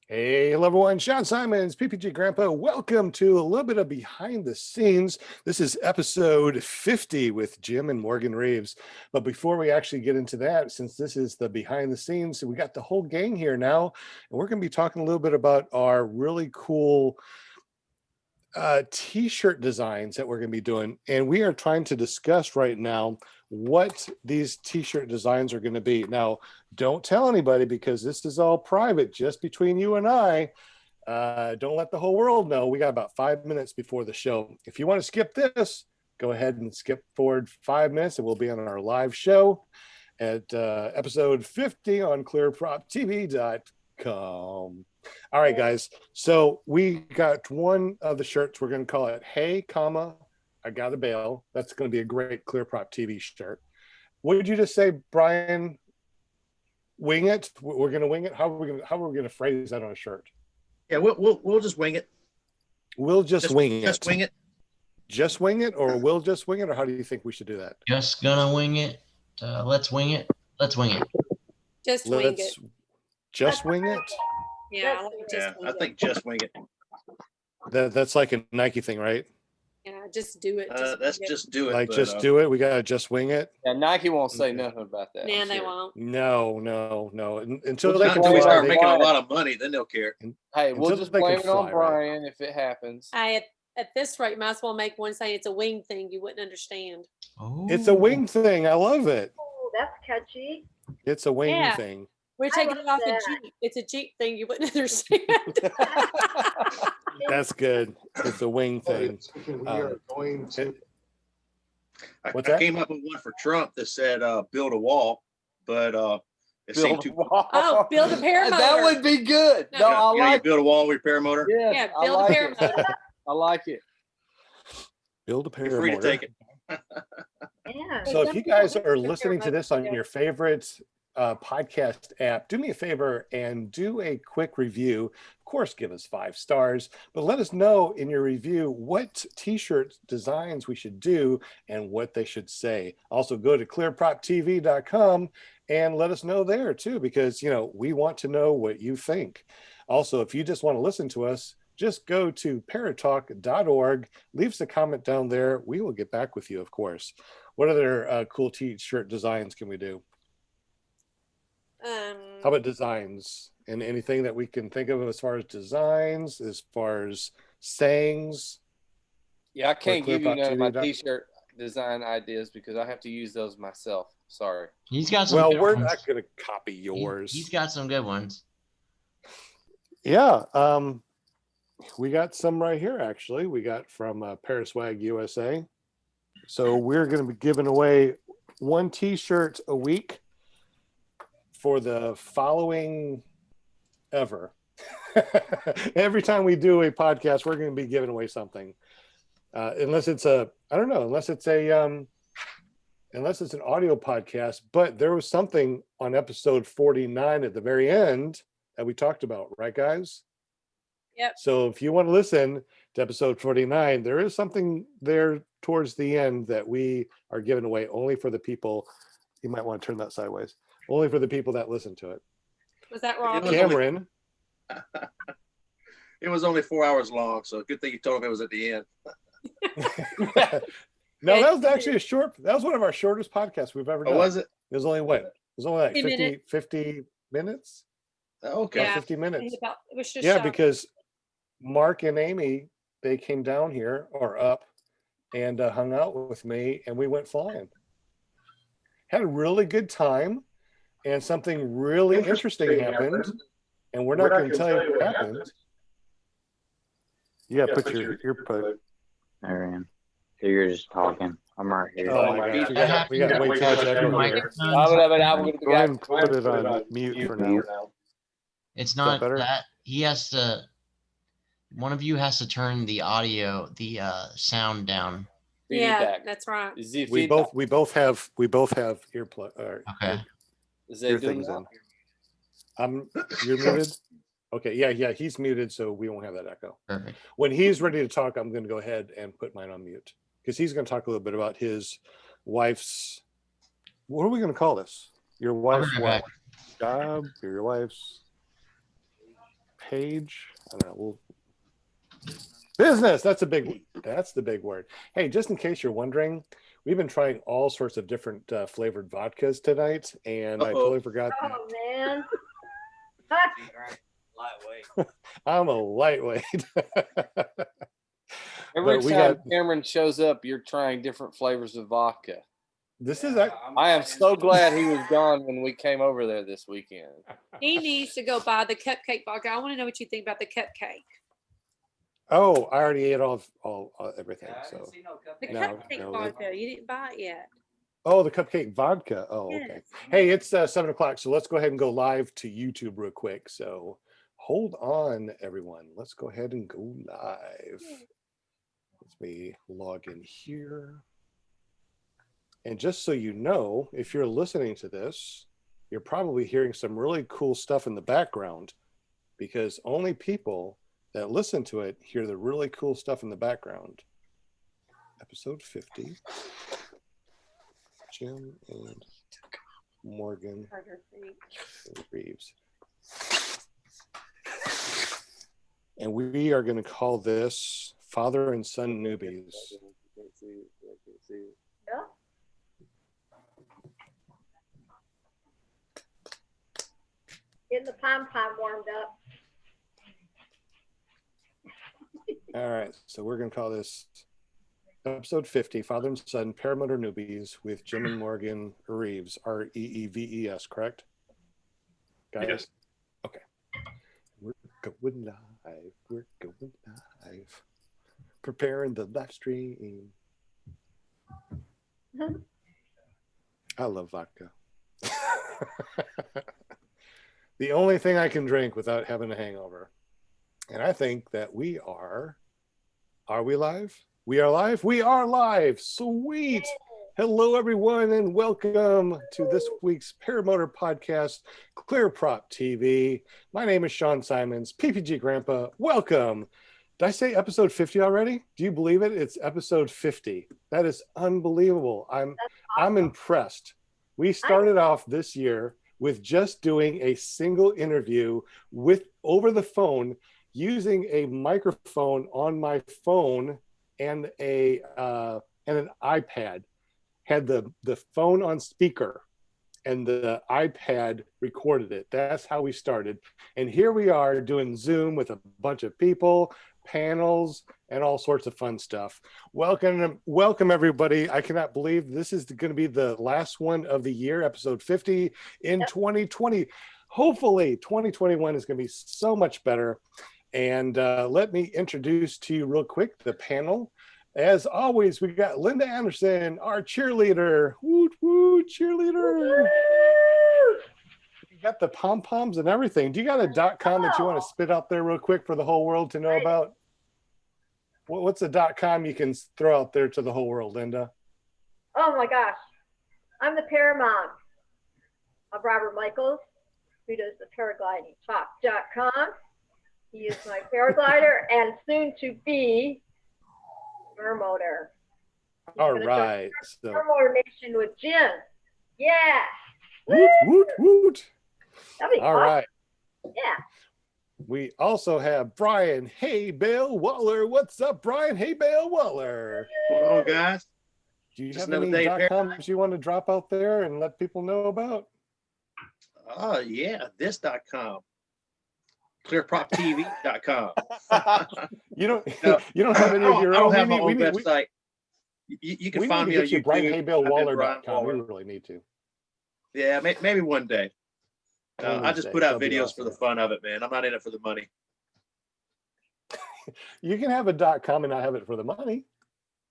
Hey, hello everyone. Sean Simons, PPG Grandpa. Welcome to a little bit of behind the scenes. This is episode 50 with Jim and Morgan Reeves. But before we actually get into that, since this is the behind the scenes, we got the whole gang here now, and we're going to be talking a little bit about our really cool t-shirt designs that we're going to be doing. And we are trying to discuss right now what these t-shirt designs are going to be. Now, don't tell anybody because this is all private, just between you and I. Don't let the whole world know. We got about 5 minutes before the show. If you want to skip this, go ahead and skip forward 5 minutes and we'll be on our live show at episode 50 on ClearPropTV.com. All right, guys. So we got one of the shirts. We're going to call it Hey, comma, I Got a Bail. That's going to be a great ClearProp TV shirt. What did you just say, Brian? Wing it? We're going to wing it? How are we going to phrase that on a shirt? Yeah, we'll just wing it. We'll just wing it. Just wing it. Just wing it, or we'll just wing it, or how do you think we should do that? Just gonna wing it. Let's wing it. Let's wing it. Just wing it. Just wing it? Yeah, I think just wing it. That's like a Nike thing, right? Yeah, just do it. Just do it. Like, just do it. We got to just wing it. Yeah, Nike won't say nothing about that. Nah, they won't. No. Until Well, they not can until we fly, start making a lot of money, then they'll care. Hey, we'll until just they blame can it on fly, Brian if it happens. At this rate, might as well make one saying it's a wing thing. You wouldn't understand. Oh. It's a wing thing. I love it. Oh, that's catchy. It's a wing Yeah. thing. We're taking it off that. a Jeep. It's a Jeep thing. You wouldn't understand. That's good. It's a wing thing. We are going to. What's I that? came up with one for Trump that said build a wall, but it seemed too. Oh, build a paramotor. That would be good. No. No, You I know, you like build a wall with your paramotor. it. Yeah, I build like a paramotor. it. I like it. Build a You're free to paramotor. take it. Yeah. So if you guys are listening to this on your favorite podcast app, do me a favor and do a quick review. Of course, give us 5 stars, but let us know in your review what t-shirt designs we should do and what they should say. Also, go to ClearPropTV.com and let us know there too, because we want to know what you think. Also, if you just want to listen to us, just go to paratalk.org, leave us a comment down there. We will get back with you, of course. What other cool t-shirt designs can we do? How about designs and anything that we can think of as far as designs, as far as sayings? Yeah, I can't give you none of my ClearPropTV.com. t-shirt design ideas because I have to use those myself. Sorry. He's got some. Well, good we're ones. not going to copy yours. He's got some good ones. Yeah. We got some right here, actually. We got from Paraswag USA. So we're going to be giving away 1 t-shirt a week for the following ever. Every time we do a podcast, we're going to be giving away something. Unless it's an audio podcast. But there was something on episode 49 at the very end that we talked about, right, guys? Yep. So if you want to listen to episode 49, there is something there towards the end that we are giving away only for the people. You might want to turn that sideways. Only for the people that listen to it. Was that wrong? was Cameron. It was only 4 hours long, so good thing you told me it was at the end. No, that was actually that was one of our shortest podcasts we've ever done. Oh, was it? It was only what? It was only like 50 minutes? Okay. Yeah. 50 minutes. It was just Yeah, short. because Mark and Amy, they came down here or up and hung out with me, and we went flying. Had a really good time, and something really interesting happened, and we're not going to tell you what happened. Yeah, put your earplug. There I am. So you're just talking. I'm right here. Oh my gosh, we got way too much echo here. Go ahead and put it on mute for now. It's not better? that he has to. One of you has to turn the audio, the sound down. Yeah, that's right. We both have earplug. Okay. Ear things in. You're muted. Okay, yeah, he's muted, so we won't have that echo. Perfect. When he's ready to talk, I'm going to go ahead and put mine on mute because he's going to talk a little bit about his wife's. What are we going to call this? Your wife's what? Job? Your wife's page. I don't know. Business. That's the big word. Hey, just in case you're wondering, we've been trying all sorts of different flavored vodkas tonight, and I totally forgot. Oh, man. Lightweight. I'm a lightweight. Every But we time got- Cameron shows up, you're trying different flavors of vodka. This is I am so glad he was gone when we came over there this weekend. He needs to go buy the cupcake vodka. I want to know what you think about the cupcake. Oh, I already ate all everything. Yeah, I So didn't see no The cupcake. No, cupcake no, vodka. You didn't buy it yet. oh, the cupcake vodka. Oh, okay. Yes. Hey, it's 7 o'clock, so let's go ahead and go live to YouTube real quick. So hold on, everyone. Let's go ahead and go live. Let me log in here. And just so you know, if you're listening to this, you're probably hearing some really cool stuff in the background, because only people that listen to it hear the really cool stuff in the background. Episode 50. Jim and Morgan Reeves. And we are going to call this Father and Son Newbies. Yeah. Getting the pom-pom warmed up. All right, so we're going to call this episode 50, Father and Son Paramotor Newbies with Jim and Morgan Reeves, Reeves, correct? Guys? Yes. Okay. We're going live. We're going live. Preparing the live stream. I love vodka. The only thing I can drink without having a hangover. And I think that we are we live? We are live? We are live. Sweet. Hello, everyone, and welcome to this week's Paramotor podcast, ClearPropTV. My name is Sean Simons, PPG Grandpa. Welcome. Did I say episode 50 already? Do you believe it? It's episode 50. That is unbelievable. I'm impressed. We started off this year with just doing a single interview with over the phone, using a microphone on my phone and an iPad. Had the phone on speaker and the iPad recorded it. That's how we started. And here we are doing Zoom with a bunch of people, panels, and all sorts of fun stuff. Welcome everybody. I cannot believe this is going to be the last one of the year, episode 50 in 2020. Hopefully 2021 is going to be so much better. And let me introduce to you real quick the panel. As always, we got Linda Anderson, our cheerleader. Woot, woot, cheerleader. You got the pom-poms and everything. Do you got a .com that you want to spit out there real quick for the whole world to know about? What's a .com you can throw out there to the whole world, Linda? Oh my gosh. I'm the paramount of Robert Michaels, who does the paraglidingtalk.com. He is my paraglider and soon to be Paramotor. All right. So, Paramotor Nation with Jim. Yeah. woot, woot, woot. That'd be All awesome. right. Yeah. We also have Brian Haybale Waller. What's up, Brian Haybale Waller? Hold on, guys. Do you Just have any another day, .coms you want to drop out there and let people know about? Oh, yeah, this.com. ClearPropTV.com. You don't. No, You don't have any of your I don't own. have my We own need- website. You can we find need me to on get you YouTube. Brian I've been HayBaleWaller.com. We Brian Waller. really need to. Yeah, maybe one day. I just put out That'd be videos for the awesome. fun of it, man. I'm not in it for the money. You can have a .com and not have it for the money.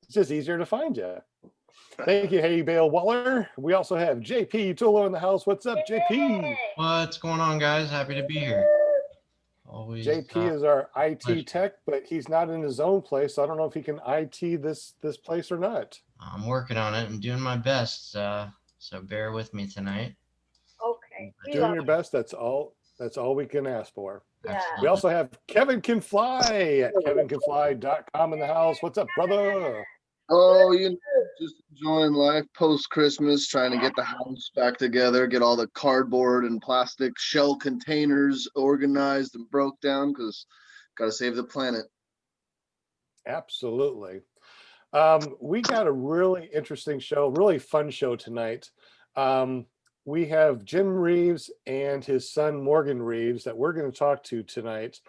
It's just easier to find you. Thank you, Haybale Waller. We also have JP Tulo in the house. What's up, JP? Yay. What's going on, guys? Happy to be here. Always. JP is our pleasure. IT tech, but he's not in his own place. So I don't know if he can IT this place or not. I'm working on it and doing my best. So bear with me tonight. Okay. We Doing love your it. best. That's all we can ask for. Yeah. We also have Kevin Can Fly at kevincanfly.com in the house. What's up, brother? Oh, you Just enjoying life post Christmas, trying to get the house back together, get all the cardboard and plastic shell containers organized and broke down because got to save the planet. Absolutely. We got a really interesting show, really fun show tonight. We have Jim Reeves and his son Morgan Reeves that we're going to talk to tonight.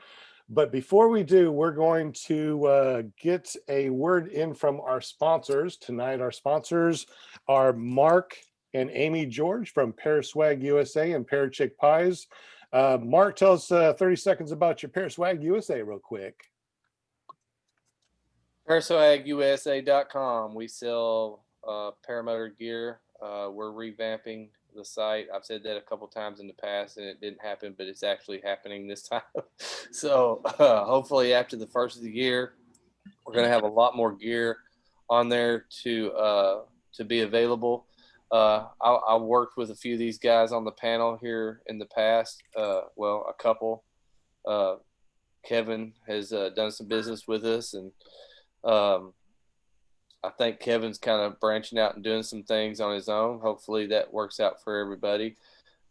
But before we do, we're going to get a word in from our sponsors tonight. Our sponsors are Mark and Amy George from Paraswag USA and Parachick Pies. Mark, tell us 30 seconds about your Paraswag USA real quick. ParaSwagUSA.com. We sell paramotor gear. We're revamping the site. I've said that a couple times in the past and it didn't happen, but it's actually happening this time. So hopefully after the first of the year, we're going to have a lot more gear on there to be available. I worked with a few of these guys on the panel here in the past. Well, a couple. Kevin has done some business with us, and I think Kevin's kind of branching out and doing some things on his own. Hopefully that works out for everybody.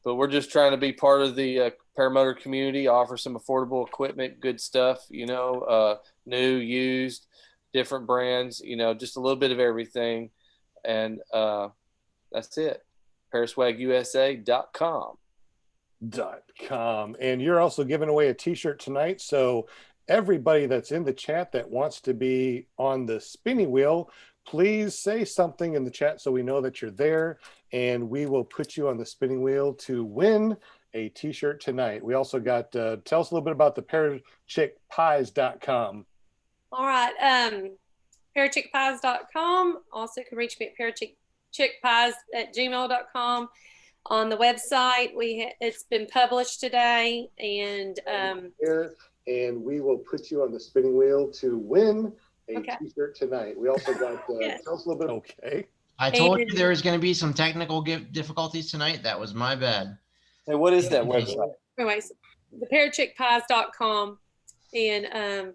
But we're just trying to be part of the paramotor community, offer some affordable equipment, good stuff, you know, new, used, different brands, you know, just a little bit of everything. And that's it. ParaSwagUSA.com. And you're also giving away a t-shirt tonight. So everybody that's in the chat that wants to be on the spinning wheel, please say something in the chat so we know that you're there, and we will put you on the spinning wheel to win a t-shirt tonight. We also got, tell us a little bit about the parachickpies.com. All right. Parachickpies.com. Also can reach me at parachickpies@gmail.com. On the website, it's been published today, and and we will put you on the spinning wheel to win a t-shirt tonight. We also got tell us a little bit. Okay. I told you there was going to be some technical difficulties tonight. That was my bad. Hey, what is that website? Anyways, the parachickpies.com, and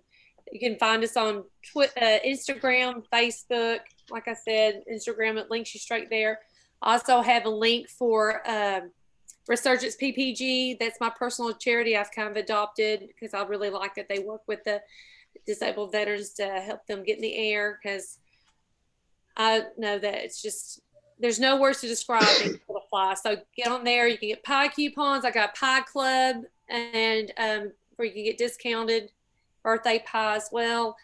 you can find us on Instagram, Facebook. Like I said, Instagram, it links you straight there. I also have a link for Resurgence PPG. That's my personal charity I've kind of adopted because I really like that they work with the disabled veterans to help them get in the air, because I know that it's just, there's no words to describe being able to fly. So get on there. You can get pie coupons. I got Pie Club, and where you can get discounted birthday pie as well,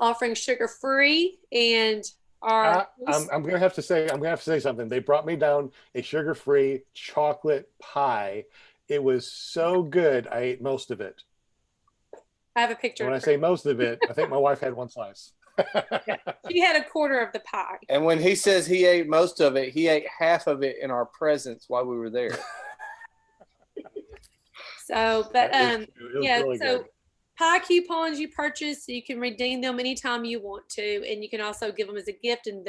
offering sugar-free. And I'm gonna have to say something. They brought me down a sugar-free chocolate pie. It was so good. I ate most of it. I have a picture. When I say most of it, I think my wife had one slice. She had a quarter of the pie. And when he says he ate most of it, he ate half of it in our presence while we were there. So, but yeah, really so good. pie coupons you purchase, you can redeem them anytime you want to, and you can also give them as a gift, and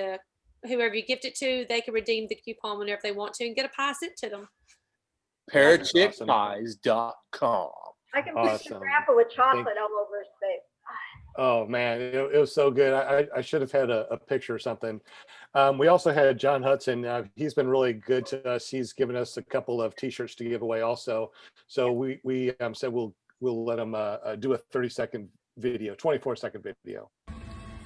whoever you gift it to, they can redeem the coupon whenever they want to and get a pie sent to them. Parachickpies.com. I can picture Grandpa with chocolate all over his face. Oh man, it was so good. I should have had a picture or something. We also had John Hudson. He's been really good to us. He's given us a couple of t-shirts to give away also. So we said we'll let him do a 30-second video, 24-second video.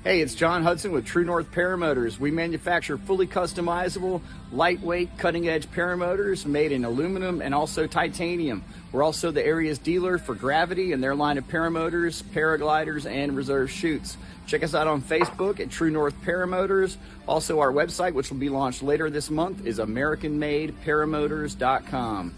Hey, it's John Hudson with True North Paramotors. We manufacture fully customizable, lightweight, cutting-edge paramotors made in aluminum and also titanium. We're also the area's dealer for Gravity and their line of paramotors, paragliders, and reserve chutes. Check us out on Facebook at True North Paramotors. Also, our website, which will be launched later this month, is AmericanMadeParamotors.com.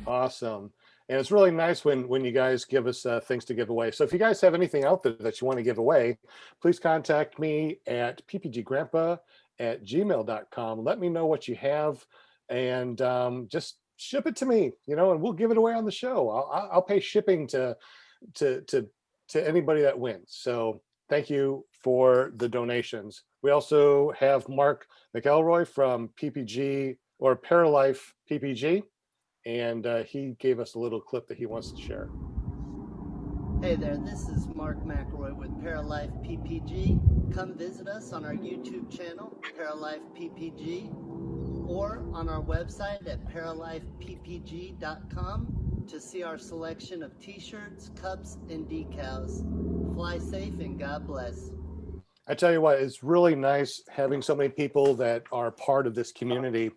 Awesome. And it's really nice when you guys give us things to give away. So if you guys have anything out there that you want to give away, please contact me at ppggrandpa@gmail.com. Let me know what you have, and just ship it to me, and we'll give it away on the show. I'll pay shipping to anybody that wins. So thank you for the donations. We also have Mark Mcelroy from PPG or Paralife PPG. And he gave us a little clip that he wants to share. Hey there, this is Mark Mcelroy with Paralife PPG. Come visit us on our YouTube channel, Paralife PPG, or on our website at paralifeppg.com to see our selection of t-shirts, cups, and decals. Fly safe and God bless. I tell you what, it's really nice having so many people that are part of this community.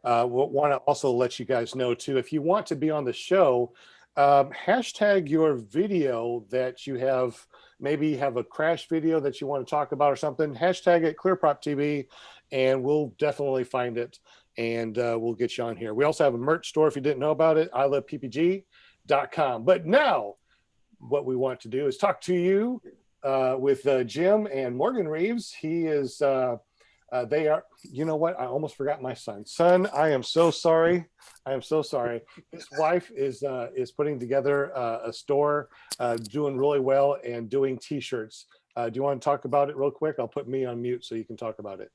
Want to also let you guys know too, if you want to be on the show, hashtag your video that you have, maybe have a crash video that you want to talk about or something, hashtag it ClearPropTV, and we'll definitely find it, and we'll get you on here. We also have a merch store if you didn't know about it, iloveppg.com. But now what we want to do is talk to you with Jim and Morgan Reeves. He is, they are, you know what? I almost forgot my son. Son, I am so sorry. I am so sorry. His wife is putting together a store, doing really well and doing t-shirts. Do you want to talk about it real quick? I'll put me on mute so you can talk about it.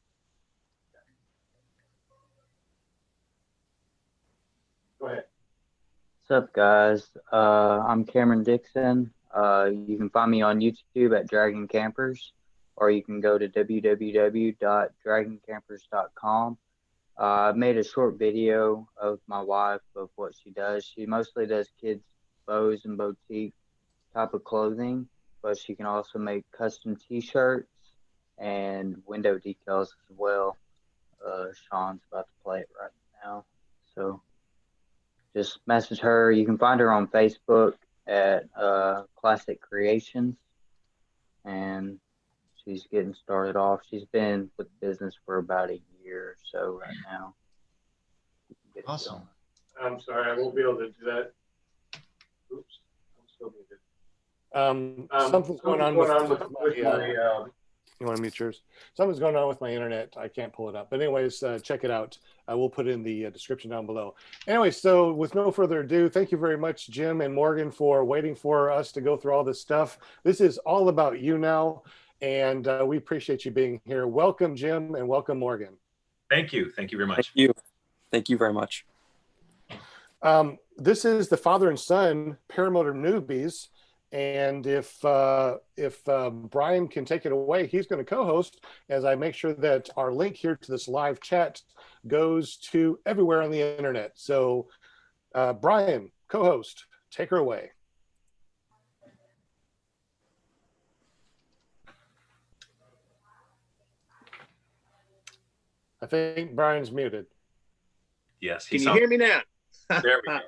Go ahead. What's up, guys? I'm Cameron Dixon. You can find me on YouTube at Dragon Campers, or you can go to www.dragoncampers.com. I made a short video of my wife of what she does. She mostly does kids' bows and boutique type of clothing, but she can also make custom t-shirts and window decals as well. Sean's about to play it right now, so just message her. You can find her on Facebook at Classic Creations, and she's getting started off. She's been with business for about a year or so right now. Awesome. I'm sorry, I won't be able to do that. Oops, I'm still muted. Something's going on with my you want to mute yours? Something's going on with my internet. I can't pull it up. But anyways, check it out. I will put in the description down below. Anyway, so with no further ado, thank you very much, Jim and Morgan, for waiting for us to go through all this stuff. This is all about you now, and we appreciate you being here. Welcome, Jim, and welcome, Morgan. Thank you. Thank you very much. Thank you. Thank you very much. This is the father and son Paramotor Newbies. And if Brian can take it away, he's going to co-host as I make sure that our link here to this live chat goes to everywhere on the internet. So Brian, co-host, take her away. I think Brian's muted. Yes. Can you hear me now? There we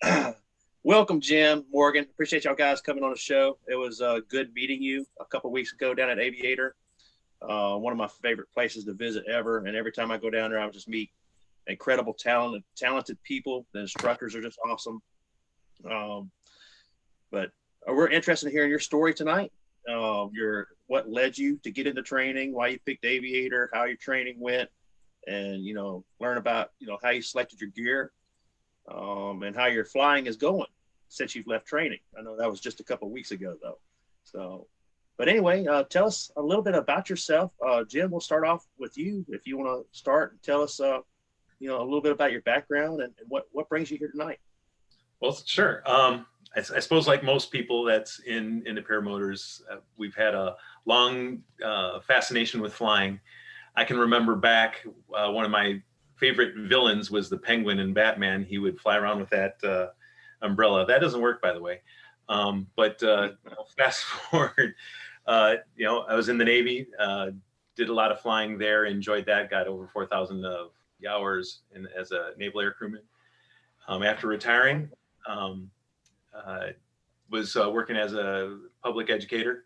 go. Welcome, Jim, Morgan. Appreciate y'all guys coming on the show. It was good meeting you a couple weeks ago down at Aviator. One of my favorite places to visit ever. And every time I go down there, I just meet incredible talented people. The instructors are just awesome. But we're interested in hearing your story tonight. What led you to get into training, why you picked Aviator, how your training went, and learn about how you selected your gear. And how your flying is going since you've left training. I know that was just a couple of weeks ago, though. So, but anyway, tell us a little bit about yourself. Jim, we'll start off with you. If you want to start and tell us, a little bit about your background and what brings you here tonight. Well, sure. I suppose like most people that's in the paramotors, we've had a long fascination with flying. I can remember back one of my favorite villains was the Penguin in Batman. He would fly around with that umbrella. That doesn't work, by the way. But fast forward, I was in the Navy, did a lot of flying there, enjoyed that, got over 4,000 hours as a Naval Aircrewman. After retiring, was working as a public educator.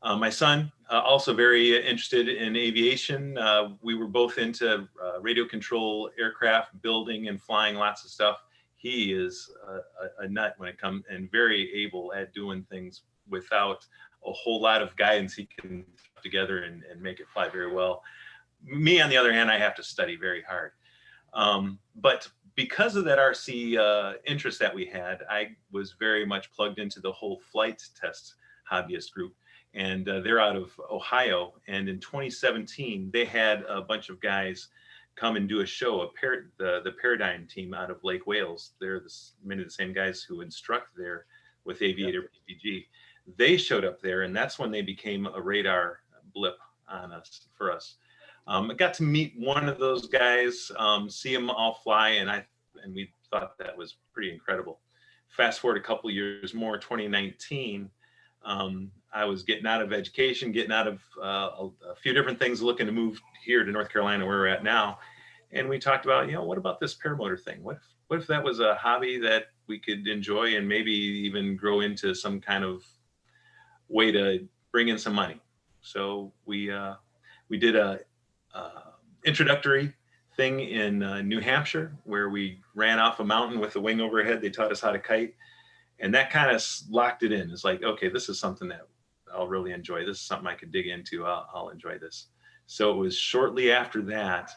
My son, also very interested in aviation. We were both into radio control aircraft, building and flying lots of stuff. He is a nut when it comes, and very able at doing things without a whole lot of guidance. He can put together and make it fly very well. Me, on the other hand, I have to study very hard. But because of that RC interest that we had, I was very much plugged into the whole Flite Test hobbyist group. And they're out of Ohio. And in 2017, they had a bunch of guys come and do a show, the Paradigm team out of Lake Wales. They're many of the same guys who instruct there with Aviator PPG. they showed up there, and that's when they became a radar blip on us, for us. I got to meet one of those guys, see them all fly, and we thought that was pretty incredible. Fast forward a couple of years more, 2019, I was getting out of education, getting out of a few different things, looking to move here to North Carolina, where we're at now. And we talked about, what about this paramotor thing? What if that was a hobby that we could enjoy and maybe even grow into some kind of way to bring in some money? So we did a introductory thing in New Hampshire, where we ran off a mountain with a wing overhead. They taught us how to kite, and that kind of locked it in. It's like, okay, this is something that I'll really enjoy. This is something I could dig into. I'll enjoy this. So it was shortly after that,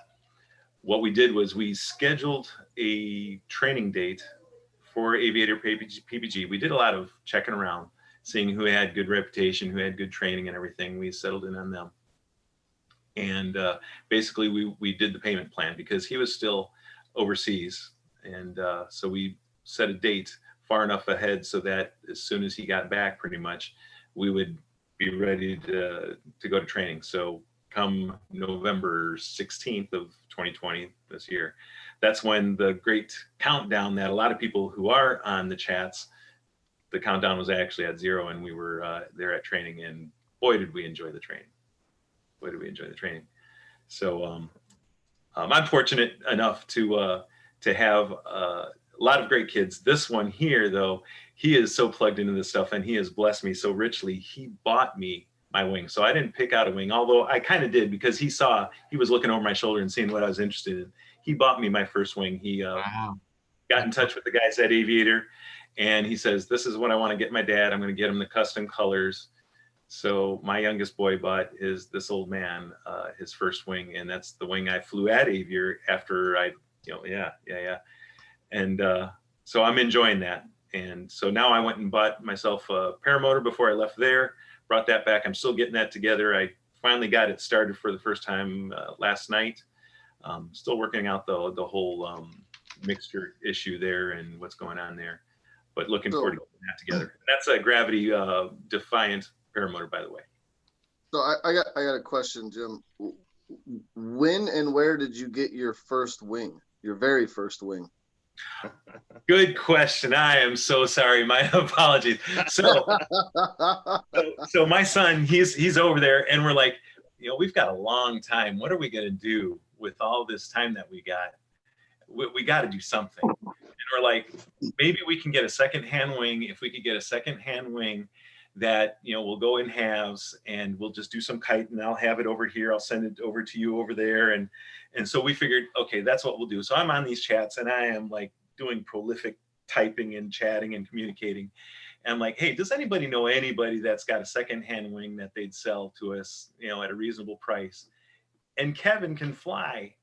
what we did was we scheduled a training date for Aviator PPG. We did a lot of checking around, seeing who had good reputation, who had good training and everything. We settled in on them. And basically we did the payment plan because he was still overseas. And so we set a date far enough ahead so that as soon as he got back, pretty much, we would be ready to go to training. So come November 16th of 2020, this year, that's when the great countdown that a lot of people who are on the chats, the countdown was actually at 0, and we were there at training, and boy, did we enjoy the training. Boy, did we enjoy the training. So I'm fortunate enough to have a lot of great kids. This one here, though, he is so plugged into this stuff, and he has blessed me so richly. He bought me my wing. So I didn't pick out a wing, although I kind of did, because he was looking over my shoulder and seeing what I was interested in. He bought me my first wing. He got in touch with the guys at Aviator, and he says, this is what I want to get my dad. I'm going to get him the custom colors. So my youngest boy bought this old man, his first wing, and that's the wing I flew at Aviator after And so I'm enjoying that. And so now I went and bought myself a paramotor before I left there, brought that back. I'm still getting that together. I finally got it started for the first time last night. Still working out the whole mixture issue there and what's going on there, but looking forward to getting that together. That's a gravity defiant paramotor, by the way. So I got a question, Jim. When and where did you get your first wing, your very first wing? Good question. I am so sorry. My apologies. So my son, he's over there, and we're like, we've got a long time. What are we going to do with all this time that we got? We got to do something. And we're like, maybe we can get a secondhand wing. If we could get a secondhand wing that, we'll go in halves, and we'll just do some kiting, and I'll have it over here. I'll send it over to you over there. And so we figured, okay, that's what we'll do. So I'm on these chats, and I am like doing prolific typing and chatting and communicating. And I'm like, hey, does anybody know anybody that's got a secondhand wing that they'd sell to us, at a reasonable price? And Kevin Can Fly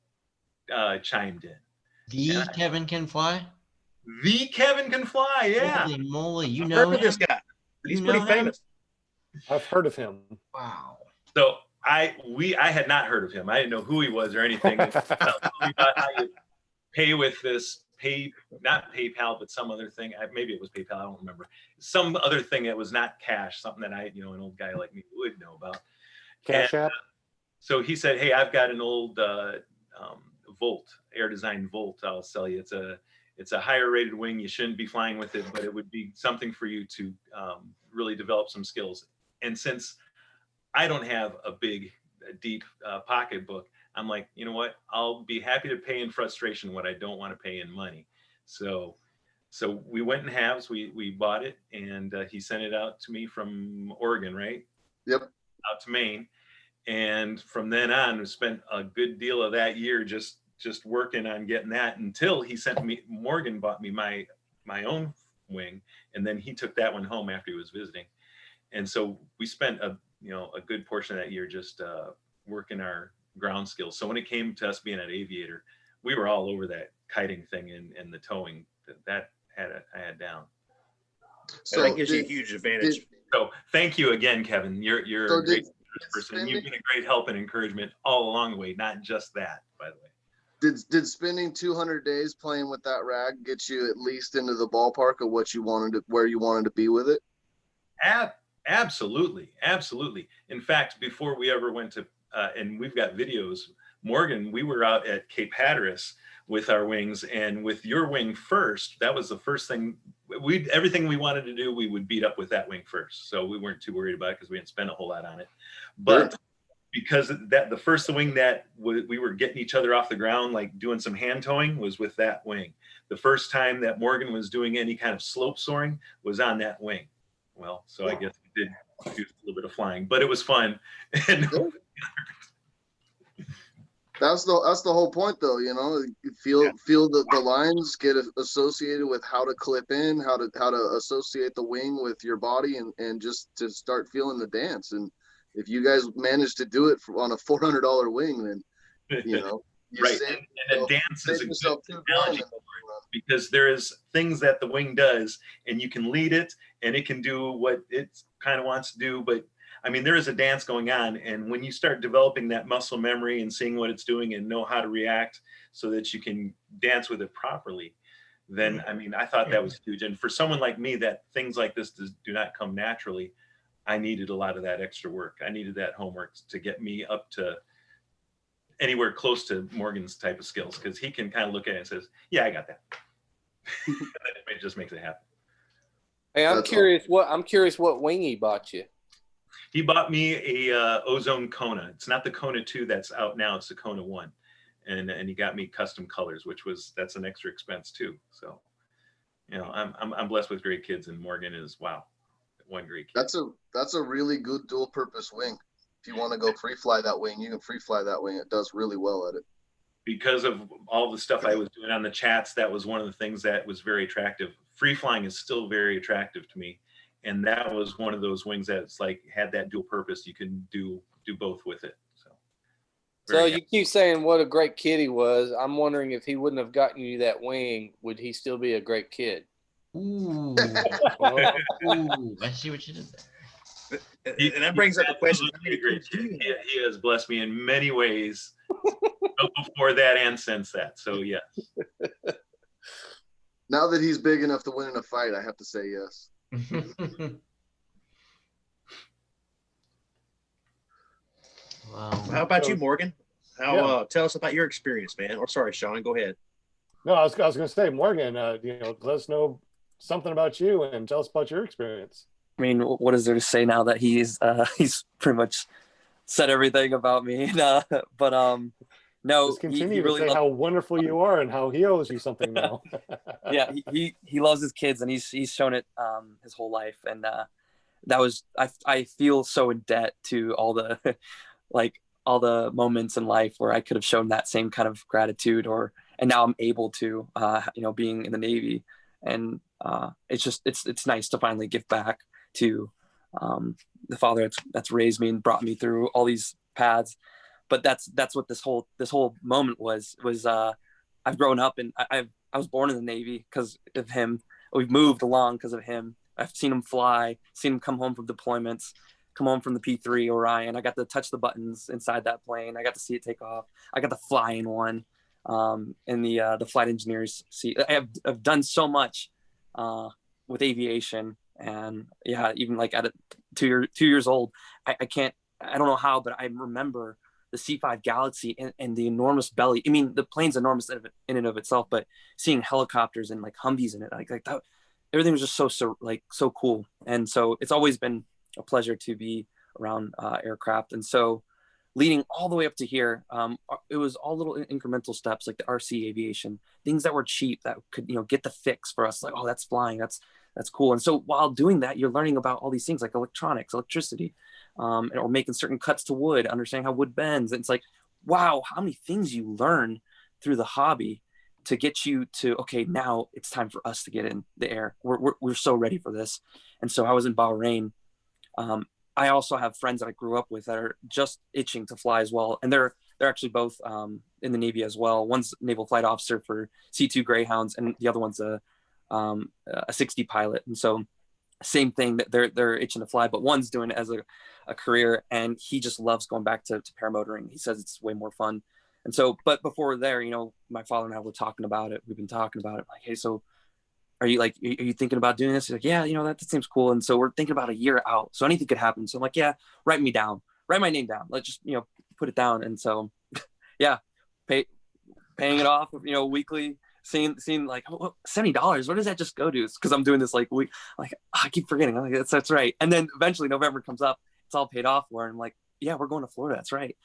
chimed in. Kevin Can Fly? The Kevin Can Fly, yeah. Holy moly, you I've know heard of him? this guy. He's pretty famous. I've heard of him. Wow. So I had not heard of him. I didn't know who he was or anything. Tell me about how you pay with this not PayPal, but some other thing. Maybe it was PayPal. I don't remember. Some other thing that was not cash, something that an old guy like me would know about. Cash App. So he said, hey, I've got an old Volt, Air Design Volt. I'll sell you. It's a higher rated wing. You shouldn't be flying with it, but it would be something for you to really develop some skills. And since I don't have a big, deep pocketbook, I'm like, you know what? I'll be happy to pay in frustration what I don't want to pay in money. So we went in halves. We bought it, and he sent it out to me from Oregon, right? Yep. Out to Maine. And from then on, we spent a good deal of that year just working on getting that, until he Morgan bought me my own wing, and then he took that one home after he was visiting. And so we spent a good portion of that year just working our ground skills. So when it came to us being at Aviator, we were all over that kiting thing and the towing that I had down. So that gives you a huge advantage. So thank you again, Kevin. You're a great person. You've been a great help and encouragement all along the way, not just that, by the way. Did spending 200 days playing with that rag get you at least into the ballpark of where you wanted to be with it? Absolutely, absolutely. In fact, before we ever went to, and we've got videos, Morgan, we were out at Cape Hatteras with our wings, and with your wing first, that was the first thing, everything we wanted to do, we would beat up with that wing first. So we weren't too worried about it because we didn't spend a whole lot on it. But because that the first wing that we were getting each other off the ground, like doing some hand towing, was with that wing. The first time that Morgan was doing any kind of slope soaring was on that wing. Well, so I guess we did do a little bit of flying, but it was fun. And that's the whole point, though. You know, you feel the lines get associated with how to clip in, how to associate the wing with your body, and just to start feeling the dance. And if you guys manage to do it on a $400 wing, then you know, right. And a dance is a good analogy because there is things that the wing does, and you can lead it, and it can do what it kind of wants to do. But I mean, there is a dance going on, and when you start developing that muscle memory and seeing what it's doing and know how to react so that you can dance with it properly, then I mean, I thought that was huge. And for someone like me, that things like this do not come naturally, I needed a lot of that extra work. I needed that homework to get me up to anywhere close to Morgan's type of skills, because he can kind of look at it and says, yeah, I got that. And then it just makes it happen. Hey, I'm curious what wing he bought you. He bought me a Ozone Kona. It's not the Kona 2 that's out now, it's the Kona 1. And he got me custom colors, that's an extra expense too. So, you know, I'm blessed with great kids, and Morgan is, wow, one great kid. That's a really good dual purpose wing. If you want to go free fly that wing, you can free fly that wing. It does really well at it. Because of all the stuff I was doing on the chats, that was one of the things that was very attractive. Free flying is still very attractive to me. And that was one of those wings that's like had that dual purpose. You can do both with it. So you keep saying what a great kid he was. I'm wondering if he wouldn't have gotten you that wing, would he still be a great kid? Ooh. Ooh, I see what you did there. And that brings up the question. He has blessed me in many ways, both before that and since that. So yes. Now that he's big enough to win in a fight, I have to say yes. Wow. How about you, Morgan? Tell us about your experience, man. Or sorry, Sean, go ahead. No, I was going to say, Morgan, you know, let us know something about you and tell us about your experience. I mean, what is there to say now that he's pretty much said everything about me? No, just continue to say how wonderful you are and how he owes you something now. Yeah, he loves his kids, and he's shown it his whole life, and that was I feel so in debt to all the all the moments in life where I could have shown that same kind of gratitude, and now I'm able to, you know, being in the Navy, and it's nice to finally give back to the father that's raised me and brought me through all these paths. But that's what this whole moment was I've grown up, and I was born in the Navy because of him. We've moved along because of him. I've seen him fly, seen him come home from deployments, come home from the P3 Orion. I got to touch the buttons inside that plane. I got to see it take off. I got to fly in one in the flight engineer's seat. I've done so much with aviation, and yeah, even like at 2 years old, I don't know how, but I remember the C5 Galaxy and the enormous belly. I mean, the plane's enormous in and of itself, but seeing helicopters and like Humvees in it, like that, everything was just so cool. And so it's always been a pleasure to be around aircraft. And so leading all the way up to here, it was all little incremental steps, like the RC aviation, things that were cheap that could, you know, get the fix for us. Like, oh, that's flying. That's cool. And so while doing that, you're learning about all these things like electronics, electricity, or making certain cuts to wood, understanding how wood bends. And it's like, wow, how many things you learn through the hobby to get you to, okay, now it's time for us to get in the air. We're so ready for this. And so I was in Bahrain. I also have friends that I grew up with that are just itching to fly as well. And they're actually both in the Navy as well. One's a naval flight officer for C2 Greyhounds, and the other one's a 60 pilot. And so same thing, that they're itching to fly, but one's doing it as a career, and he just loves going back to paramotoring. He says it's way more fun. And so, but before there, you know, my father and I were talking about it. We've been talking about it. Like, hey, so are you thinking about doing this? He's like, yeah, that seems cool. And so we're thinking about a year out. So anything could happen. So I'm like, yeah, write my name down. Let's just, put it down. And so, yeah, paying it off, weekly, seeing like, oh, $70. What does that just go to? Cause I'm doing this like week, like, I keep forgetting. I'm like, that's right. And then eventually November comes up, it's all paid off for. And I'm like, yeah, we're going to Florida. That's right.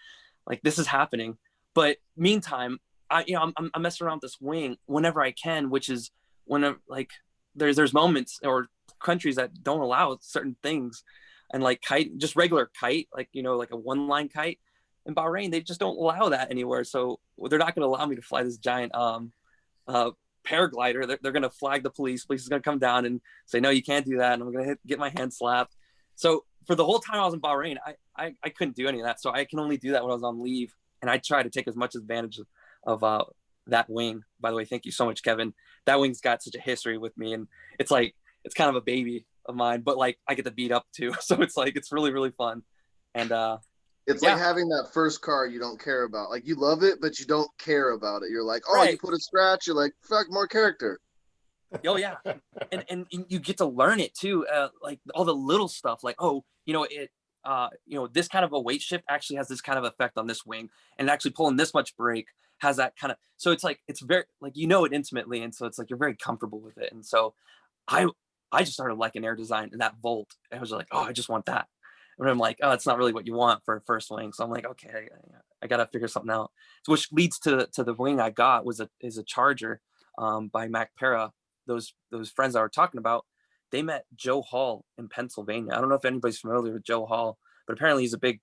Like, this is happening. But meantime, I'm messing around with this wing whenever I can, which is when like there's moments or countries that don't allow certain things, and like kite, just regular kite, like like a one line kite in Bahrain, they just don't allow that anywhere. So they're not going to allow me to fly this giant paraglider. They're going to flag the police. Police is going to come down and say, no, you can't do that. And I'm going to get my hand slapped. So for the whole time I was in Bahrain, I couldn't do any of that. So I can only do that when I was on leave. And I try to take as much advantage of that wing. By the way, thank you so much, Kevin. That wing's got such a history with me, and it's kind of a baby of mine, but like I get to beat up too. So it's really, really fun. And it's like having that first car you don't care about. Like, you love it, but you don't care about it. You're like, oh, right. You put a scratch, you're like, fuck, more character. Oh yeah. and you get to learn it too. Like all the little stuff, like, oh, this kind of a weight shift actually has this kind of effect on this wing, and actually pulling this much brake has that kind of, so it's like, it's very like, it intimately. And so it's like, you're very comfortable with it. And so I just started liking air design, and that volt, I was like, oh, I just want that. And I'm like, oh, it's not really what you want for a first wing. So I'm like, okay, I got to figure something out. So which leads to the wing I got is a Charger by Mac Para. Those friends I were talking about, they met Joe Hall in Pennsylvania. I don't know if anybody's familiar with Joe Hall, but apparently he's a big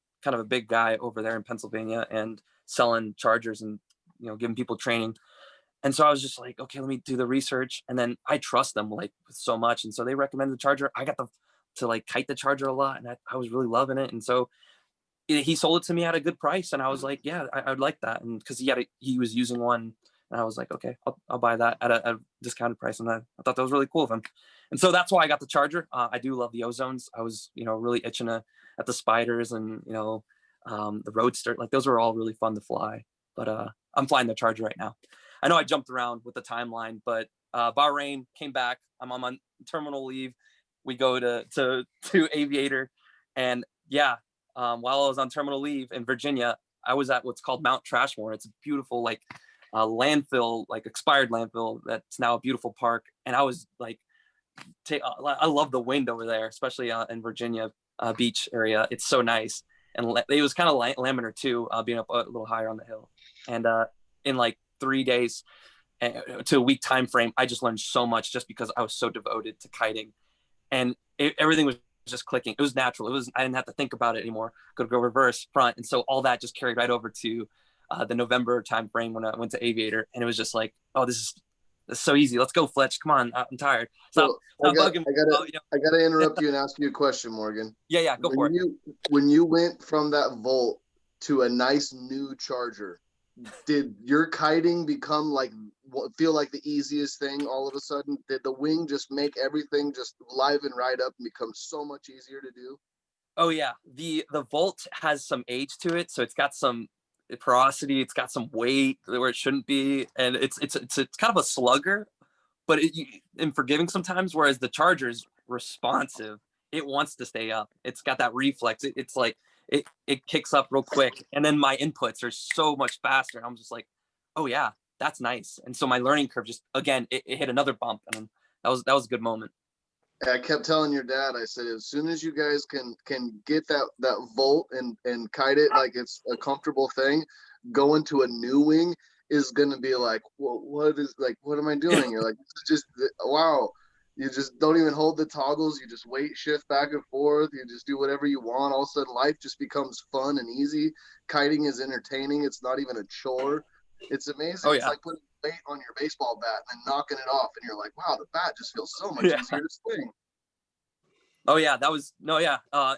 guy over there in Pennsylvania and selling Chargers and, giving people training. And so I was just like, okay, let me do the research. And then I trust them like so much. And so they recommended the Charger. I got to like kite the Charger a lot, and I was really loving it. And so he sold it to me at a good price. And I was like, yeah, I'd like that. And cause he was using one, and I was like, okay, I'll buy that at a discounted price. And I thought that was really cool of him. And so that's why I got the Charger. I do love the Ozones. I was, really itching at the Spiders and, the Roadster. Like, those were all really fun to fly. But I'm flying the Charger right now. I know I jumped around with the timeline, but Bahrain, came back. I'm on my terminal leave. We go to Aviator. And yeah, while I was on terminal leave in Virginia, I was at what's called Mount Trashmore. It's a beautiful, like, landfill, like expired landfill that's now a beautiful park. And I was like, I love the wind over there, especially in Virginia Beach area. It's so nice. And it was kind of laminar too, being up a little higher on the hill. And in like 3 days to a week time frame, I just learned so much just because I was so devoted to kiting, and everything was just clicking. It was natural. I didn't have to think about it anymore. Could go reverse, front, and so all that just carried right over to the November time frame when I went to Aviator, and it was just like, oh, this is so easy. Let's go, Fletch. Come on, I'm tired. I gotta interrupt you and ask you a question, Morgan. Yeah, go for it. When you went from that Volt to a nice new Charger, did your kiting feel like the easiest thing all of a sudden? Did the wing just make everything just liven right up and become so much easier to do? Oh yeah, the Volt has some age to it, so it's got some porosity, it's got some weight where it shouldn't be, and it's kind of a slugger, but and forgiving sometimes. Whereas the Charger's responsive, it wants to stay up. It's got that reflex. It's like it kicks up real quick, and then my inputs are so much faster. And I'm just like, oh yeah, that's nice. And so my learning curve just again it hit another bump, and that was a good moment. I kept telling your dad, I said, as soon as you guys can get that Volt and kite it like it's a comfortable thing, going to a new wing is going to be like, well, what am I doing? You're like, this is just, wow. You just don't even hold the toggles. You just weight shift back and forth. You just do whatever you want. All of a sudden, life just becomes fun and easy. Kiting is entertaining. It's not even a chore. It's amazing. Oh, yeah. It's like putting weight on your baseball bat and then knocking it off. And you're like, wow, the bat just feels so much easier to swing. Oh, yeah.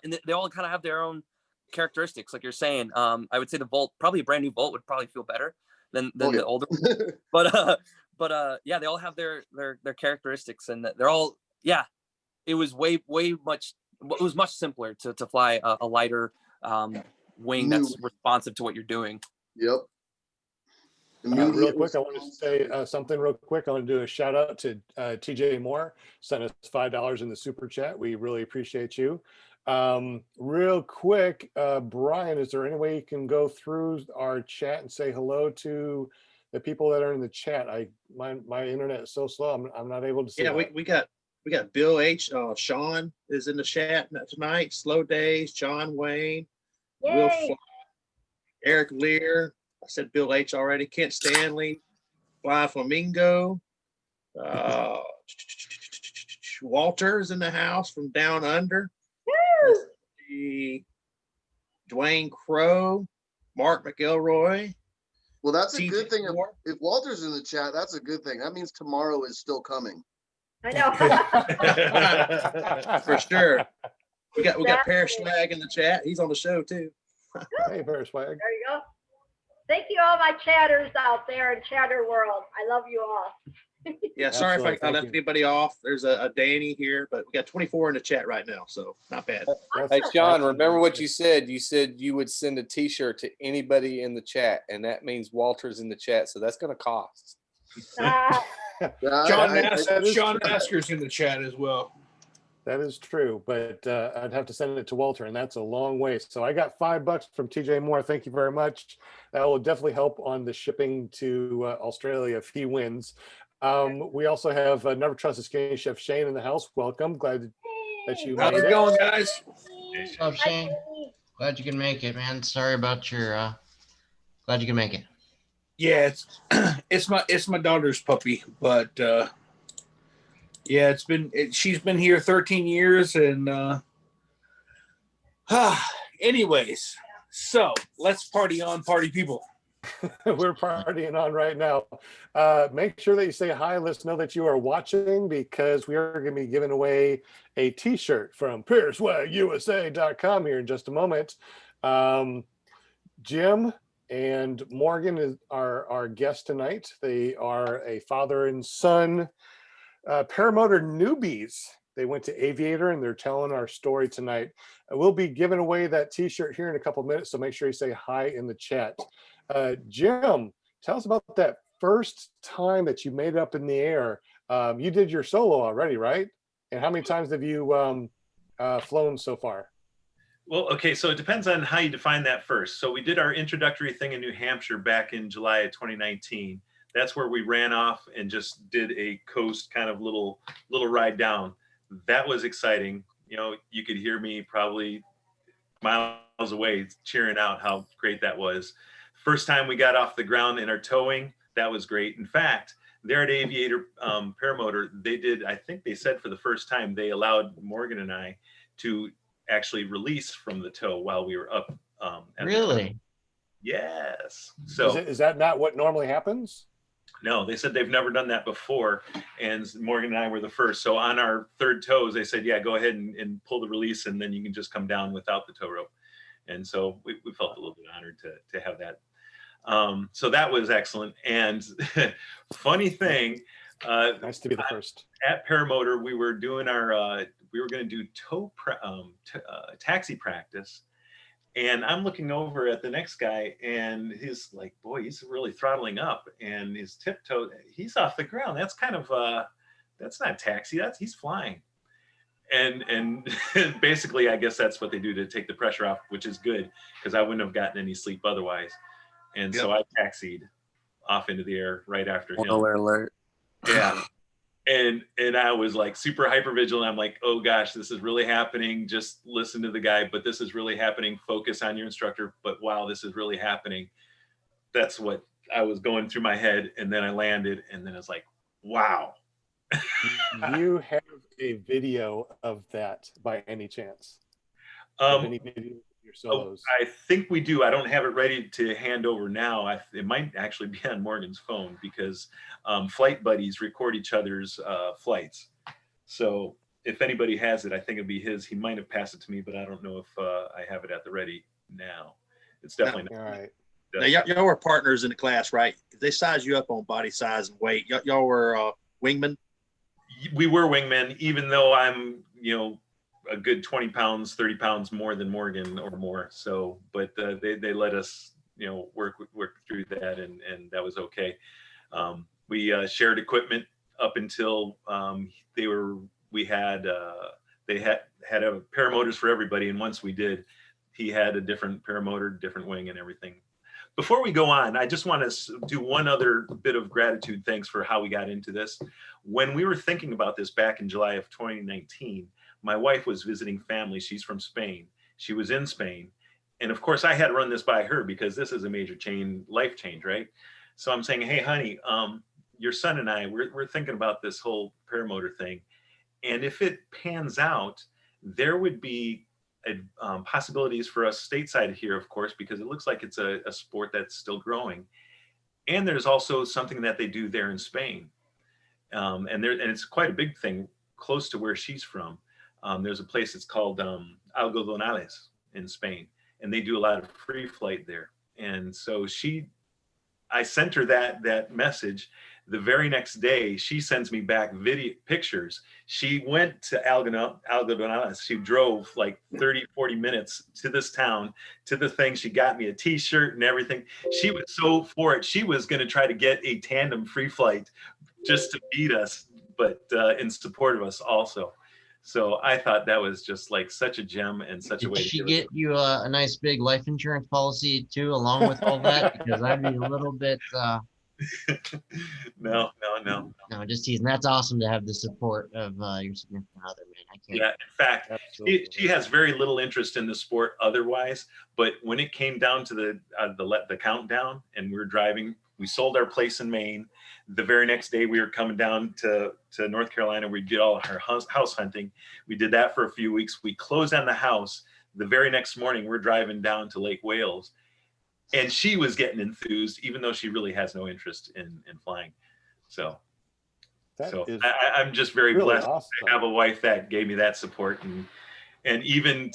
And they all kind of have their own characteristics. Like you're saying, I would say the Volt, probably a brand new Volt would probably feel better than the older one. But yeah, they all have their characteristics, and they're all, yeah, it was much simpler to fly a lighter wing that's responsive to what you're doing. Yep. Real quick, I want to say something real quick. I want to do a shout out to TJ Moore, sent us $5 in the super chat. We really appreciate you. Real quick, Brian, is there any way you can go through our chat and say hello to the people that are in the chat? My internet is so slow, I'm not able to see. Yeah, we got Bill H. Sean is in the chat tonight. Slow Days, John Wayne, Will Fly, Eric Lear. I said Bill H. already. Kent Stanley, Fly Flamingo. Walter's in the house from Down Under. Dwayne Crow, Mark Mcelroy. Well, that's a good thing. If Walter's in the chat, that's a good thing. That means tomorrow is still coming. I know. For sure. We got Pear Swag in the chat. He's on the show too. Hey, Pear Swag. There you go. Thank you, all my chatters out there in chatter world. I love you all. Yeah, sorry if I left anybody off. There's a Danny here, but we got 24 in the chat right now, so not bad. Hey, Sean, remember what you said? You said you would send a T-shirt to anybody in the chat, and that means Walter's in the chat, so that's going to cost. John Asker's in the chat as well. That is true, but I'd have to send it to Walter, and that's a long way. So I got $5 from TJ Moore. Thank you very much. That will definitely help on the shipping to Australia if he wins. We also have Never Trust a Skinny Chef Shane in the house. Welcome. Glad that you How's made it it. going, guys? What's up, Shane? Glad you can make it, man. Sorry about your. Glad you can make it. Yeah, it's my daughter's puppy, but yeah, she's been here 13 years, and anyways, so let's party on, party people. We're partying on right now. Make sure that you say hi. Let us know that you are watching, because we are going to be giving away a t-shirt from PearswagUSA.com here in just a moment. Jim and Morgan are our guests tonight. They are a father and son paramotor newbies. They went to Aviator, and they're telling our story tonight. We'll be giving away that t-shirt here in a couple minutes, so make sure you say hi in the chat. Jim, tell us about that first time that you made it up in the air. You did your solo already, right? And how many times have you flown so far? Well, okay, so it depends on how you define that first. So we did our introductory thing in New Hampshire back in July of 2019. That's where we ran off and just did a coast kind of little ride down. That was exciting. You know, you could hear me probably miles away cheering out how great that was. First time we got off the ground in our towing, that was great. In fact, there at Aviator Paramotor, they did, I think they said for the first time, they allowed Morgan and I to actually release from the tow while we were up. Really? Yes. So is that not what normally happens? No, they said they've never done that before, and Morgan and I were the first. So on our third tows, they said, yeah, go ahead and pull the release, and then you can just come down without the tow rope. And so we felt a little bit honored to have that. So that was excellent. And funny thing, nice to be the first. At Paramotor, we were doing our we were going to do taxi practice, and I'm looking over at the next guy, and he's like, boy, he's really throttling up, and his tiptoe, he's off the ground. That's kind of that's not taxi, he's flying. And basically, I guess that's what they do to take the pressure off, which is good, because I wouldn't have gotten any sleep otherwise. And so I taxied off into the air right after him. Alert. Yeah. And I was like super hyper vigilant. I'm like, oh gosh, this is really happening. Just listen to the guy, but this is really happening. Focus on your instructor. But wow, this is really happening. That's what I was going through my head. And then I landed, and then it's like, wow. You have a video of that by any chance? Any video of your solos? I think we do. I don't have it ready to hand over now. It might actually be on Morgan's phone, because flight buddies record each other's flights. So if anybody has it, I think it'd be his. He might have passed it to me, but I don't know if I have it at the ready now. It's definitely all right. Now, y'all were partners in the class, right? They size you up on body size and weight. Y'all were wingmen? We were wingmen, even though I'm, a good 20 pounds, 30 pounds more than Morgan or more. So, but they let us, work through that, and that was okay. We shared equipment up until they had a paramotors for everybody, and once we did, he had a different paramotor, different wing, and everything. Before we go on, I just want to do one other bit of gratitude. Thanks for how we got into this. When we were thinking about this back in July of 2019, my wife was visiting family. She's from Spain. She was in Spain. And of course, I had to run this by her because this is a major life change, right? So I'm saying, hey, honey, your son and I, we're thinking about this whole paramotor thing. And if it pans out, there would be possibilities for us stateside here, of course, because it looks like it's a sport that's still growing. And there's also something that they do there in Spain. And it's quite a big thing close to where she's from. There's a place that's called Algodonales in Spain, and they do a lot of free flight there. And so I sent her that message. The very next day, she sends me back pictures. She went to Algodonales. She drove like 30, 40 minutes to this town, to the thing. She got me a t-shirt and everything. She was so for it. She was going to try to get a tandem free flight just to beat us, but in support of us also. So I thought that was just like such a gem and such a way Did to she give get you a nice big life insurance policy too, along with all that? Because I'd be a little bit. No. No, just teasing. That's awesome to have the support of your significant other, man. I can't. Yeah, in fact, she has very little interest in the sport otherwise. But when it came down to the countdown, and we were driving, we sold our place in Maine. The very next day, we were coming down to North Carolina. We did all our house hunting. We did that for a few weeks. We closed on the house. The very next morning, we're driving down to Lake Wales. And she was getting enthused, even though she really has no interest in flying. So I'm just very really blessed awesome to have a wife that gave me that support. And even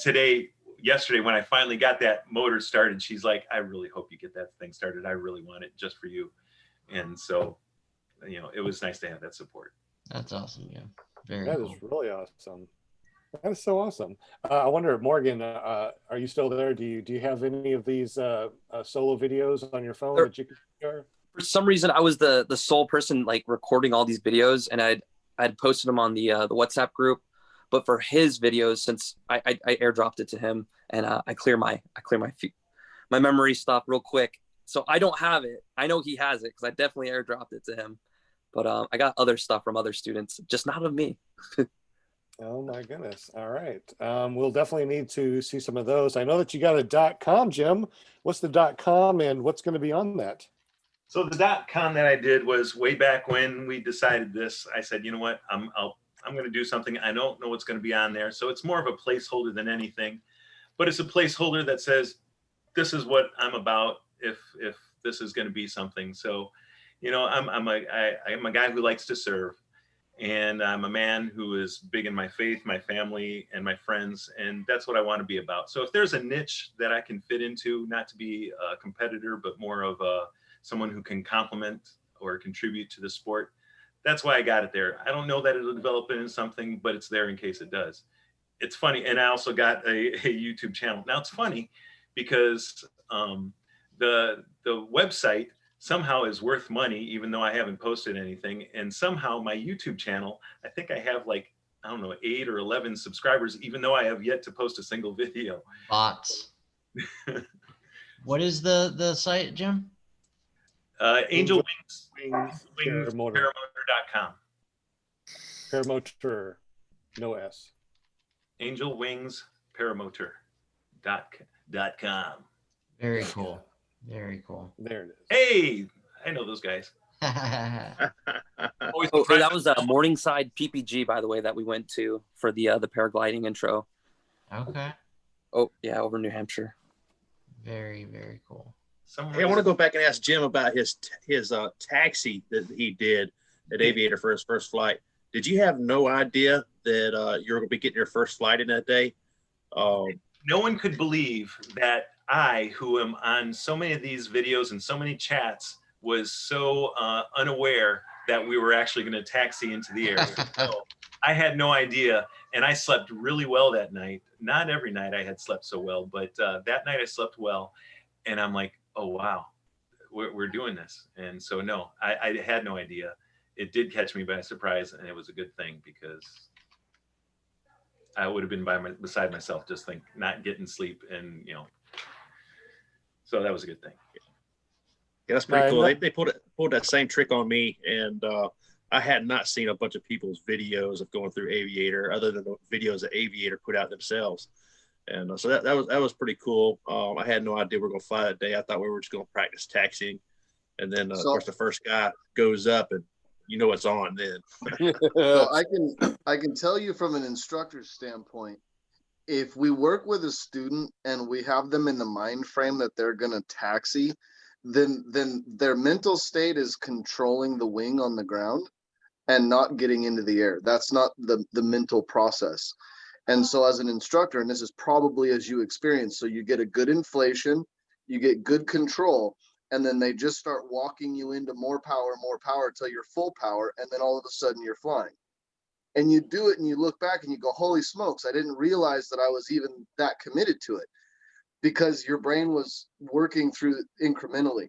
yesterday, when I finally got that motor started, she's like, I really hope you get that thing started. I really want it just for you. And so, it was nice to have that support. That's awesome. Yeah. Very That cool. is really awesome. That is so awesome. I wonder, Morgan, are you still there? Do you have any of these solo videos on your phone that you can share? For some reason, I was the sole person like recording all these videos, and I'd posted them on the WhatsApp group. But for his videos, since I airdropped it to him, and I clear my memory stuff real quick, so I don't have it. I know he has it because I definitely airdropped it to him. But I got other stuff from other students, just not of me. Oh my goodness. All right. We'll definitely need to see some of those. I know that you got a .com, Jim. What's the .com and what's going to be on that? So the .com that I did was way back when we decided this. I said, you know what, I'm going to do something. I don't know what's going to be on there. So it's more of a placeholder than anything, but it's a placeholder that says, this is what I'm about if this is going to be something. So, I'm a guy who likes to serve. And I'm a man who is big in my faith, my family, and my friends, and that's what I want to be about. So if there's a niche that I can fit into, not to be a competitor, but more of someone who can complement or contribute to the sport, that's why I got it there. I don't know that it'll develop into something, but it's there in case it does. It's funny, and I also got a YouTube channel. Now it's funny because the website somehow is worth money, even though I haven't posted anything. And somehow my YouTube channel, I think I have 8 or 11 subscribers, even though I have yet to post a single video. Bots. What is the site, Jim? Angel Wings Paramotor.com. Paramotor, no S. Angel Wings Paramotor.com. Very cool. Very cool. There it is. Hey, I know those guys. That was Morningside PPG, by the way, that we went to for the paragliding intro. Okay. Oh yeah, over New Hampshire. Very, very cool. Hey, I want to go back and ask Jim about his taxi that he did at Aviator for his first flight. Did you have no idea that you were going to be getting your first flight in that day? No one could believe that I, who am on so many of these videos and so many chats, was so unaware that we were actually going to taxi into the air. So I had no idea, and I slept really well that night. Not every night I had slept so well, but that night I slept well, and I'm like, oh wow, we're doing this. And so no, I had no idea. It did catch me by surprise, and it was a good thing, because I would have been beside myself, just not getting sleep, and so that was a good thing. Yeah, that's pretty cool. They pulled that same trick on me, and I had not seen a bunch of people's videos of going through Aviator, other than the videos that Aviator put out themselves. And so that was pretty cool. I had no idea we were going to fly that day. I thought we were just going to practice taxiing, and then of course the first guy goes up, and it's on then. So I can tell you from an instructor's standpoint, if we work with a student and we have them in the mind frame that they're going to taxi, then their mental state is controlling the wing on the ground and not getting into the air. That's not the mental process. And so as an instructor, and this is probably as you experience, so you get a good inflation, you get good control, and then they just start walking you into more power till you're full power, and then all of a sudden you're flying. And you do it and you look back and you go, holy smokes, I didn't realize that I was even that committed to it, because your brain was working through incrementally.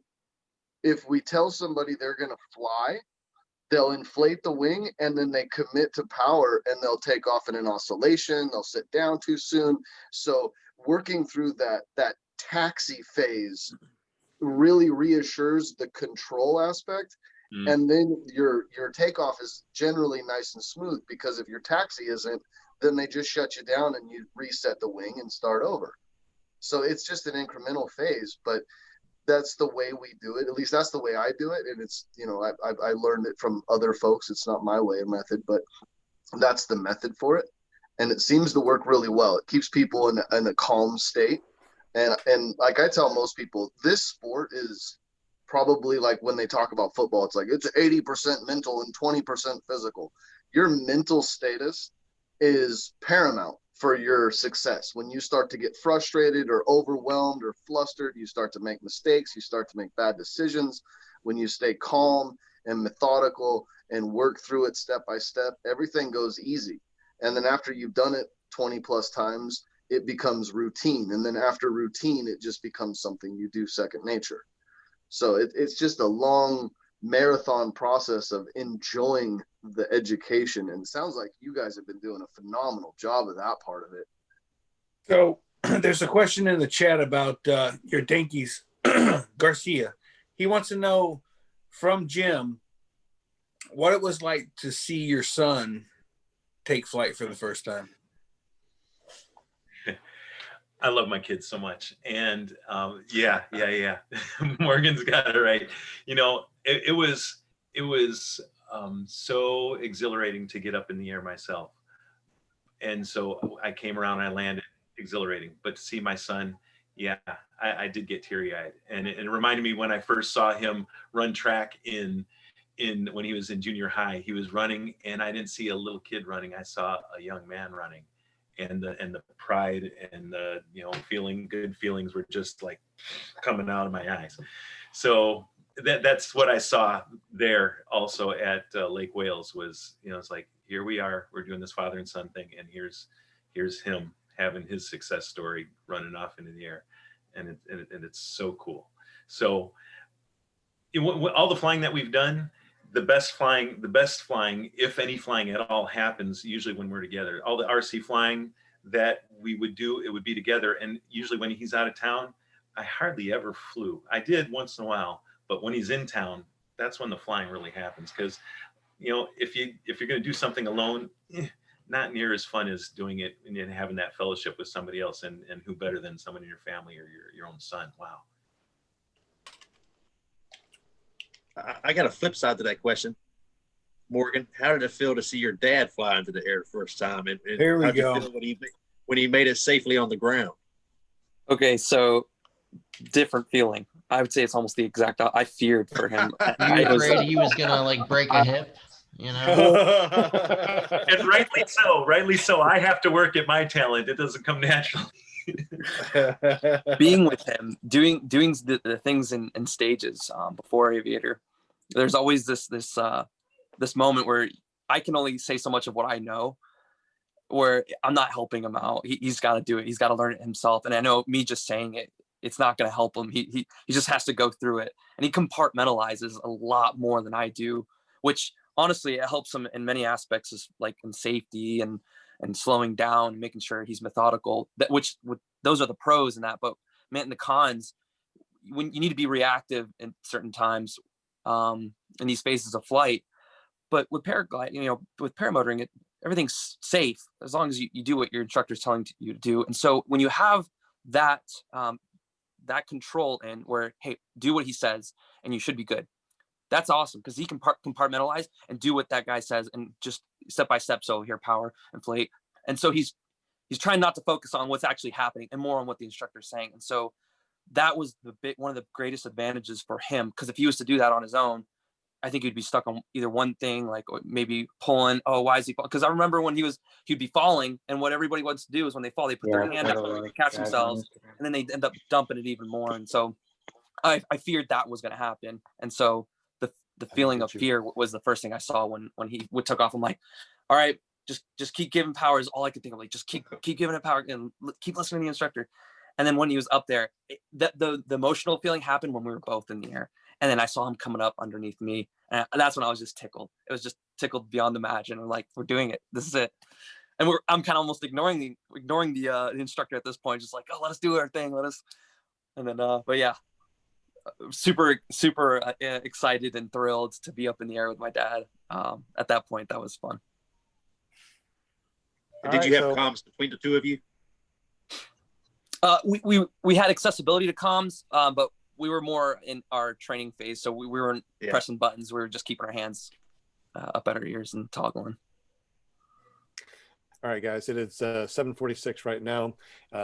If we tell somebody they're going to fly, they'll inflate the wing, and then they commit to power, and they'll take off in an oscillation. They'll sit down too soon. So working through that taxi phase really reassures the control aspect. And then your takeoff is generally nice and smooth, because if your taxi isn't, then they just shut you down and you reset the wing and start over. So it's just an incremental phase, but that's the way we do it. At least that's the way I do it. And it's, I learned it from other folks. It's not my way of method, but that's the method for it. And it seems to work really well. It keeps people in a calm state. And like I tell most people, this sport is probably like when they talk about football, it's like it's 80% mental and 20% physical. Your mental status is paramount for your success. When you start to get frustrated or overwhelmed or flustered, you start to make mistakes, you start to make bad decisions. When you stay calm and methodical and work through it step by step, everything goes easy. And then after you've done it 20 plus times, it becomes routine. And then after routine, it just becomes something you do second nature. So it's just a long marathon process of enjoying the education. And it sounds like you guys have been doing a phenomenal job of that part of it. So there's a question in the chat about your Dinkies, Garcia. He wants to know from Jim what it was like to see your son take flight for the first time. I love my kids so much. And yeah. Morgan's got it right. It was so exhilarating to get up in the air myself. And so I came around and I landed, exhilarating. But to see my son, I did get teary-eyed. And it reminded me when I first saw him run track when he was in junior high. He was running, and I didn't see a little kid running. I saw a young man running. And the pride and the good feelings were just like coming out of my eyes. So that's what I saw there also at Lake Wales was, it's like, here we are, we're doing this father and son thing, and here's him having his success story running off into the air, and it's so cool. So all the flying that we've done, the best flying, if any flying at all, happens usually when we're together. All the RC flying that we would do, it would be together. And usually when he's out of town, I hardly ever flew. I did once in a while, but when he's in town, that's when the flying really happens. Because, if you're going to do something alone, not near as fun as doing it and having that fellowship with somebody else, and who better than someone in your family or your own son. Wow. I got a flip side to that question. Morgan, how did it feel to see your dad fly into the air the first time? And Here we how'd you go. feel when he made it safely on the ground? Okay, so different feeling. I would say it's almost the exact. I feared for him. You were afraid he was gonna break a hip, And rightly so. I have to work at my talent. It doesn't come naturally. Being with him, doing the things in stages before Aviator, there's always this moment where I can only say so much of what I know, where I'm not helping him out. He's got to do it. He's got to learn it himself. And I know me just saying it it's not going to help him. He just has to go through it, and he compartmentalizes a lot more than I do, which honestly, it helps him in many aspects, is like in safety and slowing down, making sure he's methodical. Those are the pros in that. But man, in the cons, when you need to be reactive in certain times in these phases of flight. But with paragliding, with paramotoring, everything's safe as long as you do what your instructor is telling you to do. And so when you have that that control in where, hey, do what he says and you should be good, that's awesome, because he can compartmentalize and do what that guy says and just step by step. So here, power, inflate. And so he's trying not to focus on what's actually happening and more on what the instructor is saying. And so that was one of the greatest advantages for him, because if he was to do that on his own, I think he'd be stuck on either one thing, like maybe pulling. Oh, why is he falling? Because I remember when he'd be falling, and what everybody wants to do is when they fall, they put their hand up, they catch themselves, and then they end up dumping it even more. And so I feared that was going to happen. And so the feeling of fear was the first thing I saw when he took off. I'm like, all right, just keep giving power is all I could think of. Like, just keep giving it power and keep listening to the instructor. And then when he was up there, the emotional feeling happened when we were both in the air. And then I saw him coming up underneath me. And that's when I was just tickled. It was just tickled beyond imagine. I'm like, we're doing it. This is it. And I'm kind of almost ignoring the instructor at this point. Just like, oh, let us do our thing. And then, but yeah, super excited and thrilled to be up in the air with my dad. At that point, that was fun. And did you have comms between the two of you? We had accessibility to comms, but we were more in our training phase, so we weren't pressing buttons. We were just keeping our hands up at our ears and toggling. All right, guys, it is 7:46 right now,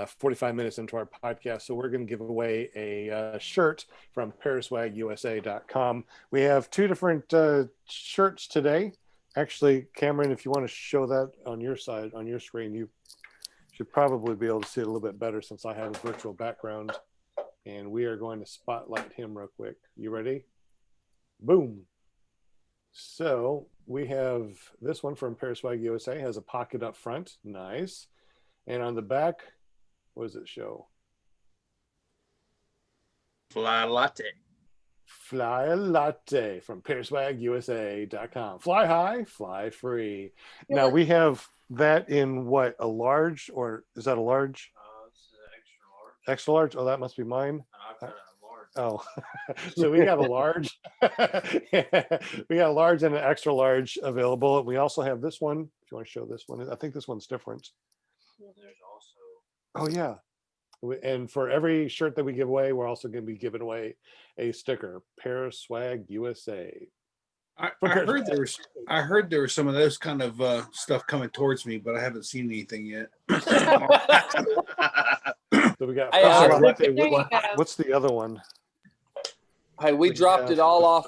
45 minutes into our podcast. So we're going to give away a shirt from paraswagusa.com. We have two different shirts today. Actually, Cameron, if you want to show that on your side, on your screen, you should probably be able to see it a little bit better since I have a virtual background. And we are going to spotlight him real quick. You ready? Boom. So we have this one from Paraswag USA, has a pocket up front. Nice. And on the back, what does it show? Fly latte. Fly a latte from paraswagusa.com. Fly high, fly free. Now we have that in what, a large, or is that a large? It's extra large. Extra large? Oh, that must be mine. I've got a large. Oh, so we got a large. We got a large and an extra large available. We also have this one. If you want to show this one, I think this one's different. There's also. Oh yeah. And for every shirt that we give away, we're also going to be giving away a sticker, Paraswag USA. I heard there was some of those kind of stuff coming towards me, but I haven't seen anything yet. So we got. What's the other one? Hey, we dropped it all off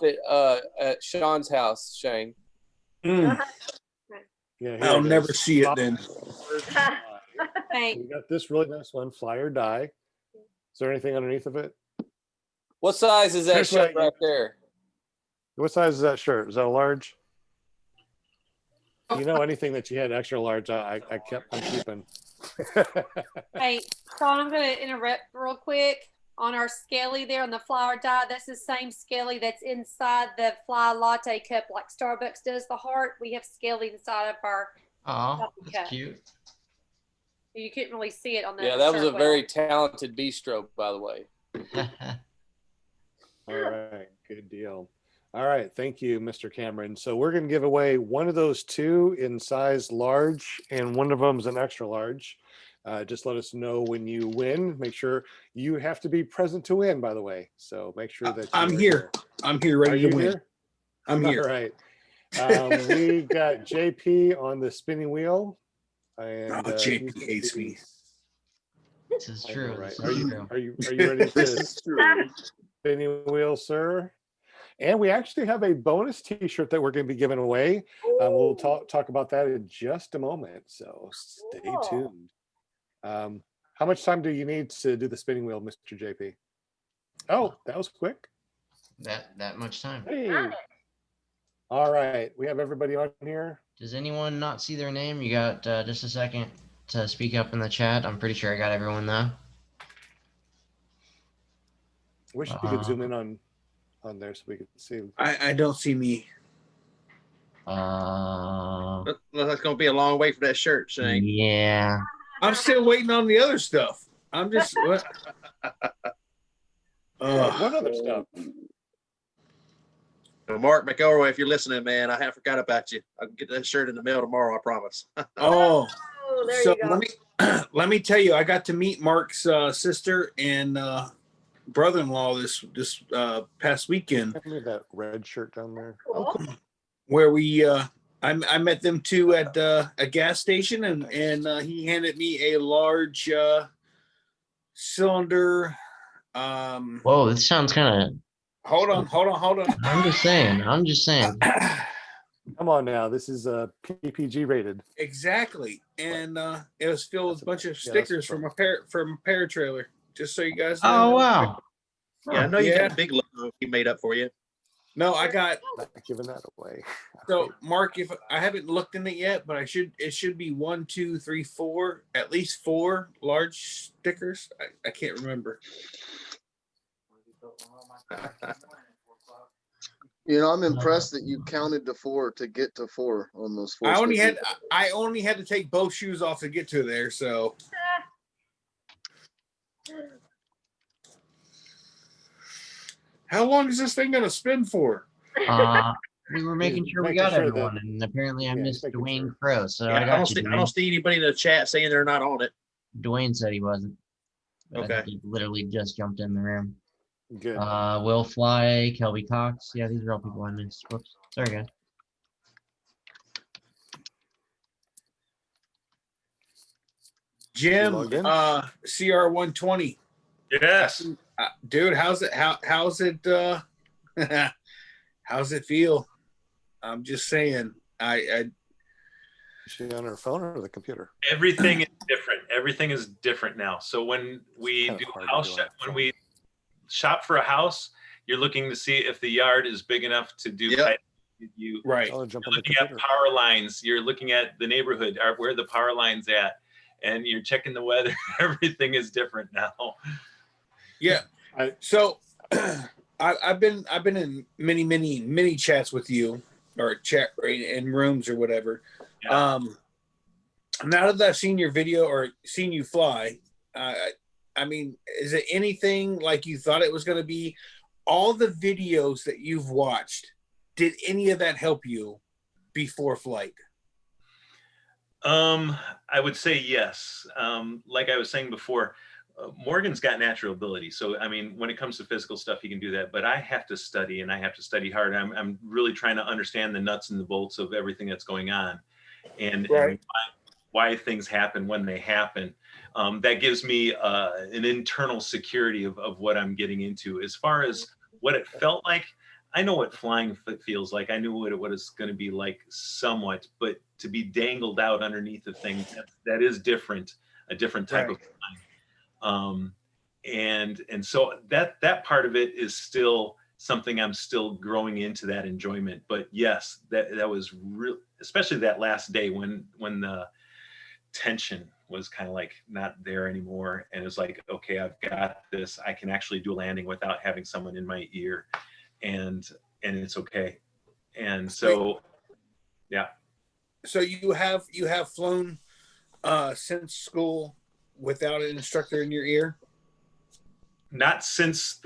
at Sean's house, Shane. Yeah, I'll never see it then. We got this really nice one, Fly or Die. Is there anything underneath of it? What size is that shirt right there? What size is that shirt? Is that a large? You know, anything that you had extra large, I'm keeping. Hey, Sean, I'm going to interrupt real quick. On our scaly there on the Fly or Die, that's the same scaly that's inside the Fly Latte cup, like Starbucks does the heart. We have scaly inside of our cup. That's cute. You couldn't really see it on the Yeah, that was a shirt very talented bistro, by the way. All right, good deal. All right, thank you, Mr. Cameron. So we're going to give away one of those two in size large, and one of them is an extra large. Just let us know when you win. Make sure you have to be present to win, by the way. So make sure that I'm here. I'm here ready to win. I'm here. All right. We got JP on the spinning wheel. And JP hates me. This is true. Right. This Are is you true. ready to spinning wheel, sir? And we actually have a bonus T-shirt that we're going to be giving away. We'll talk about that in just a moment. So stay tuned. How much time do you need to do the spinning wheel, Mr. JP? Oh, that was quick. That much time. Hey. All right, we have everybody on here. Does anyone not see their name? You got just a second to speak up in the chat. I'm pretty sure I got everyone though. Wish you could zoom in on there so we could see. I don't see me. Looks like it's gonna be a long way for that shirt, Shane. Yeah. I'm still waiting on the other stuff. I'm just what? What other stuff? Well, Mark Mcelroy, if you're listening, man, I have forgot about you. I'll get that shirt in the mail tomorrow, I promise. Oh, there so you go. let me tell you, I got to meet Mark's sister and brother-in-law this past weekend. Give me that red shirt down there. Cool. Where we I met them two at a gas station, and he handed me a large cylinder. Whoa, this sounds kind of. Hold on. I'm just saying. Come on now, this is PPG rated. Exactly, and it was filled with a bunch of stickers from a paratrailer. Just so you guys know. Oh wow! Yeah, I know you got a big logo he made up for you. No, I got not giving that away. So, Mark, if I haven't looked in it yet, but it should be 1, 2, 3, 4, at least 4 large stickers. I can't remember. You know, I'm impressed that you counted to 4 to get to 4 on those 4. I only had to take both shoes off to get to there. So. How long is this thing gonna spin for? We were making sure we got everyone, and apparently I missed Dwayne Crow. So yeah, I got you. I don't see anybody in the chat saying they're not on it. Dwayne said he wasn't. But Okay. He literally just jumped in the room. Good. Will Fly, Kelby Cox. Yeah, these are all people I missed. Whoops. Sorry, guys. Jim, CR120. Yes. Dude, how's it how's it feel? I'm just saying. Is she on her phone or the computer? Everything is different. Everything is different now. So when we do when we shop for a house, you're looking to see if the yard is big enough to do you right. You're looking at power lines. You're looking at the neighborhood, where the power line's at, and you're checking the weather. Everything is different now. Yeah. So I've been in many chats with you, or chat in rooms or whatever. Yeah. Now that I've seen your video or seen you fly, I mean, is it anything like you thought it was going to be? All the videos that you've watched, did any of that help you before flight? I would say yes. Like I was saying before, Morgan's got natural ability. So, I mean, when it comes to physical stuff, he can do that, but I have to study, and I have to study hard. I'm really trying to understand the nuts and the bolts of everything that's going on, and why things happen when they happen. That gives me an internal security of what I'm getting into. As far as what it felt like, I know what flying feels like. I knew what it's going to be like somewhat, but to be dangled out underneath the thing, that is different, a different type of flying. And so that part of it is still something I'm still growing into, that enjoyment. But yes, that was real, especially that last day when the tension was kind of like not there anymore. And it was like, okay, I've got this. I can actually do a landing without having someone in my ear, and it's okay. And so, yeah. So you have flown since school without an instructor in your ear? Not since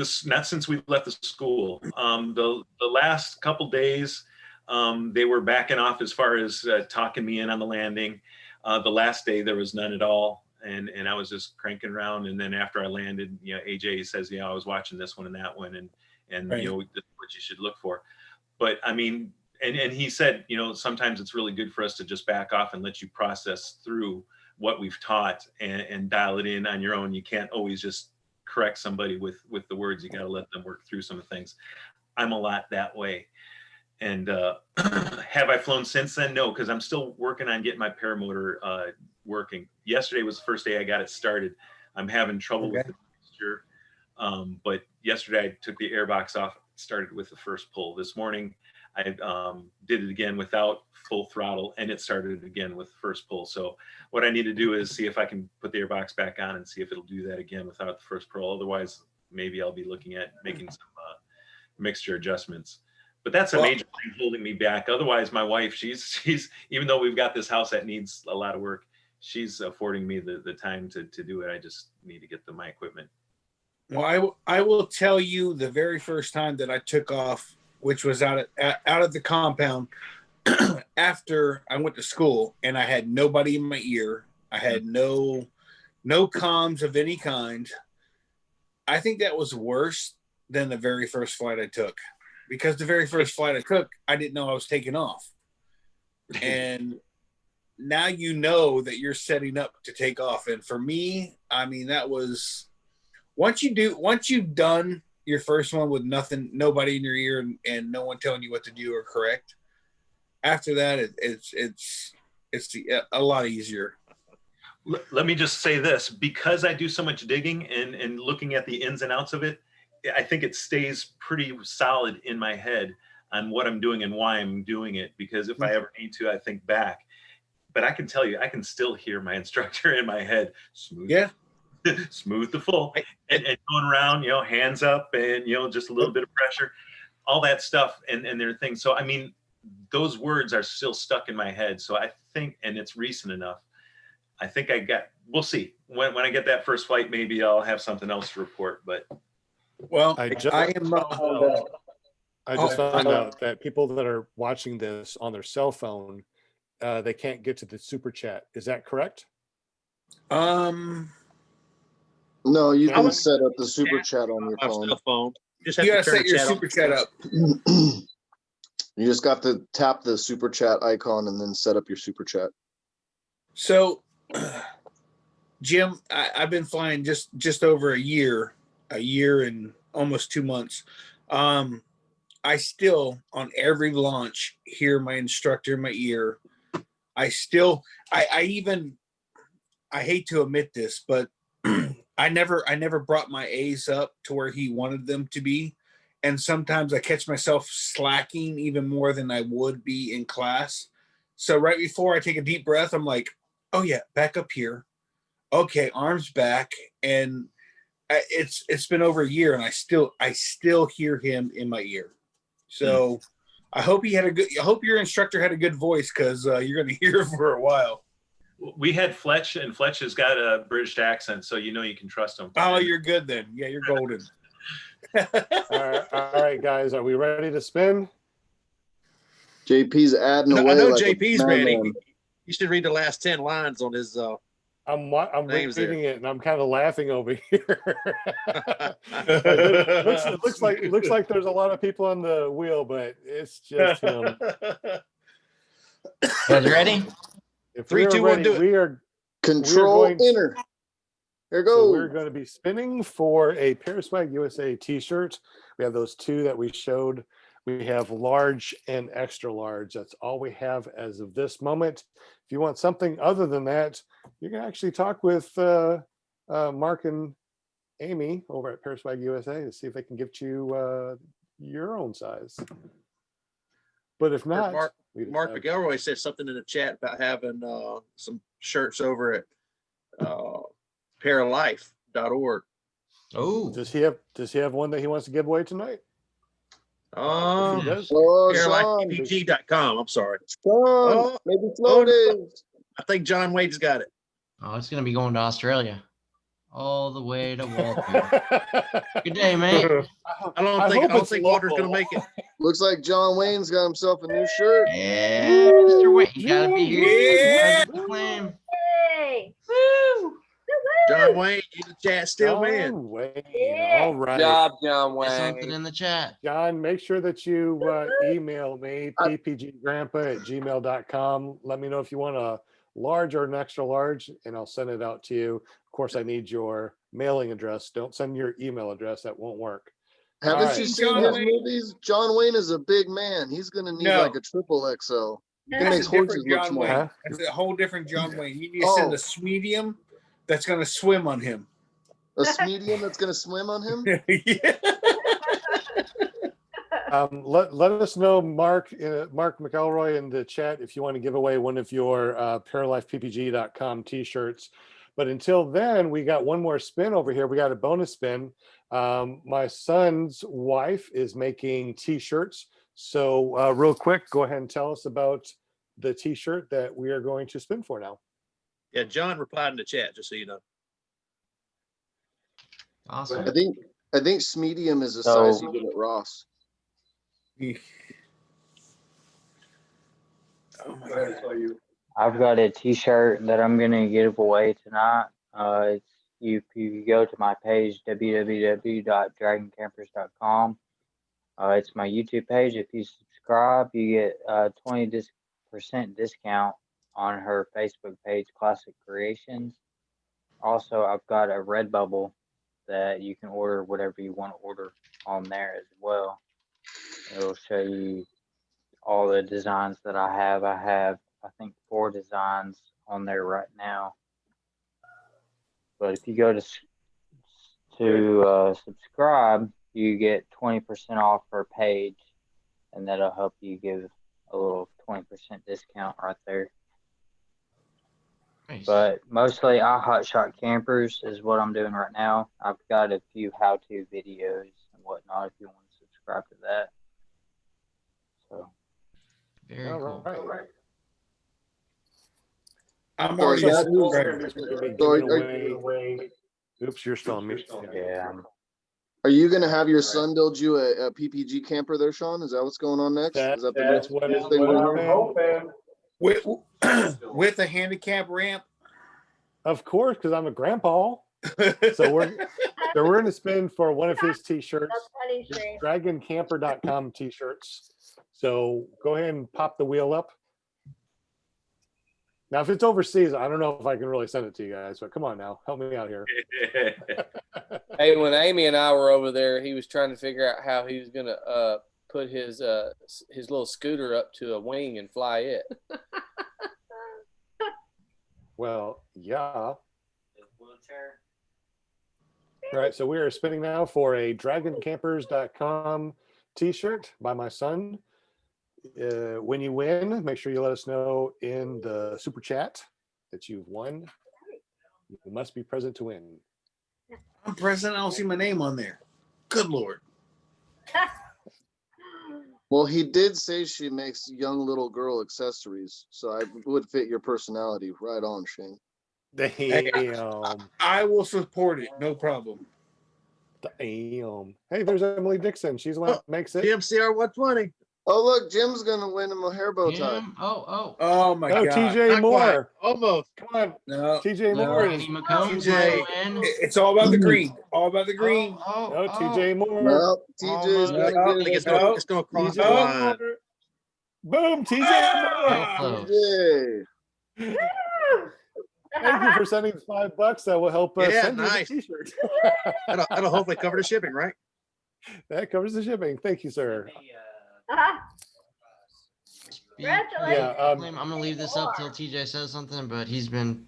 we left the school. The last couple days, they were backing off as far as talking me in on the landing. The last day there was none at all, and I was just cranking around. And then after I landed, AJ says, I was watching this one and that one, and right. this is what you should look for. But I mean, and he said, sometimes it's really good for us to just back off and let you process through what we've taught and dial it in on your own. You can't always just correct somebody with the words. You got to let them work through some of the things. I'm a lot that way. And have I flown since then? No, because I'm still working on getting my paramotor working. Yesterday was the first day I got it started. I'm having trouble with the mixture. But yesterday I took the airbox off, started with the first pull. This morning I did it again without full throttle, and it started again with the first pull. So what I need to do is see if I can put the airbox back on and see if it'll do that again without the first pull. Otherwise, maybe I'll be looking at making some mixture adjustments. But that's a Well, major thing holding me back. Otherwise, my wife, she's even though we've got this house that needs a lot of work, she's affording me the time to do it. I just need to get my equipment. well, I will tell you the very first time that I took off, which was out of the compound after I went to school, and I had nobody in my ear. I had no comms of any kind. I think that was worse than the very first flight I took, because the very first flight I took, I didn't know I was taking off. And now you know that you're setting up to take off. And for me, I mean, that was once you've done your first one with nobody in your ear and no one telling you what to do or correct, after that, it's a lot easier. Let me just say this, because I do so much digging and looking at the ins and outs of it, I think it stays pretty solid in my head on what I'm doing and why I'm doing it. Because if I ever need to, I think back. But I can tell you, I can still hear my instructor in my head, smooth, smooth to full, and going around, hands up, and just a little bit of pressure, all that stuff, and their things. So I mean, those words are still stuck in my head. So I think, and it's recent enough, I think we'll see. When I get that first flight, maybe I'll have something else to report. But well, I just found out that people that are watching this on their cell phone, they can't get to the super chat. Is that correct? No, you can set up the super chat on your phone. Just have to set your super chat up. You just got to tap the super chat icon and then set up your super chat. So, Jim, I've been flying just over a year and almost 2 months. I still, on every launch, hear my instructor in my ear. I hate to admit this, but I never brought my A's up to where he wanted them to be. And sometimes I catch myself slacking even more than I would be in class. So right before I take a deep breath, I'm like, oh yeah, back up here. Okay, arms back. And it's been over a year and I still hear him in my ear. So I hope your instructor had a good voice, because you're going to hear him for a while. We had Fletch, and Fletch has got a British accent, so you can trust him. Oh, you're good then. Yeah, you're golden. All right, guys, are we ready to spin? JP's adding away. I know like JP's ready. You should read the last 10 lines on his. I'm reading it and I'm kind of laughing over here. It looks like there's a lot of people on the wheel, but it's just him. Guys ready? If 3, 2, 1, do it. We are control enter. Here goes. So we're going to be spinning for a Paraswag USA t-shirt. We have those two that we showed. We have large and extra large. That's all we have as of this moment. If you want something other than that, you can actually talk with Mark and Amy over at Paraswag USA to see if they can get you your own size. But if not, Mark Mcelroy said something in the chat about having some shirts over at paralife.org. Oh, does he have one that he wants to give away tonight? PPG.com. I'm sorry. Maybe floated. I think John Wade's got it. Oh, it's going to be going to Australia. All the way to Walter. Good day, mate. I don't think Walter's going to make it. Looks like John Wayne's got himself a new shirt. Yeah, Mr. Wayne, you got to be here. Hey! Woo! John Wayne, you the chat still, man. Wayne. Yeah. All right. Good job, John There's Wayne. something in the chat. John, make sure that you email me, ppggrandpa@gmail.com. Let me know if you want a large or an extra large, and I'll send it out to you. Of course, I need your mailing address. Don't send your email address. That won't work. Haven't you seen his movies? John Wayne is a big man. He's going to need like a triple XL. He makes horses look small. Wayne. That's a whole different John Wayne. You need to send a medium that's going to swim on him. A medium that's going to swim on him? Yeah. Let us know, Mark Mcelroy, in the chat if you want to give away one of your paralifeppg.com t-shirts. But until then, we got one more spin over here. We got a bonus spin. My son's wife is making t-shirts. So real quick, go ahead and tell us about the t-shirt that we are going to spin for now. Yeah, John replied in the chat, just so you know. Awesome. I think medium is a So- size you get at Ross. Oh my God. I've got a T-shirt that I'm gonna give away tonight. It's if you go to my page www.dragoncampers.com. It's my YouTube page. If you subscribe, you get 20% discount on her Facebook page, Classic Creations. Also, I've got a Redbubble that you can order whatever you want to order on there as well. It'll show you all the designs that I have. I have, I think, 4 designs on there right now. But if you go to subscribe, you get 20% off her page, and that'll help you give a little 20% discount right there. Nice. But mostly I hotshot campers is what I'm doing right now. I've got a few how-to videos and whatnot if you want to subscribe to that. So Very All cool. right. I'm So already is that who's- subscribed. We're gonna be So giving away. Oops, you're still on mute. yeah, Are you gonna have your son build you a PPG camper there, Sean? Is that what's going on next? Is that the That's next what thing we're I'm doing? hoping. With a handicap ramp. Of course, because I'm a grandpa. So we're gonna spin for one of his t-shirts. That's funny, Shane. Dragoncamper.com t-shirts. So go ahead and pop the wheel up. Now, if it's overseas, I don't know if I can really send it to you guys, but come on now, help me out here. Hey, when Amy and I were over there, he was trying to figure out how he was gonna put his little scooter up to a wing and fly it. Well, yeah. All right, so we are spinning now for a dragoncampers.com t-shirt by my son. When you win, make sure you let us know in the super chat that you've won. You must be present to win. I'm present. I don't see my name on there. Good Lord. Well, he did say she makes young little girl accessories, so I would fit your personality right on, Shane. Damn. I will support it. No problem. Damn. Hey, there's Emily Dixon. She's the one that makes it. GMCR 120. Oh, look, Jim's gonna win him a hair bow tie. Jim? Oh. Oh my Oh, God. TJ Not quite. Moore. Almost. Come on. No. TJ No. Moore is. Randy McCombs TJ. will win. It's all about the green. All about the green. No, TJ Moore. Well, TJ's Almost. gonna No, get It's it. gonna, No. it's gonna cross the TJ line. Moore. Boom, TJ Real Moore. close. Yay. Thank you for sending $5. That will help us Yeah, send nice. you the t-shirt. That'll hopefully cover the shipping, right? That covers the shipping. Thank you, sir. Congratulations. Yeah, I'm gonna leave this up till TJ says something, but he's been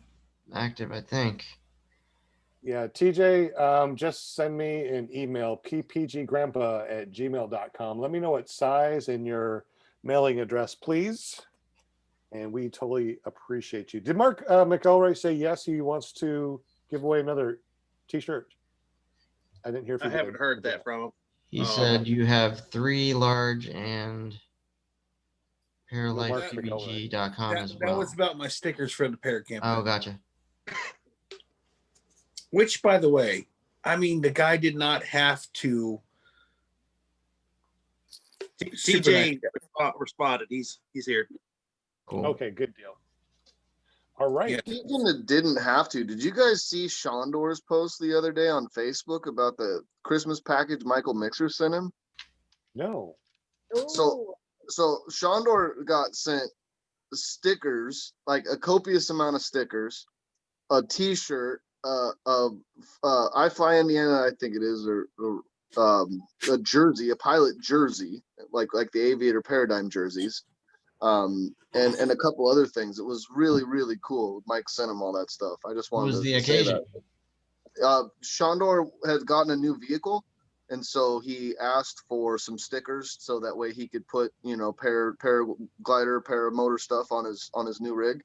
active, I think. Yeah, TJ, just send me an email, ppggrandpa@gmail.com. Let me know what size and your mailing address, please. And we totally appreciate you. Did Mark Mcelroy say yes, he wants to give away another t-shirt? I didn't hear if I he haven't did. heard that from him. He said you have 3 large and paralifepbg.com as That well. was about my stickers for the Paracamper. Oh, gotcha. Which, by the way, I mean, the guy did not have to. TJ responded. He's here. Cool. Okay, good deal. All right. Speaking of didn't have to, did you guys see Shondor's post the other day on Facebook about the Christmas package Michael Mixer sent him? No. So Shondor got sent stickers, like a copious amount of stickers, a t-shirt, I Fly Indiana, I think it is, or a jersey, a pilot jersey, like the Aviator Paradigm jerseys, and a couple other things. It was really, really cool. Mike sent him all that stuff. I just wanted was to the say occasion? that. Shondor had gotten a new vehicle, and so he asked for some stickers so that way he could put, paraglider, paramotor stuff on his new rig.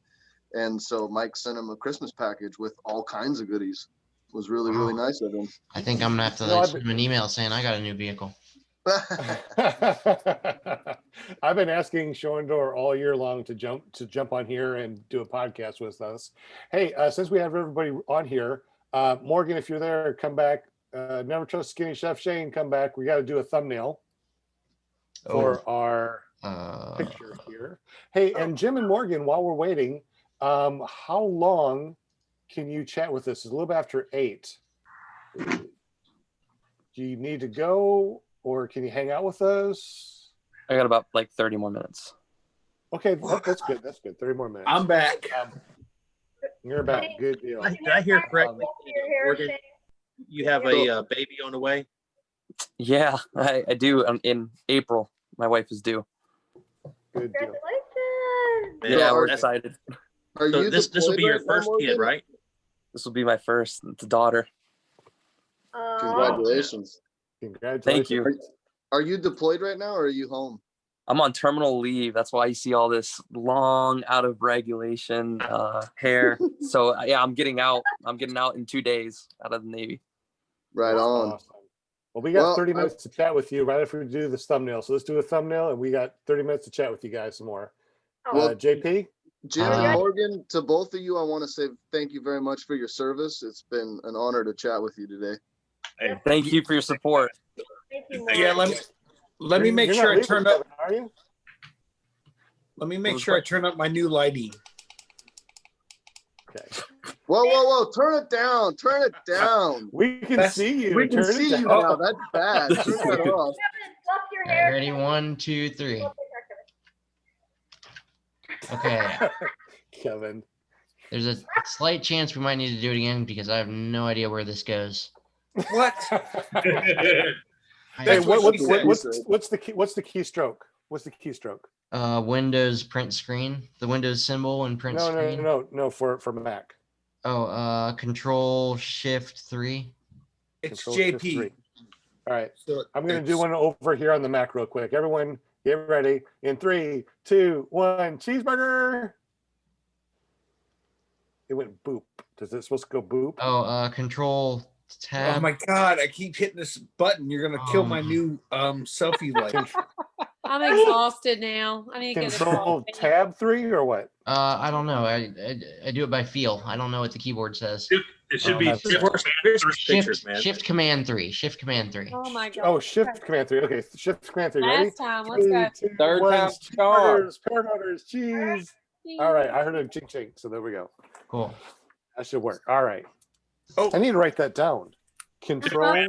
And so Mike sent him a Christmas package with all kinds of goodies. It was really, really nice of him. I think I'm gonna have to send him an email saying I got a new vehicle. I've been asking Shondor all year long to jump on here and do a podcast with us. Hey, since we have everybody on here, Morgan, if you're there, come back. Never Trust Skinny Chef Shane, come back. We got to do a thumbnail for our picture here. Hey, and Jim and Morgan, while we're waiting, how long can you chat with us? It's a little bit after 8. Do you need to go, or can you hang out with us? I got about like 30 more minutes. Okay, that's good. That's good. 30 more minutes. I'm back. You're back. Good deal. Did I hear correctly? Morgan, you have a baby on the way? Yeah, I do. In April, my wife is due. Good deal. Yeah, we're excited. So this will be your first kid, right? This will be my first. It's a daughter. Congratulations. Congratulations. Thank you. Are you deployed right now, or are you home? I'm on terminal leave. That's why you see all this long, out of regulation hair. So yeah, I'm getting out. I'm getting out in 2 days out of the Navy. Right on. Awesome. Well, we got 30 minutes to chat with you right after we do this thumbnail. So let's do a thumbnail, and we got 30 minutes to chat with you guys some more. JP? Jim and Morgan, to both of you, I want to say thank you very much for your service. It's been an honor to chat with you today. Thank you for your support. Thank you, Yeah, let me make sure I turn up. Are you? Let me make sure I turn up my new lighting. Okay. Whoa! Turn it down! Turn it down! We can see you. We can see you now. That's bad. Turn that off. Ready? 1, 2, 3. Okay. Kevin. There's a slight chance we might need to do it again because I have no idea where this goes. What? Hey, what's the keystroke? What's the keystroke? Windows print screen. The Windows symbol and print screen. No, for Mac. Oh, Control Shift 3. It's Control JP. Shift 3. All right. So I'm going to do one over here on the Mac real quick. Everyone, get ready. In 3, 2, 1, cheeseburger. It went boop. Is it supposed to go boop? Oh, Control Tab. Oh my God! I keep hitting this button. You're gonna kill my new selfie light. I'm exhausted now. I need to Control Tab 3 or what? I don't know. I do it by feel. I don't know what the keyboard says. It should be Shift Command 3. Shift Command 3. Oh my God. Oh, Shift Command 3. Okay, Shift Command 3. Ready? Last time. Let's go. Third time charm. Paramotors, cheese. All right, I heard a chink chink, so there we go. Cool. That should work. All right. Oh, I need to write that down. Control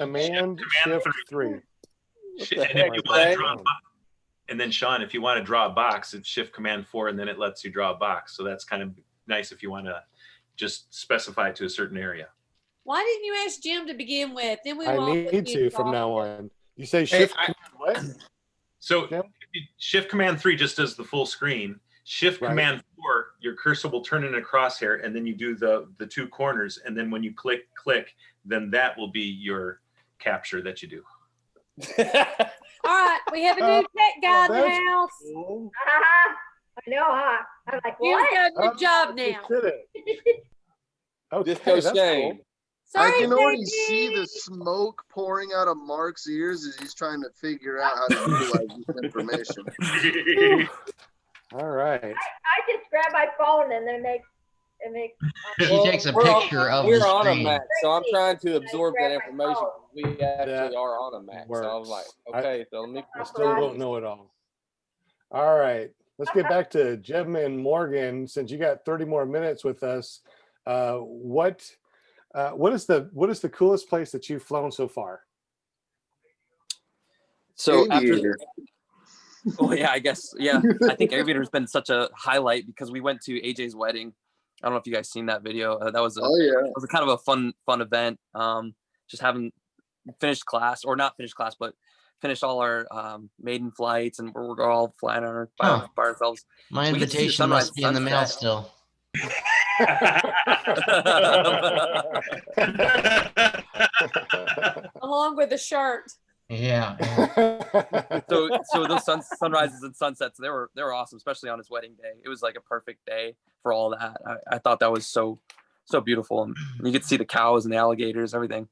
Command Shift 3. And then Sean, if you want to draw a box, it's Shift Command 4, and then it lets you draw a box. So that's kind of nice if you want to just specify it to a certain area. Why didn't you ask Jim to begin with? Then we I won't need to from now on. You say Shift Command what? So Shift Command 3 just does the full screen. Shift Command 4, your cursor will turn in a crosshair, and then you do the 2 corners, and then when you click, then that will be your capture that you do. All right, we have a new tech guy in the house. Cool. I know, huh? I'm like, Jim's what? got a new job now. Okay, Just go that's Shane. cool. Sorry, I can already JP. see the smoke pouring out of Mark's ears as he's trying to figure out how to utilize this information. All right. I just grab my phone and then it makes. She takes a picture of the We're on a screen. Mac, so I'm trying to absorb that information. We actually are on a Mac, so I was like, okay, so let me. I still don't know it all. All right, let's get back to Jim and Morgan. Since you got 30 more minutes with us, what is the coolest place that you've flown so far? So Aviator. Oh yeah, I guess yeah. I think Aviator's been such a highlight because we went to AJ's wedding. I don't know if you guys seen that video. That was a kind of a fun event. Just having finished class, or not finished class, but finished all our maiden flights, and we're all flying on by ourselves. My invitation must be in the mail still. Along with the shirt. Yeah. Yeah. So those sunrises and sunsets, they were awesome, especially on his wedding day. It was like a perfect day for all that. I thought that was so beautiful, and you could see the cows and the alligators, everything.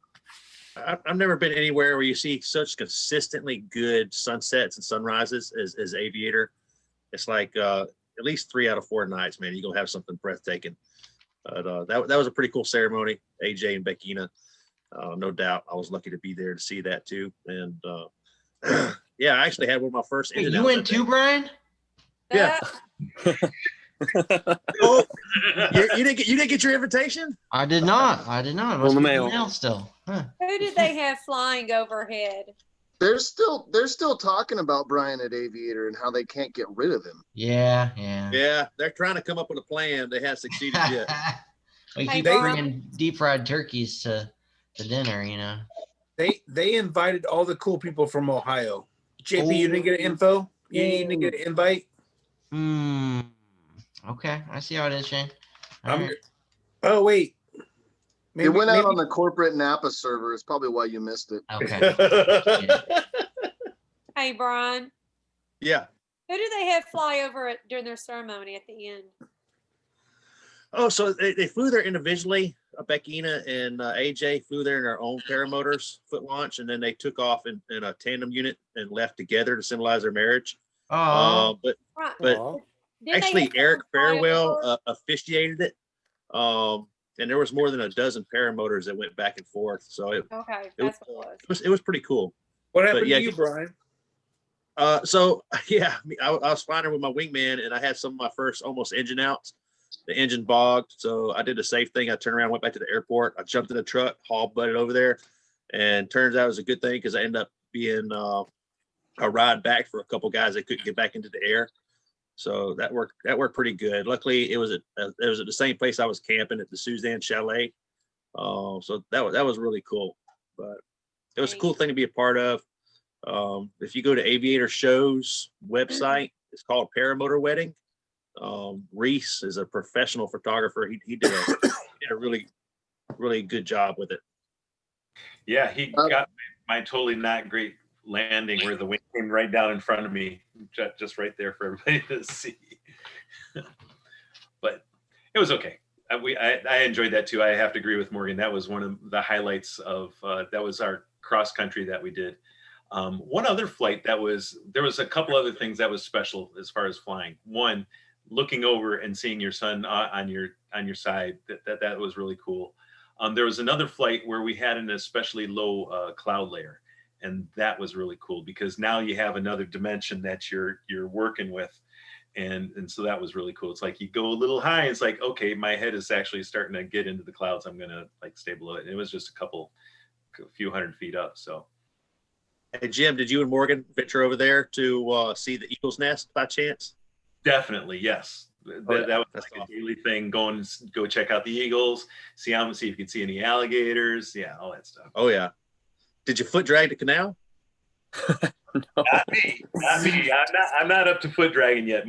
I've never been anywhere where you see such consistently good sunsets and sunrises as Aviator. It's like at least 3 out of 4 nights, man, you're gonna have something breathtaking. But that was a pretty cool ceremony, AJ and Beckina. No doubt, I was lucky to be there to see that too. And yeah, I actually had one of my first. Wait, you went too, Brian? Yeah. Oh, you didn't get your invitation? I did not. I did not. It must On the be in mail. the mail still. Huh. Who did they have flying overhead? They're still talking about Brian at Aviator and how they can't get rid of him. Yeah. Yeah, they're trying to come up with a plan. They haven't succeeded yet. We Hey, keep Brian. bringing deep fried turkeys to dinner, you know. They invited all the cool people from Ohio. JP, you didn't get an info? You didn't get an invite? Okay, I see how it is, Shane. All I'm- right. Oh, wait. It went out on the corporate Napa server. It's probably why you missed it. Okay. Hey, Brian. Yeah. Who did they have fly over during their ceremony at the end? Oh, so they flew there individually. Beckina and AJ flew there in their own paramotors, foot launch, and then they took off in a tandem unit and left together to symbolize their marriage. Oh. But Didn't they actually, have Eric someone fly Farewell over? officiated it. And there was more than a dozen paramotors that went back and forth. So Okay, that's what it was. it was pretty cool. What happened But yeah, to you, Brian? So yeah, I was flying there with my wingman, and I had some of my first almost engine outs. The engine bogged, so I did the safe thing. I turned around, went back to the airport. I jumped in the truck, haul butted over there, and turns out it was a good thing because I ended up being a ride back for a couple guys that couldn't get back into the air. So that worked pretty good. Luckily, it was at the same place I was camping at the Suzanne Chalet. So that was really cool. But it was a cool thing to be a part of. If you go to Aviator Show's website, it's called Paramotor Wedding. Reese is a professional photographer. He did a really, really good job with it. Yeah, he got my totally not great landing where the wing came right down in front of me, just right there for everybody to see. But it was okay. I enjoyed that too. I have to agree with Morgan. That was one of the highlights of that was our cross country that we did. One other flight there was a couple other things that was special as far as flying. One, looking over and seeing your son on your side, that was really cool. There was another flight where we had an especially low cloud layer, and that was really cool because now you have another dimension that you're working with, and so that was really cool. It's like you go a little high, it's like, okay, my head is actually starting to get into the clouds. I'm gonna like stay below it. And it was just a few hundred feet up. So, Hey Jim, did you and Morgan venture over there to see the eagle's nest by chance? definitely, yes. That was like a daily thing. Go check out the eagles, see if you can see any alligators. Yeah, all that stuff. Oh yeah. Did you foot drag the canal? Not me. I'm not up to foot dragging yet.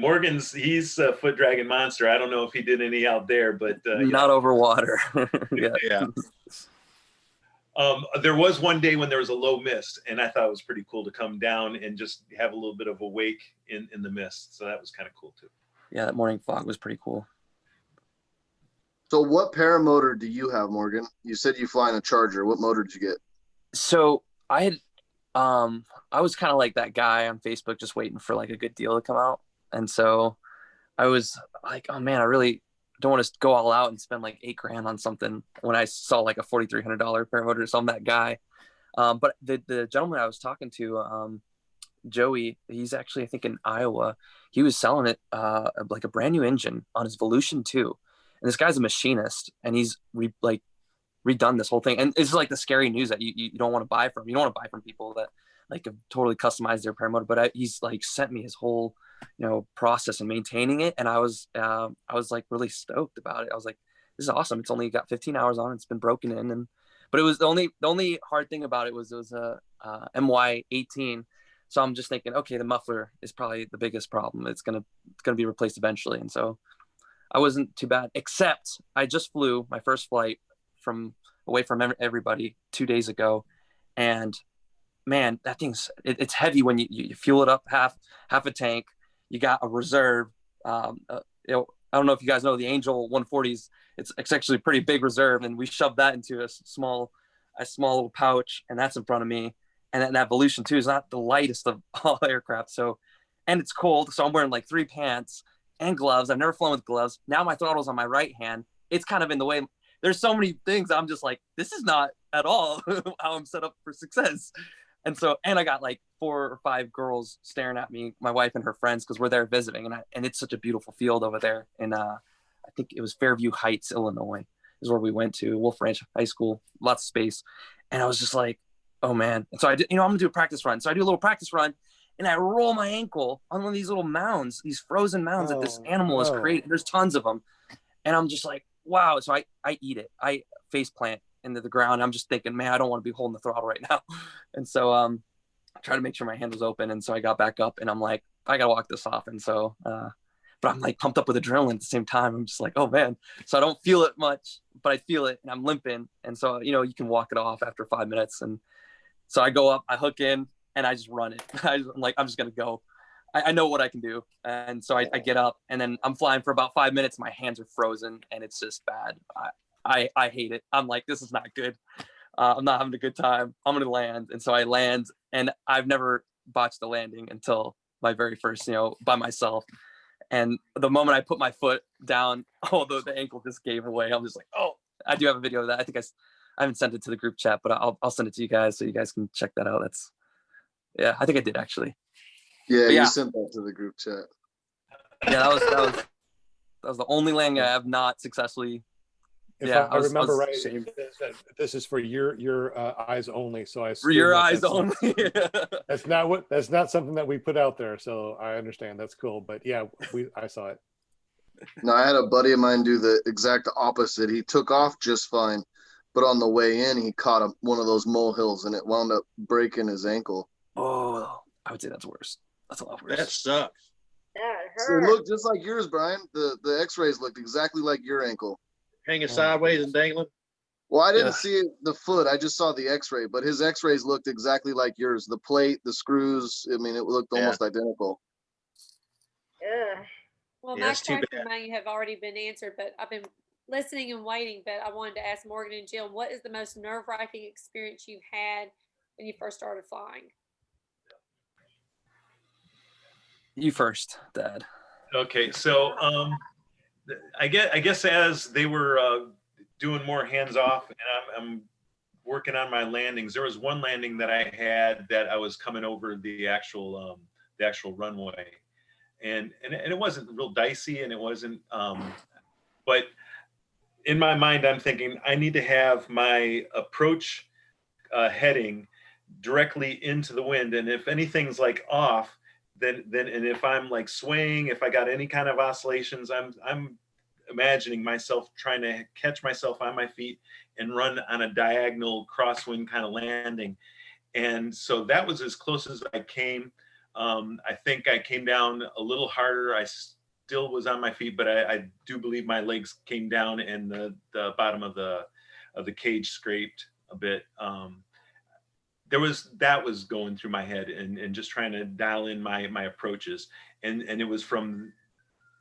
He's a foot dragging monster. I don't know if he did any out there, but not over water. Yeah. There was one day when there was a low mist, and I thought it was pretty cool to come down and just have a little bit of a wake in the mist. So that was kind of cool too. Yeah, that morning fog was pretty cool. So what paramotor do you have, Morgan? You said you fly in a Charger. What motor did you get? So I was kind of like that guy on Facebook just waiting for like a good deal to come out. And so I was like, oh man, I really don't want to go all out and spend like $8,000 on something when I saw like a $4,300 paramotor. So I'm that guy. But the gentleman I was talking to, Joey, he's actually, I think in Iowa, he was selling it like a brand new engine on his Volution 2. And this guy's a machinist, and he's redone this whole thing. And it's like the scary news that you don't want to buy from. You don't want to buy from people that like have totally customized their paramotor. But he's like sent me his whole, process in maintaining it, and I was like really stoked about it. I was like, this is awesome. It's only got 15 hours on it. It's been broken in, but it was the only hard thing about it was a MY18. So I'm just thinking, okay, the muffler is probably the biggest problem. It's gonna be replaced eventually, and so I wasn't too bad. Except I just flew my first flight away from everybody 2 days ago, and man, that it's heavy when you fuel it up half a tank. You got a reserve. I don't know if you guys know the Angel 140s. It's actually a pretty big reserve, and we shoved that into a small little pouch, and that's in front of me. And that Evolution too is not the lightest of all aircraft. So, and it's cold, so I'm wearing like 3 pants and gloves. I've never flown with gloves. Now my throttle's on my right hand. It's kind of in the way. There's so many things I'm just like, this is not at all how I'm set up for success. And so, and I got like 4 or 5 girls staring at me, my wife and her friends, because we're there visiting, and it's such a beautiful field over there. And I think it was Fairview Heights, Illinois, is where we went to. Wolf Ranch High School, lots of space. And I was just like, oh man. And so I did, I'm gonna do a practice run. So I do a little practice run, and I roll my ankle on one of these little mounds, these frozen mounds that this animal has created. There's tons of them, and I'm just like, wow. So I eat it. I face plant into the ground. I'm just thinking, man, I don't want to be holding the throttle right now. And so I tried to make sure my hand was open. And so I got back up, and I'm like, I gotta walk this off. And so but I'm like pumped up with adrenaline at the same time. I'm just like, oh man. So I don't feel it much, but I feel it, and I'm limping. And so, you can walk it off after 5 minutes. And so I go up, I hook in, and I just run it. I'm like, I'm just gonna go. I know what I can do. And so I get up, and then I'm flying for about 5 minutes. My hands are frozen, and it's just bad. I hate it. I'm like, this is not good. I'm not having a good time. I'm going to land. And so I land, and I've never botched a landing until my very first, by myself. And the moment I put my foot down, although the ankle just gave away, I'm just like, oh, I do have a video of that. I think I haven't sent it to the group chat, but I'll send it to you guys so you guys can check that out. Yeah, I think I did actually. Yeah, you sent that to the group chat. Yeah, that was the only landing I have not successsually. If I remember right, this is for your eyes only. So I for your eyes only. That's not something that we put out there. So I understand. That's cool. But yeah, I saw it. No, I had a buddy of mine do the exact opposite. He took off just fine, but on the way in, he caught one of those molehills, and it wound up breaking his ankle. Oh, I would say that's worse. That's a lot worse. That sucks. That It hurt. looked just like yours, Brian. The X-rays looked exactly like your ankle. Hanging sideways and dangling. Well, I didn't see the foot. I just saw the X-ray, but his X-rays looked exactly like yours. The plate, the screws. I mean, it looked almost identical. Yeah. Well, my question may have already been answered, but I've been listening and waiting. But I wanted to ask Morgan and Jill, what is the most nerve-wracking experience you've had when you first started flying? You first, Dad. Okay, so I guess as they were doing more hands off, and I'm working on my landings. There was one landing that I had that I was coming over the actual runway, and it wasn't real dicey, and it wasn't. But in my mind, I'm thinking I need to have my approach heading directly into the wind, and if anything's like off, then and if I'm like swaying, if I got any kind of oscillations, I'm imagining myself trying to catch myself on my feet and run on a diagonal crosswind kind of landing. And so that was as close as I came. I think I came down a little harder. I still was on my feet, but I do believe my legs came down and the bottom of the cage scraped a bit. That was going through my head and just trying to dial in my approaches. And it was from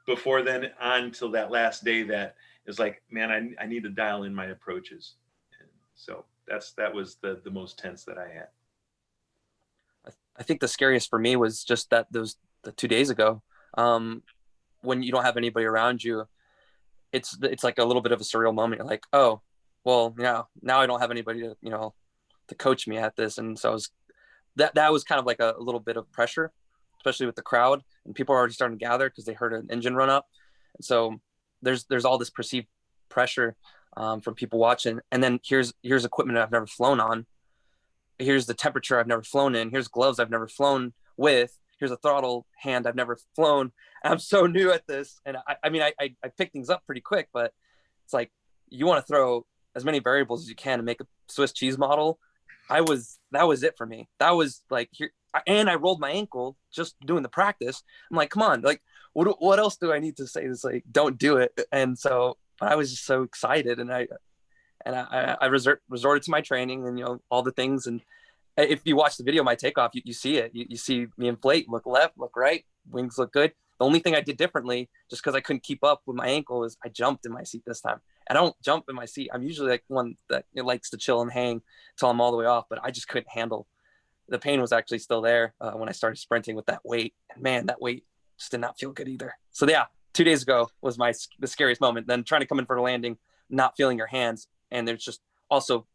before then on till that last day that is like, man, I need to dial in my approaches. And so that was the most tense that I had. I think the scariest for me was just the 2 days ago, when you don't have anybody around you. It's like a little bit of a surreal moment. You're like, oh, well, now I don't have anybody to coach me at this. And so that was kind of like a little bit of pressure, especially with the crowd, and people are already starting to gather because they heard an engine run up. And so there's all this perceived pressure from people watching. And then here's equipment I've never flown on. Here's the temperature I've never flown in. Here's gloves I've never flown with. Here's a throttle hand I've never flown. I'm so new at this. And I pick things up pretty quick, but it's like, you want to throw as many variables as you can to make a Swiss cheese model. That was it for me. That was like here. And I rolled my ankle just doing the practice. I'm like, come on, like, what else do I need to say? It's like, don't do it. And so I was just so excited, and I resorted to my training and all the things, and if you watch the video of my takeoff, you see it. You see me inflate, look left, look right, wings look good. The only thing I did differently, just because I couldn't keep up with my ankle, is I jumped in my seat this time. I don't jump in my seat. I'm usually like one that likes to chill and hang till I'm all the way off, but I just couldn't handle. The pain was actually still there when I started sprinting with that weight. And man, that weight just did not feel good either. So yeah, 2 days ago was the scariest moment. Then trying to come in for the landing, not feeling your hands, and there's just also,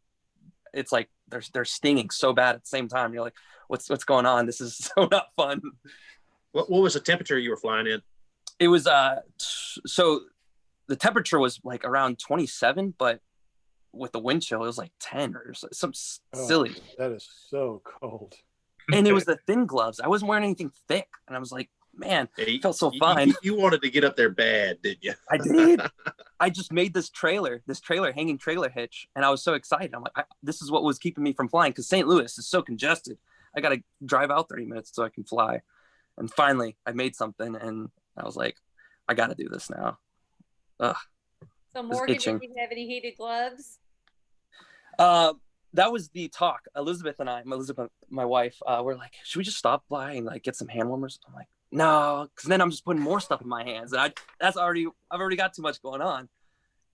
it's like they're stinging so bad at the same time. You're like, what's going on? This is so not fun. What was the temperature you were flying in? It was so the temperature was like around 27, but with the wind chill, it was like 10 or some silly. That is so cold. And it was the thin gloves. I wasn't wearing anything thick, and I was like, man, it felt so fine. You wanted to get up there bad, didn't you? I did. I just made this hanging trailer hitch, and I was so excited. I'm like, this is what was keeping me from flying, because St. Louis is so congested. I got to drive out 30 minutes so I can fly. And finally, I made something, and I was like, I got to do this now. Ugh. So Morgan, did you have any heated gloves? That was the talk. Elizabeth, my wife, we're like, should we just stop flying and like get some hand warmers? I'm like, no, because then I'm just putting more stuff in my hands, and I've already got too much going on.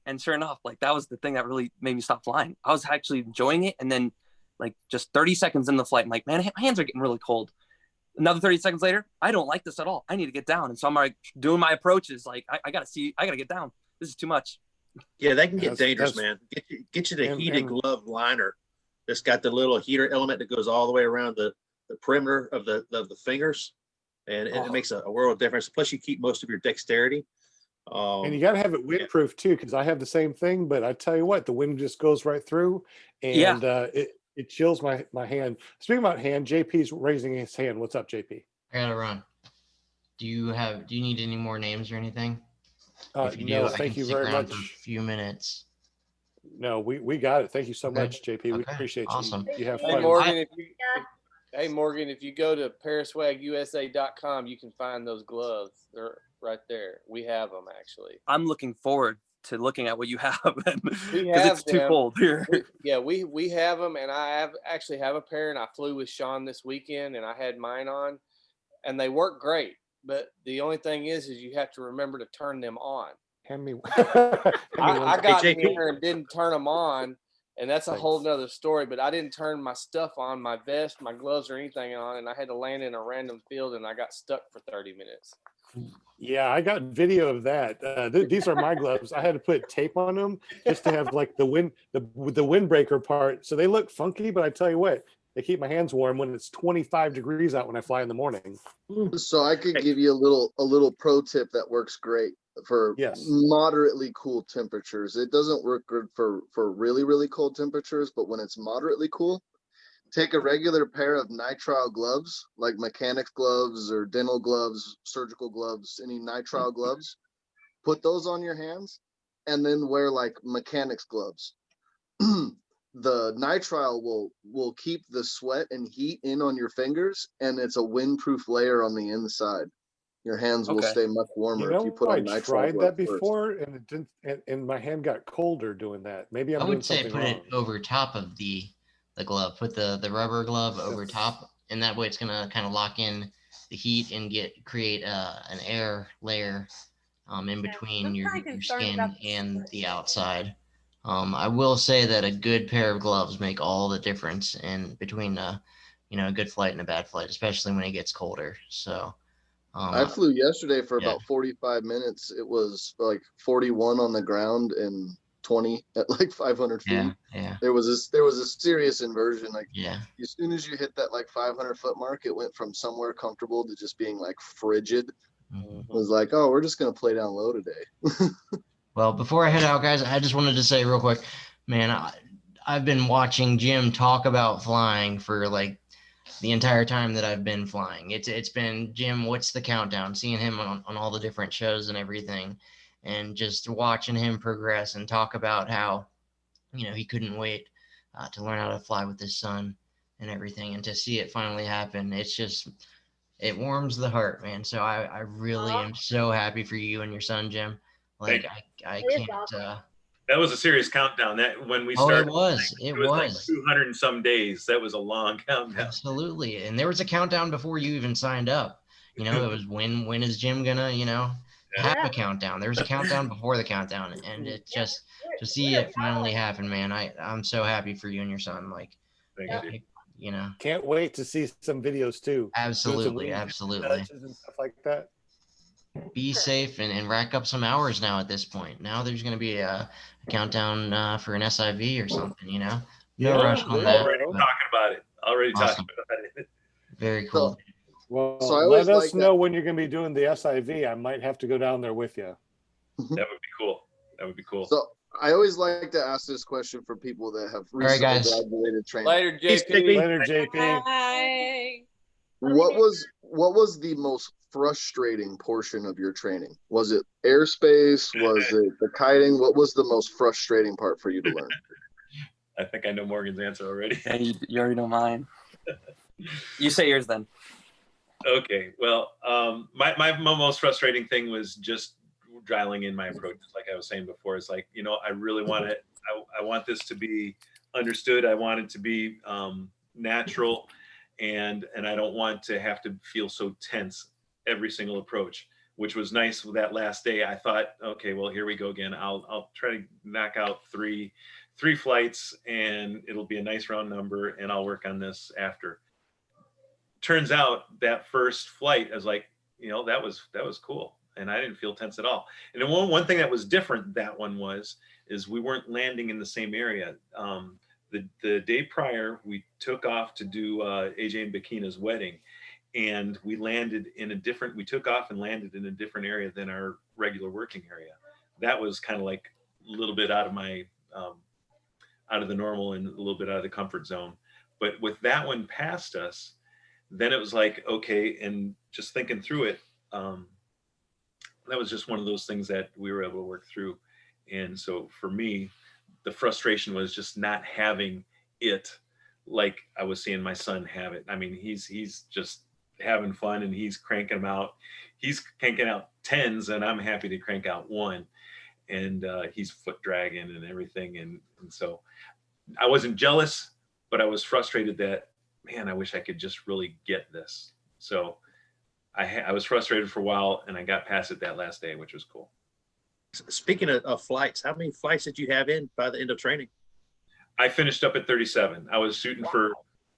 And sure enough, like that was the thing that really made me stop flying. I was actually enjoying it, and then like just 30 seconds in the flight, I'm like, man, my hands are getting really cold. Another 30 seconds later, I don't like this at all. I need to get down. And so I'm like doing my approaches. Like, I got to get down. This is too much. Yeah, that can get dangerous, man. Get you the heated glove liner that's got the little heater element that goes all the way around the perimeter of the fingers. And it makes a world of difference. Plus, you keep most of your dexterity. And you got to have it windproof too, because I have the same thing. But I tell you what, the wind just goes right through, and it chills my hand. Speaking about hand, JP's raising his hand. What's up, JP? I gotta run. Do you need any more names or anything? If you do, thank you very much. For a few minutes. No, we got it. Thank you so much, JP. We appreciate you. Awesome. You have Hey fun. Morgan, if you go to paraswagusa.com, you can find those gloves. They're right there. We have them actually. I'm looking forward to looking at what you have, because it's too cold here. We have them, and I actually have a pair, and I flew with Sean this weekend, and I had mine on, and they work great. But the only thing is you have to remember to turn them on. Hand me. I got in here and didn't turn them on, and that's a whole nother story. But I didn't turn my stuff on, my vest, my gloves, or anything on, and I had to land in a random field, and I got stuck for 30 minutes. Yeah, I got video of that. These are my gloves. I had to put tape on them just to have like the windbreaker part. So they look funky, but I tell you what, they keep my hands warm when it's 25 degrees out when I fly in the morning. So I could give you a little pro tip that works great for moderately cool temperatures. It doesn't work good for really, really cold temperatures, but when it's moderately cool, take a regular pair of nitrile gloves, like mechanics gloves or dental gloves, surgical gloves, any nitrile gloves, put those on your hands, and then wear like mechanics gloves. The nitrile will keep the sweat and heat in on your fingers, and it's a windproof layer on the inside. Your hands will stay much warmer if you put on nitrile. I tried that before, and it didn't, and my hand got colder doing that. Maybe I would say put it over top of the glove. Put the rubber glove over top, and that way it's gonna kind of lock in the heat and create an air layer in between your skin and the outside. I will say that a good pair of gloves make all the difference in between a good flight and a bad flight, especially when it gets colder. So I flew yesterday for about 45 minutes. It was like 41 on the ground and 20 at like 500 feet. Yeah. There was a serious inversion. Like as soon as you hit that like 500-foot mark, it went from somewhere comfortable to just being like frigid. It was like, oh, we're just gonna play down low today. Well, before I head out, guys, I just wanted to say real quick, man, I've been watching Jim talk about flying for like the entire time that I've been flying. It's been, Jim, what's the countdown? Seeing him on all the different shows and everything, and just watching him progress and talk about how, he couldn't wait to learn how to fly with his son and everything, and to see it finally happen. It warms the heart, man. So I really am so happy for you and your son, Jim. Like I can't That was a serious countdown. That when we Oh, started, it was. It was like was. 200 and some days. That was a long countdown. Absolutely. And there was a countdown before you even signed up. You know, it was when is Jim gonna, you know, have a countdown. There was a countdown before the countdown, and it just to see it finally happen, man. I'm so happy for you and your son. Like, you know, can't wait to see some videos too. Absolutely, absolutely. And stuff like that. Be safe and rack up some hours now at this point. Now there's going to be a countdown for an SIV or something, you know? No rush on that. Already talking about it. Already talking about it. Very cool. Well, So I let always us like know when you're going to be doing the SIV. I might have to go down there with you. That would be cool. That would be cool. So I always like to ask this question for people that have recently graduated training. Later, JP. Later, JP. Bye. What was the most frustrating portion of your training? Was it airspace? Was it the kiting? What was the most frustrating part for you to learn? I think I know Morgan's answer already. Yeah, you already know mine. You say yours then. Okay. Well, my most frustrating thing was just dialing in my approach. Like I was saying before, it's like, you know, I really want it. I want this to be understood. I want it to be natural, and I don't want to have to feel so tense every single approach, which was nice with that last day. I thought, okay, well, here we go again. I'll try to knock out three flights, and it'll be a nice round number, and I'll work on this after. Turns out that first flight, I was like, you know, that was cool, and I didn't feel tense at all. And then one thing that was different, is we weren't landing in the same area. The day prior, we took off to do AJ and Bakina's wedding, and we took off and landed in a different area than our regular working area. That was kind of like a little bit out of my out of the normal and a little bit out of the comfort zone. But with that one past us, then it was like, okay, and just thinking through it, that was just one of those things that we were able to work through. And so for me, the frustration was just not having it like I was seeing my son have it. I mean, he's just having fun, and he's cranking them out. He's cranking out 10s, and I'm happy to crank out 1. And he's foot dragging and everything. And so I wasn't jealous, but I was frustrated that, man, I wish I could just really get this. So I was frustrated for a while, and I got past it that last day, which was cool. Speaking of flights, how many flights did you have in by the end of training? I finished up at 37. I was shooting for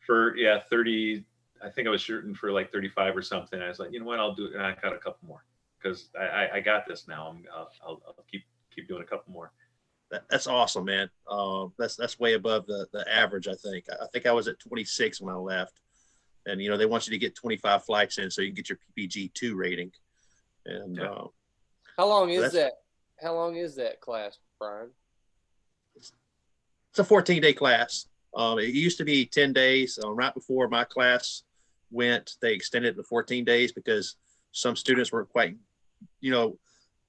30. I think I was shooting for like 35 or something. I was like, you know what, I'll do it. And I got a couple more because I got this now. I'll keep doing a couple more. That's awesome, man. That's way above the average. I think I was at 26 when I left, and you know they want you to get 25 flights in so you can get your PPG 2 rating. And how long is that? How long is that class, Brian? It's a 14-day class. It used to be 10 days. Right before my class went, they extended it to 14 days because some students weren't quite, you know,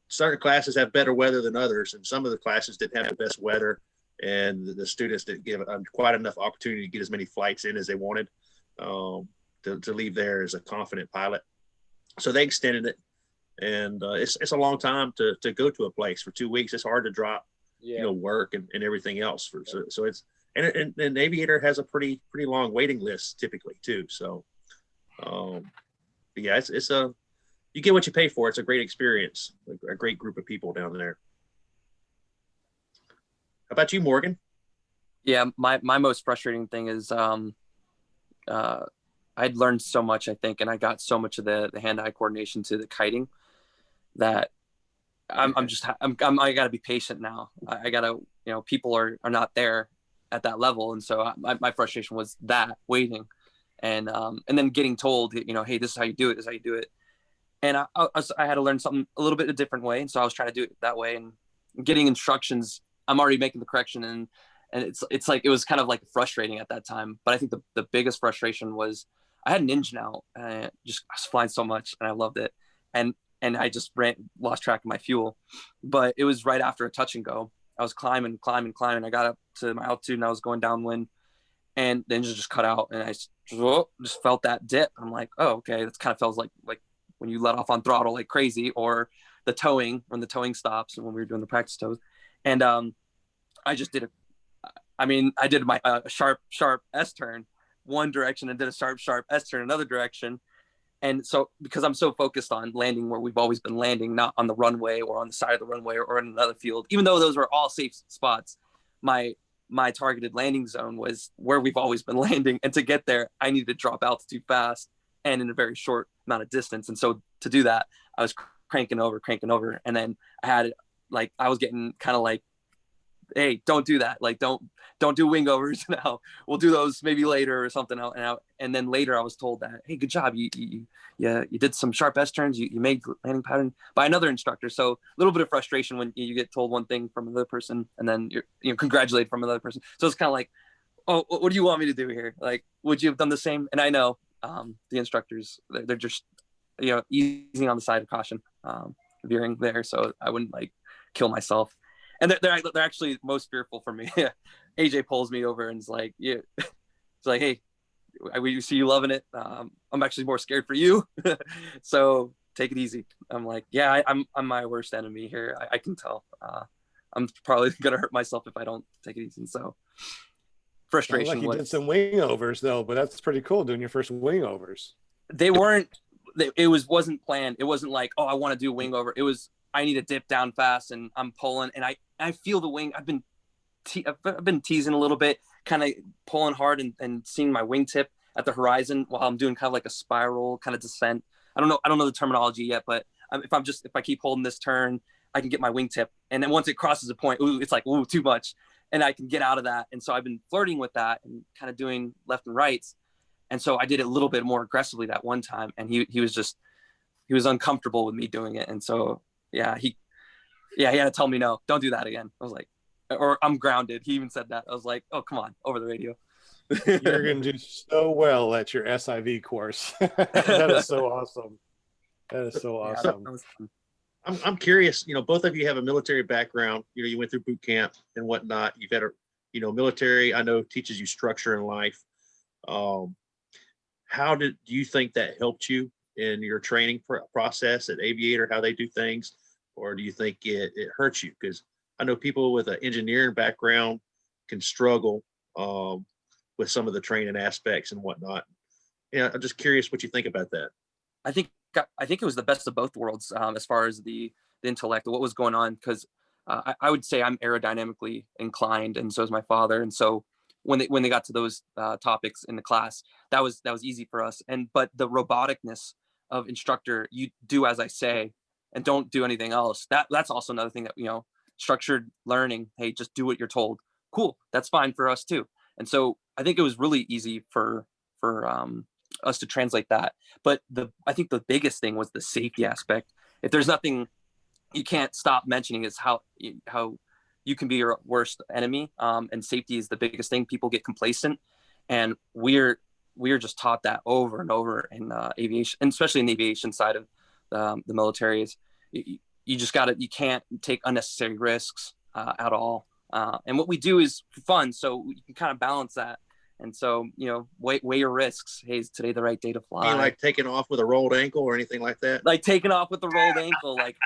certain classes have better weather than others, and some of the classes didn't have the best weather, and the students didn't give quite enough opportunity to get as many flights in as they wanted to leave there as a confident pilot. So they extended it, and it's a long time to go to a place for 2 weeks. It's hard to drop, you know, work and everything else. So it's and Aviator has a pretty long waiting list typically too. So yeah, it's a you get what you pay for. It's a great experience, a great group of people down there. How about you, Morgan? Yeah, my most frustrating thing is I'd learned so much, I think, and I got so much of the hand-eye coordination to the kiting that I got to be patient now. I got to, you know, people are not there at that level, and so my frustration was that waiting, and then getting told, you know, hey, this is how you do it. This is how you do it. And I had to learn something a little bit a different way. And so I was trying to do it that way, and getting instructions, I'm already making the correction. And it's like, it was kind of like frustrating at that time. But I think the biggest frustration was I had an engine out, and I was flying so much and I loved it. And I just lost track of my fuel, but it was right after a touch and go. I was climbing. I got up to my altitude and I was going downwind, and the engine just cut out, and I just felt that dip. I'm like, oh, okay. That kind of feels like when you let off on throttle like crazy, or the towing, when the towing stops, and when we were doing the practice tows. And I just did I did my sharp S turn one direction and did a sharp S turn another direction. And so, because I'm so focused on landing where we've always been landing, not on the runway or on the side of the runway or in another field, even though those were all safe spots, my targeted landing zone was where we've always been landing. And to get there, I needed to drop altitude fast and in a very short amount of distance. And so to do that, I was cranking over. And then I was getting kind of like, hey, don't do that. Like, don't do wing overs now. We'll do those maybe later or something out. And then later I was told that, hey, good job. You did some sharp S turns. You made landing pattern by another instructor. So a little bit of frustration when you get told one thing from another person and then you're congratulated from another person. So it's kind of like, oh, what do you want me to do here? Like, would you have done the same? And I know the instructors, they're just, easing on the side of caution, veering there. So I wouldn't like kill myself. And they're actually most fearful for me. AJ pulls me over and is like, yeah, it's like, hey, we see you loving it. I'm actually more scared for you. So take it easy. I'm like, yeah, I'm my worst enemy here. I can tell. I'm probably going to hurt myself if I don't take it easy. So frustration. Sounds like you did some wing overs though, but that's pretty cool doing your first wing overs. It wasn't planned. It wasn't like, oh, I want to do wing over. It was, I need to dip down fast and I'm pulling and I feel the wing. I've been teasing a little bit, kind of pulling hard and seeing my wingtip at the horizon while I'm doing kind of like a spiral kind of descent. I don't know the terminology yet, but if I keep holding this turn, I can get my wingtip. And then once it crosses a point, it's like, too much. And I can get out of that. And so I've been flirting with that and kind of doing left and rights. And so I did it a little bit more aggressively that one time. And he was uncomfortable with me doing it. And so, yeah, he had to tell me, no, don't do that again. I was like, or I'm grounded. He even said that. I was like, oh, come on, over the radio. You're going to do so well at your SIV course. That is so awesome. That is so awesome. I'm curious, both of you have a military background. You went through boot camp and whatnot. You've had military, I know, teaches you structure in life. How do you think that helped you in your training process at Aviator, how they do things? Or do you think it hurts you? Because I know people with an engineering background can struggle with some of the training aspects and whatnot. I'm just curious what you think about that. I think it was the best of both worlds as far as the intellect, what was going on, because I would say I'm aerodynamically inclined, and so is my father. And so when they got to those topics in the class, that was easy for us. But the roboticness of instructor, you do as I say and don't do anything else. That's also another thing that, structured learning. Hey, just do what you're told. Cool, that's fine for us too. And so I think it was really easy for us to translate that. But I think the biggest thing was the safety aspect. If there's nothing you can't stop mentioning, is how you can be your worst enemy. And safety is the biggest thing. People get complacent, and we're just taught that over and over in aviation, and especially in the aviation side of the military. Is you can't take unnecessary risks at all. And what we do is fun, so you can kind of balance that. And so, weigh your risks. Hey, is today the right day to fly? You mean like taking off with a rolled ankle or anything like that? Like taking off with a rolled ankle. Like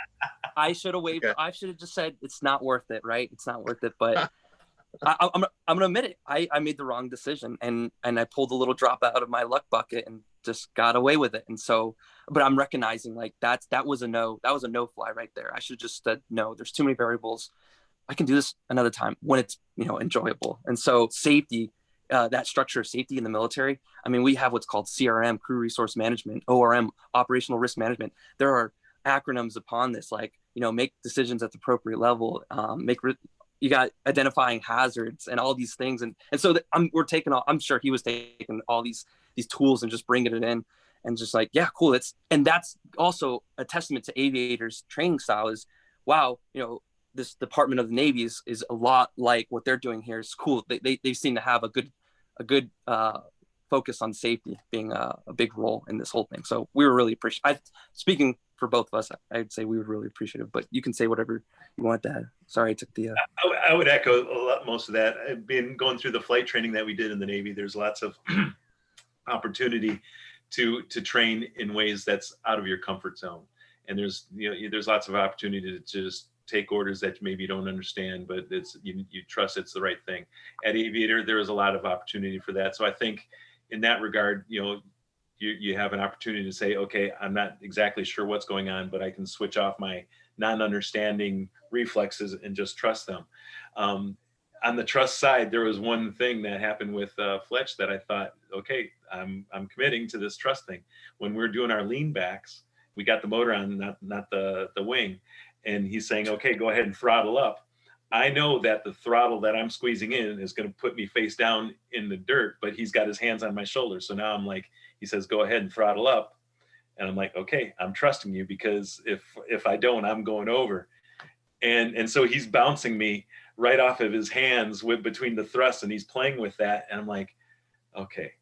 I should have waved. Okay. I should have just said, it's not worth it, right? It's not worth it. But I'm going to admit it. I made the wrong decision, and I pulled a little drop out of my luck bucket and just got away with it. And so, but I'm recognizing like that was a no fly right there. I should have just said, no, there's too many variables. I can do this another time when it's, enjoyable. And so safety, that structure of safety in the military. I mean, we have what's called CRM, crew resource management, ORM, operational risk management. There are acronyms upon this, like, make decisions at the appropriate level, you got identifying hazards and all these things. And so we're taking all, I'm sure he was taking all these tools and just bringing it in and just like, yeah, cool. That's also a testament to aviators training style is, wow, this Department of the Navy is a lot like what they're doing here. It's cool. They seem to have a good focus on safety being a big role in this whole thing. So we were really appreciative. Speaking for both of us, I'd say we were really appreciative, but you can say whatever you want to add. Sorry, I took the... I would echo most of that. I've been going through the flight training that we did in the Navy. There's lots of opportunity to train in ways that's out of your comfort zone. And there's lots of opportunity to just take orders that maybe you don't understand, but you trust it's the right thing. At Aviator, there is a lot of opportunity for that. So I think in that regard, you have an opportunity to say, okay, I'm not exactly sure what's going on, but I can switch off my non-understanding reflexes and just trust them. On the trust side, there was one thing that happened with Fletch that I thought, okay, I'm committing to this trust thing. When we're doing our lean backs, we got the motor on, not the wing, and he's saying, okay, go ahead and throttle up. I know that the throttle that I'm squeezing in is going to put me face down in the dirt, but he's got his hands on my shoulder. So now I'm like, he says, go ahead and throttle up. And I'm like, okay, I'm trusting you, because if I don't, I'm going over. And so he's bouncing me right off of his hands between the thrusts, and he's playing with that. And I'm like, okay.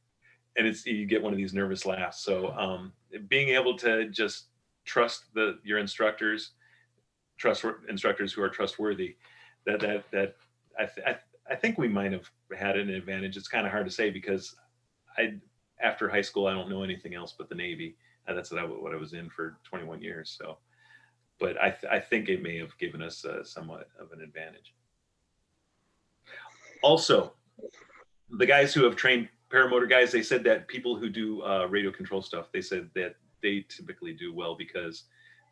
And you get one of these nervous laughs. So being able to just trust your instructors, trust instructors who are trustworthy, that I think we might have had an advantage. It's kind of hard to say, because after high school, I don't know anything else but the Navy. And that's what I was in for 21 years. So, but I think it may have given us somewhat of an advantage. Also, the guys who have trained paramotor guys, they said that people who do radio control stuff, they said that they typically do well because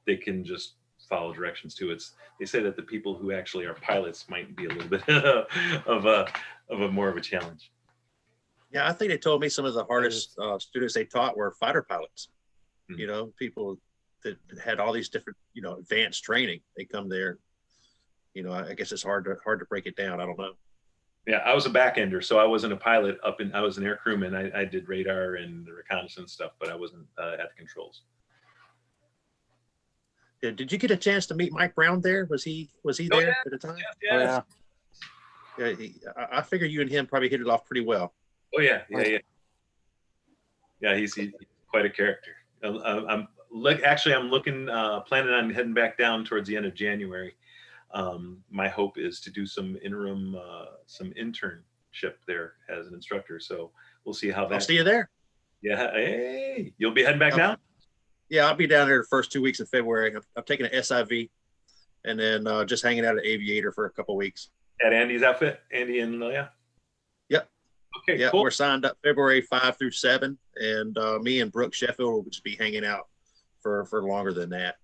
they can just follow directions too. They say that the people who actually are pilots might be a little bit of a more of a challenge. Yeah, I think they told me some of the hardest students they taught were fighter pilots. Mm-hmm. People that had all these different, advanced training. They come there. I guess it's hard to break it down. I don't know. Yeah, I was a back ender, so I wasn't a pilot. I was an air crewman. I did radar and the reconnaissance stuff, but I wasn't at the controls. Did you get a chance to meet Mike Brown there? Was he there at the time? Yeah. Yeah. I figure you and him probably hit it off pretty well. Oh yeah. Yeah, he's quite a character. I'm looking, planning on heading back down towards the end of January. My hope is to do some interim, some internship there as an instructor. So we'll see how that. I'll see you there. Yeah. Hey, you'll be heading back now? Yeah, I'll be down there the first 2 weeks of February. I'm taking an SIV, and then just hanging out at Aviator for a couple of weeks. At Andy's outfit, Andy and Leah. Yep. Okay. Yeah, cool. We're signed up February 5 through 7, and me and Brooke Sheffield will just be hanging out for longer than that.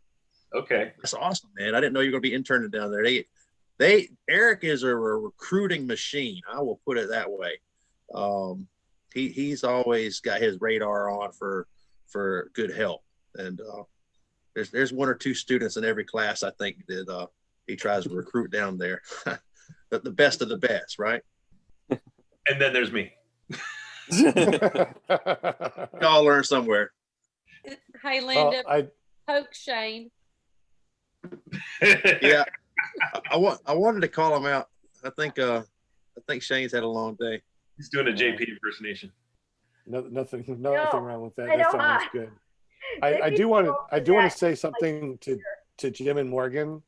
Okay. That's awesome, man. I didn't know you were going to be interning down there. Eric is a recruiting machine. I will put it that way. He's always got his radar on for good help. And there's one or two students in every class, I think, that he tries to recruit down there. the best of the best, right? And then there's me. Y'all learn somewhere. Hey, Linda, poke Shane. Yeah, I wanted to call him out. I think Shane's had a long day. He's doing a JP impersonation. Nothing wrong with that. That sounds good. I do want to say something to Jim and Morgan.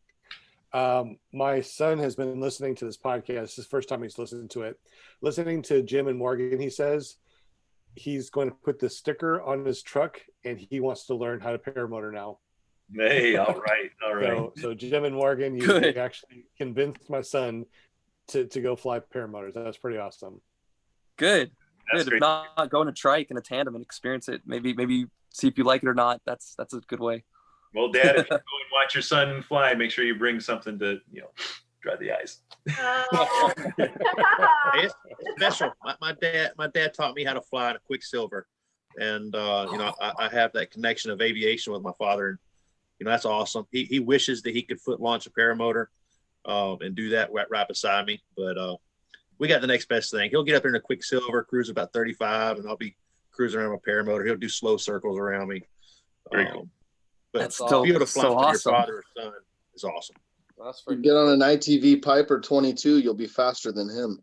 My son has been listening to this podcast. It's the first time he's listened to it. Listening to Jim and Morgan, he says he's going to put the sticker on his truck, and he wants to learn how to paramotor now. Hey, all right. So Jim and Morgan, you actually convinced my son to go fly paramotors. That's pretty awesome. Good. That's Good. If not, go in a trike and a tandem and experience it. Maybe see if you like it or not. That's a good way. Well, Dad, if you go and watch your son fly, make sure you bring something to dry the eyes. It's special. My dad taught me how to fly in a Quicksilver, and I have that connection of aviation with my father. And that's awesome. He wishes that he could foot launch a paramotor and do that right beside me, but we got the next best thing. He'll get up there in a Quicksilver, cruise about 35, and I'll be cruising around my paramotor. He'll do slow circles around me. But that's still be able to fly so with awesome. your father or son is awesome. That's You get on an ITV Piper 22, you'll be faster than him.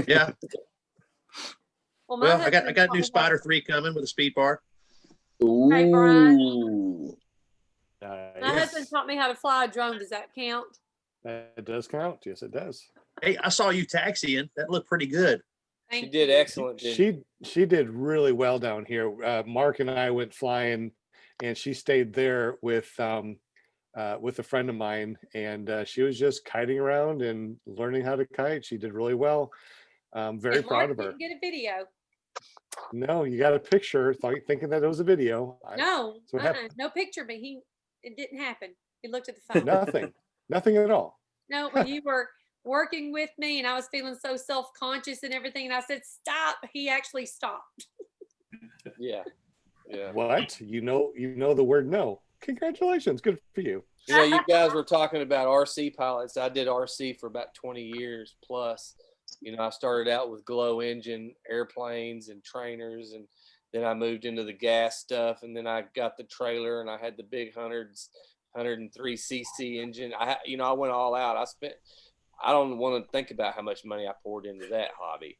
Yeah. Well, I got a new Spider 3 coming with a speed bar. Hey, Ooh. My husband taught me how to fly a drone. Does that count? That does count. Yes, it does. Hey, I saw you taxiing. That looked pretty good. She did excellent. She did really well down here. Mark and I went flying, and she stayed there with with a friend of mine, and she was just kiting around and learning how to kite. She did really well. I'm very And proud Mark of her. didn't get a video. No, you got a picture, thinking that it was a video. No, that's what happened. no picture, but it didn't happen. He looked at the phone. Nothing at all. No, when you were working with me and I was feeling so self-conscious and everything, and I said, stop, he actually stopped. Yeah. What? You know the word no. Congratulations. Good for you. You know, you guys were talking about RC pilots. I did RC for about 20 years plus. You know, I started out with glow engine airplanes and trainers, and then I moved into the gas stuff, and then I got the trailer, and I had the big 103 cc engine. I went all out. I don't want to think about how much money I poured into that hobby.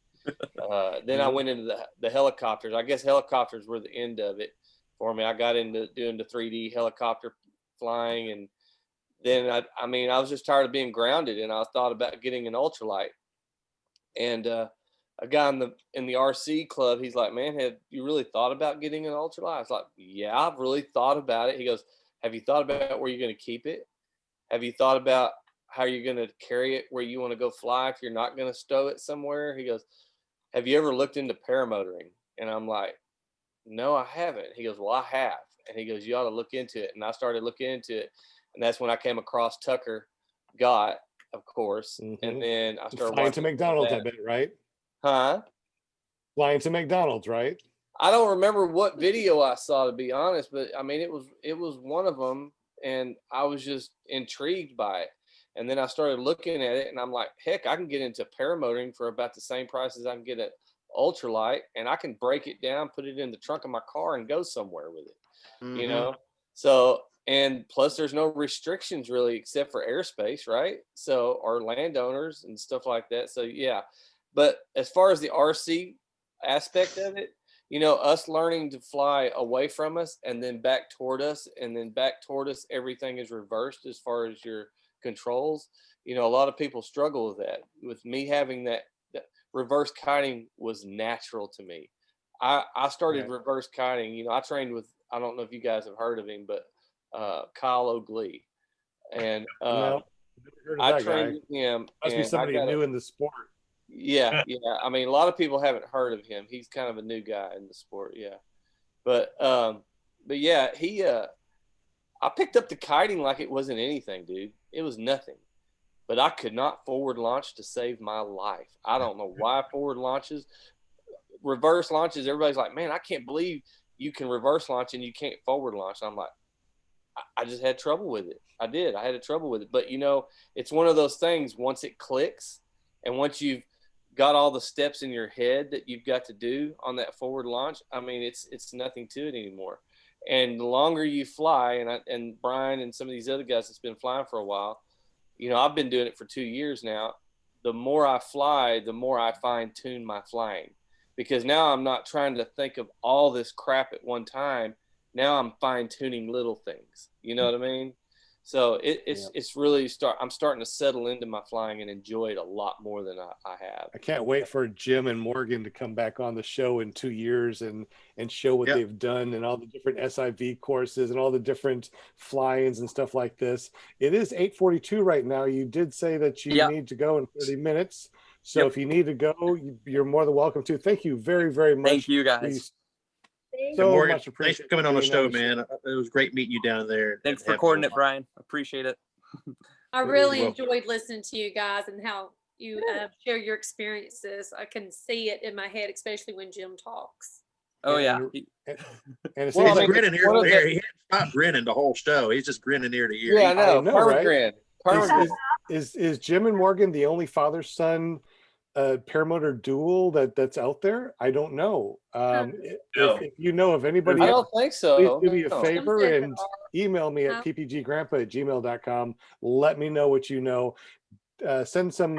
Then I went into the helicopters. I guess helicopters were the end of it for me. I got into doing the 3D helicopter flying, and then I was just tired of being grounded, and I thought about getting an ultralight. And a guy in the RC club, he's like, man, have you really thought about getting an ultralight? I was like, yeah, I've really thought about it. He goes, have you thought about where you're going to keep it? Have you thought about how you're going to carry it where you want to go fly if you're not going to stow it somewhere? He goes, have you ever looked into paramotoring? And I'm like, no, I haven't. He goes, well, I have. And he goes, you ought to look into it. And I started looking into it. And that's when I came across Tucker Gott, of course. And then I started flying to McDonald's, I bet, right? Huh? Flying to McDonald's, right? I don't remember what video I saw, to be honest, but I mean, it was one of them, and I was just intrigued by it. And then I started looking at it, and I'm like, heck, I can get into paramotoring for about the same price as I can get an ultralight, and I can break it down, put it in the trunk of my car, and go somewhere with it. You know? So, and plus there's no restrictions really except for airspace, right? So, or landowners and stuff like that. So yeah. But as far as the RC aspect of it, you know, us learning to fly away from us and then back toward us, and then back toward us, everything is reversed as far as your controls. You know, a lot of people struggle with that. With me having that reverse kiting was natural to me. I started reverse kiting. You know, I trained with, I don't know if you guys have heard of him, but Kyle O'Glee. And No, I trained with him. Must be somebody new in the sport. Yeah. I mean, a lot of people haven't heard of him. He's kind of a new guy in the sport. Yeah. But yeah, I picked up the kiting like it wasn't anything, dude. It was nothing. But I could not forward launch to save my life. I don't know why forward launches, reverse launches, everybody's like, man, I can't believe you can reverse launch and you can't forward launch. I'm like, I just had trouble with it. I had trouble with it. But, you know, it's one of those things, once it clicks and once you've got all the steps in your head that you've got to do on that forward launch, I mean, it's nothing to it anymore. And the longer you fly, and Brian and some of these other guys that's been flying for a while, you know, I've been doing it for 2 years now. The more I fly, the more I fine tune my flying, because now I'm not trying to think of all this crap at one time. Now I'm fine tuning little things. You know what I mean? So it's really I'm starting to settle into my flying and enjoy it a lot more than I have. I can't wait for Jim and Morgan to come back on the show in 2 years and show what they've done and all the different SIV courses and all the different fly-ins and stuff like this. It is 8:42 right now. You did say that you need to go in 30 minutes. So if you need to go, you're more than welcome to. Thank you very, very much. Thank you, guys. So Morgan, thanks for coming on the show, man. It was great meeting you down there. Thanks for recording it, Brian. Appreciate it. I really enjoyed listening to you guys and how you share your experiences. I can see it in my head, especially when Jim talks. Oh yeah. And well, he's grinning ear to ear. He hadn't stopped grinning the whole show. He's just grinning ear to ear. Yeah, I know. Right? Grin. Is Jim and Morgan the only father-son paramotor duel that's out there? I don't know. If you know of anybody, I don't think so. Please do me a favor and email me at ppggrandpa@gmail.com. Let me know what you know. Send some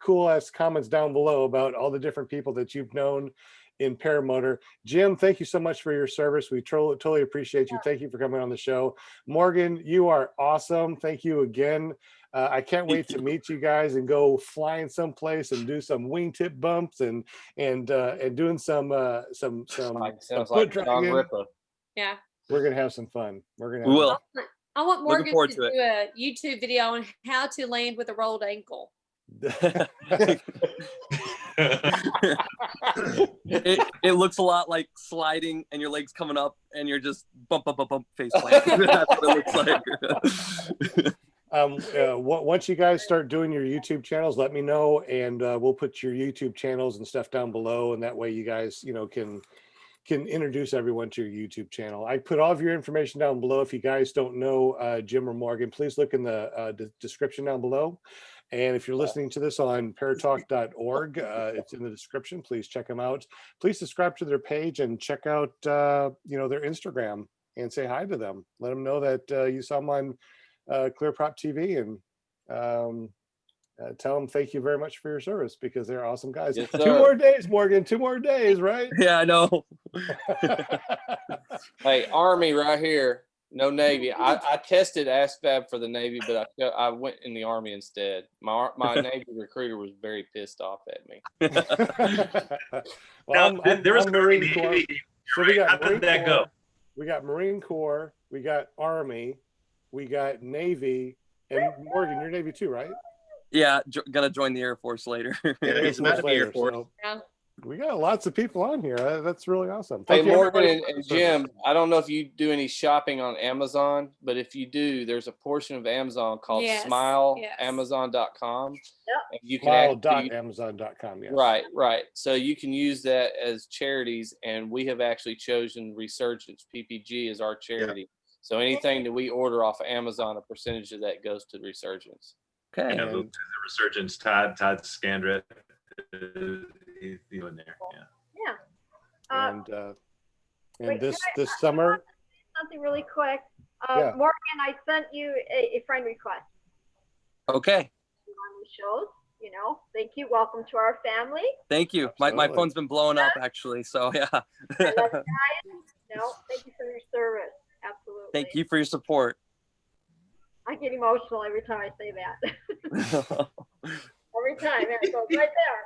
cool ass comments down below about all the different people that you've known in paramotor. Jim, thank you so much for your service. We totally appreciate you. Thank you for coming on the show. Morgan, you are awesome. Thank you again. I can't wait to meet you guys and go flying someplace and do some wingtip bumps and doing some sounds foot like dragging. Ripper. Yeah. We're gonna have some fun. We will. I want Looking Morgan forward to to do it. a YouTube video on how to land with a rolled ankle. It looks a lot like sliding and your legs coming up and you're just bump face plant. That's what it looks like. Once you guys start doing your YouTube channels, let me know, and we'll put your YouTube channels and stuff down below, and that way you guys, can introduce everyone to your YouTube channel. I put all of your information down below. If you guys don't know Jim or Morgan, please look in the description down below. And if you're listening to this on paratalk.org, it's in the description. Please check them out. Please subscribe to their page and check out, their Instagram and say hi to them. Let them know that you saw them on ClearPropTV, and tell them thank you very much for your service, because they're awesome guys. Yes, 2 sir. more days, Morgan. 2 more days, right? Yeah, I know. Hey, Army right here. No Navy. I tested ASVAB for the Navy, but I went in the Army instead. My Navy recruiter was very pissed off at me. Well, there was I'm an Army Marine Corps. Navy. So we got How did Marine that Corps, go? we got Marine Corps, we got Army, we got Navy, and Morgan, you're Navy too, right? Yeah, gonna join the Air Force later. Yeah, he's about to be Air Force. So Yeah. we got lots of people on here. That's really awesome. Hey, Thank you, Morgan everybody, for and the service. Jim, I don't know if you do any shopping on Amazon, but if you do, there's a portion of Amazon called Yes, smileamazon.com. Yep. And you can actually, Smile.amazon.com. Yes. right. So you can use that as charities, and we have actually chosen Resurgence PPG as our charity. So anything that we order off of Amazon, a percentage of that goes to Resurgence. Okay. Yeah, the Resurgence. Todd Scandrett. He's in there. Yeah. Yeah. And Wait, this can I summer, something really quick. Yeah. Morgan, I sent you a friend request Okay. on the shows. Thank you. Welcome to our family. Thank you. My Absolutely. phone's been blowing up actually, so yeah. I love you guys. Thank you for your service. Absolutely. Thank you for your support. I get emotional every time I say that. Every time. There it goes right there.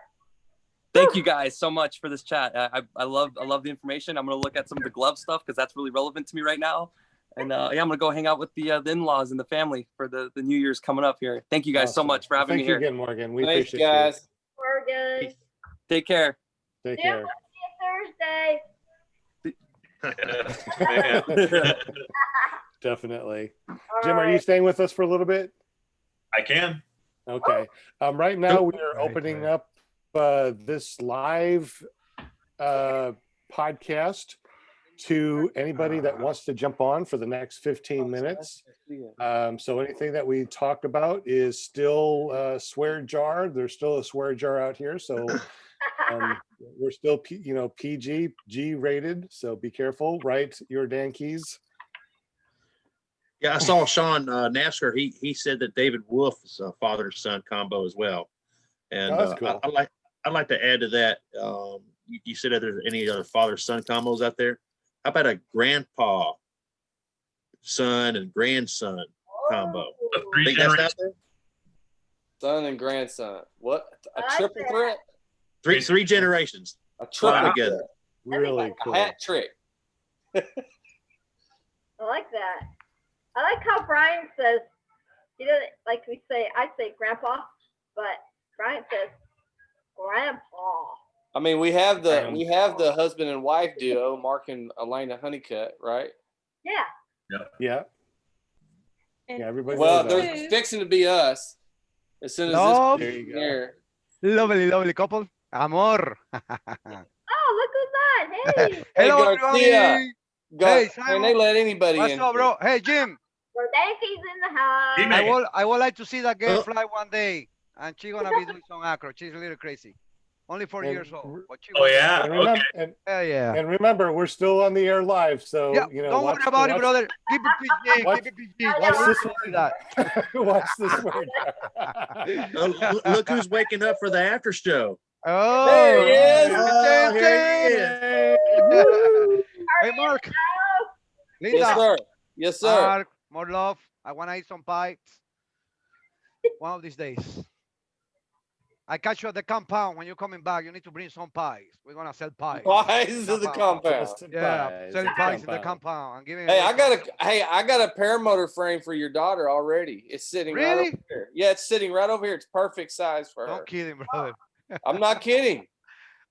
Thank you guys so much for this chat. I love the information. I'm gonna look at some of the glove stuff because that's really relevant to me right now. And I'm gonna go hang out with the in-laws and the family for the New Year's coming up here. Thank you guys so Awesome. much for having Thank me you here. again, Morgan. We Thanks, appreciate guys. Morgan. Take care. you. Take Jim, care. we'll see you Thursday. Definitely. All Jim, are you right. staying with us for a little bit? I can. Okay. Right now we are opening up this live podcast to anybody that wants to jump on for the next 15 minutes. So anything that we talk about is still swear jar. There's still a swear jar out here. So we're still, PG, G rated. So be careful. Write your Dankeys. Yeah, I saw Sean NASCAR. He said that David Wolf is a father-son combo as well. And Oh, that's cool. I'd like to add to that. You said that there's any other father-son combos out there? How about a grandpa, son, and grandson combo? Think that's out there? Son and grandson. What? A I triple like threat? Three generations. A triple Wow. Together. Really cool. A hat trick. I like that. I like how Brian says, he doesn't like we say, I say grandpa, but Brian says grandpa. I mean, we have the husband and wife duo, Mark and Elena Honeycutt, right? Yeah. Yeah. And Everybody Well, knows that. they're fixing to be us as soon as Love. this There you go. here. Lovely couple. Amor. Oh, look who's that. Hey, Hello, Garcia. everybody. Hey, And they let anybody What's in. up, bro? Hey, Jim. Dankeys in the house. He I would like to see that girl Oh. fly one day, and she's gonna be doing some acro. She's a little crazy. Only 4 And years old. But she Oh will- yeah. And Okay. remember, Hell yeah. and remember, we're still on the air live, so Yeah, don't watch, worry about it, watch- brother. Keep it PG. Watch- Keep it PG. watch Don't this worry one. about that. watch this word. Look who's waking up for the after show. Oh, There he is. Oh, here he is. Hey, Mark. Linda. Yes, sir. Yes, sir. Mark, more love. I want to eat some pie. One of these days. I catch you at the compound. When you're coming back, you need to bring some pies. We're gonna sell pies. Pies to the compound. Yeah, selling pies in the compound and giving. Hey, I got a paramotor frame for your daughter already. It's sitting right Really? over here. Yeah, it's sitting right over here. It's perfect size for her. Don't kid him, brother. I'm not kidding.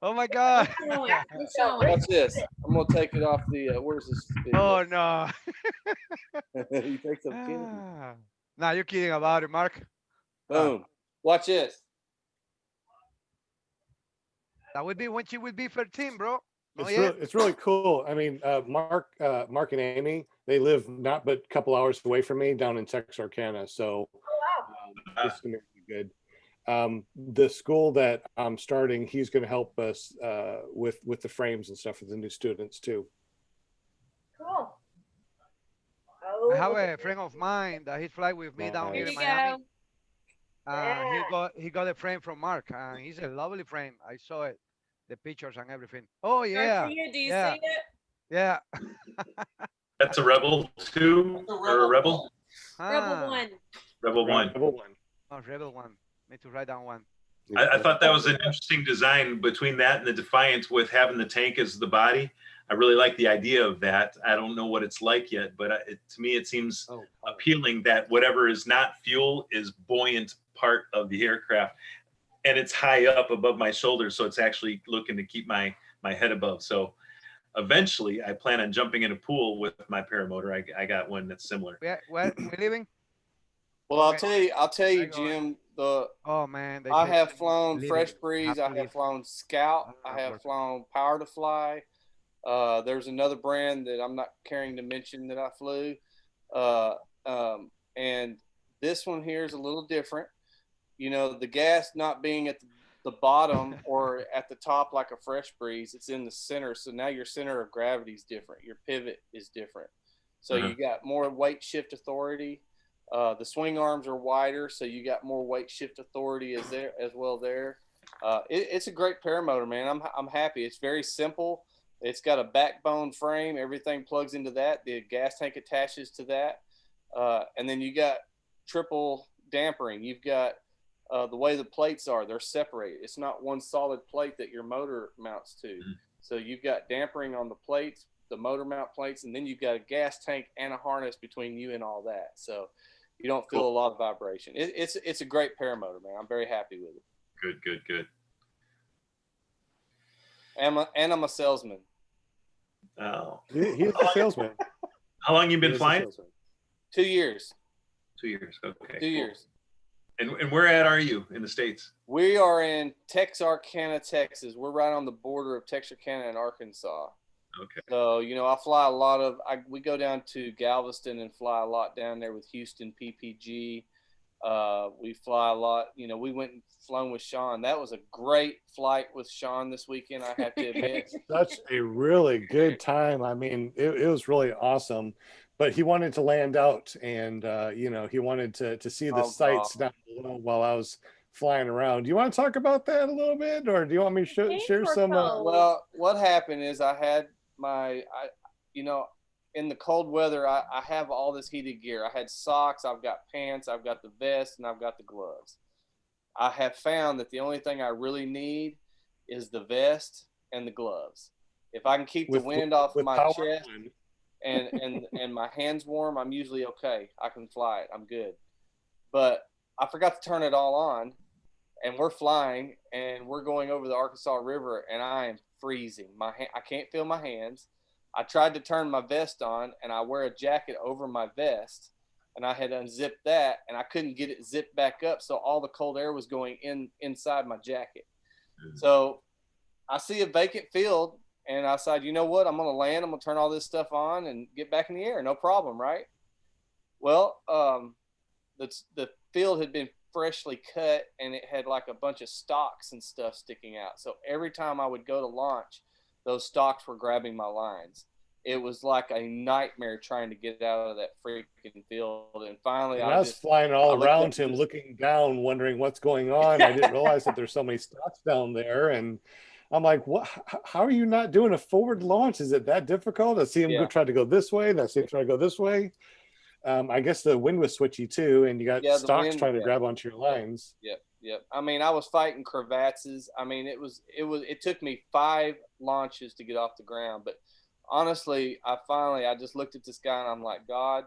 Oh my God. Watch this. I'm gonna take it off the. Where's this? Video? Oh no. He thinks I'm kidding. Nah, you're kidding about it, Mark. Boom. Watch this. That would be when she would be 13, bro. It's really cool. I mean, Mark and Amy, they live not but a couple hours away from me down in Texarkana. So it's gonna be good. The school that I'm starting, he's going to help us with the frames and stuff for the new students too. Cool. I have a friend of mine that he fly with me down here in Miami. He got a frame from Mark, and he's a lovely frame. I saw it, the pictures and everything. Oh yeah. Garcia, do you see it? Yeah. That's a Rebel 2 or a Rebel? Rebel 1. Rebel 1. Rebel 1. Oh, Rebel 1. Need to write down one. I thought that was an interesting design between that and the Defiant with having the tank as the body. I really like the idea of that. I don't know what it's like yet, but to me, it seems appealing that whatever is not fuel is buoyant part of the aircraft. And it's high up above my shoulders, so it's actually looking to keep my head above. So eventually, I plan on jumping in a pool with my paramotor. I got one that's similar. Where we living? Well, I'll tell you, Jim. Oh man, I have flown Fresh Breeze. I have flown Scout. I have flown Power to Fly. There's another brand that I'm not caring to mention that I flew, and this one here is a little different. You know, the gas not being at the bottom or at the top like a Fresh Breeze, it's in the center. So now your center of gravity is different. Your pivot is different. So you got more weight shift authority. The swing arms are wider, so you got more weight shift authority as well there. It's a great paramotor, man. I'm happy. It's very simple. It's got a backbone frame. Everything plugs into that. The gas tank attaches to that. And then you got triple dampering. You've got the way the plates are. They're separated. It's not one solid plate that your motor mounts to. So you've got dampering on the plates, the motor mount plates, and then you've got a gas tank and a harness between you and all that. So you don't feel a lot of vibration. It's a great paramotor, man. I'm very happy with it. Good. And I'm a salesman. Oh, he's a salesman. How long you been flying? 2 years. 2 years. Okay. 2 years. And where are you in the States? We are in Texarkana, Texas. We're right on the border of Texarkana and Arkansas. Okay. So, you know, I fly a lot we go down to Galveston and fly a lot down there with Houston PPG. We fly a lot. You know, we went and flown with Sean. That was a great flight with Sean this weekend, I have to admit. Such a really good time. I mean, it was really awesome. But he wanted to land out, and you know, he wanted to see the sights down below while I was flying around. Do you want to talk about that a little bit, or do you want me to share some? Well, what happened is I had you know, in the cold weather, I have all this heated gear. I had socks, I've got pants, I've got the vest, and I've got the gloves. I have found that the only thing I really need is the vest and the gloves. If I can keep the wind off of my chest and my hands warm, I'm usually okay. I can fly it. I'm good. But I forgot to turn it all on, and we're flying, and we're going over the Arkansas River, and I am freezing. I can't feel my hands. I tried to turn my vest on, and I wear a jacket over my vest, and I had unzipped that, and I couldn't get it zipped back up, so all the cold air was going inside my jacket. So I see a vacant field, and I decided, you know what, I'm going to land, I'm going to turn all this stuff on and get back in the air, no problem, right? Well, the field had been freshly cut, and it had like a bunch of stalks and stuff sticking out. So every time I would go to launch, those stalks were grabbing my lines. It was like a nightmare trying to get out of that freaking field. And finally, I was flying all around him, looking down, wondering what's going on. I didn't realize that there's so many stalks down there. And I'm like, what? How are you not doing a forward launch? Is it that difficult? I see him try to go this way. And I see him try to go this way. I guess the wind was switchy too, and you got Yeah, the stocks wind, trying to yeah. grab onto your lines. Yep. I mean, I was fighting crevasses. I mean, it took me 5 launches to get off the ground. But honestly, I just looked at the sky and I'm like, God,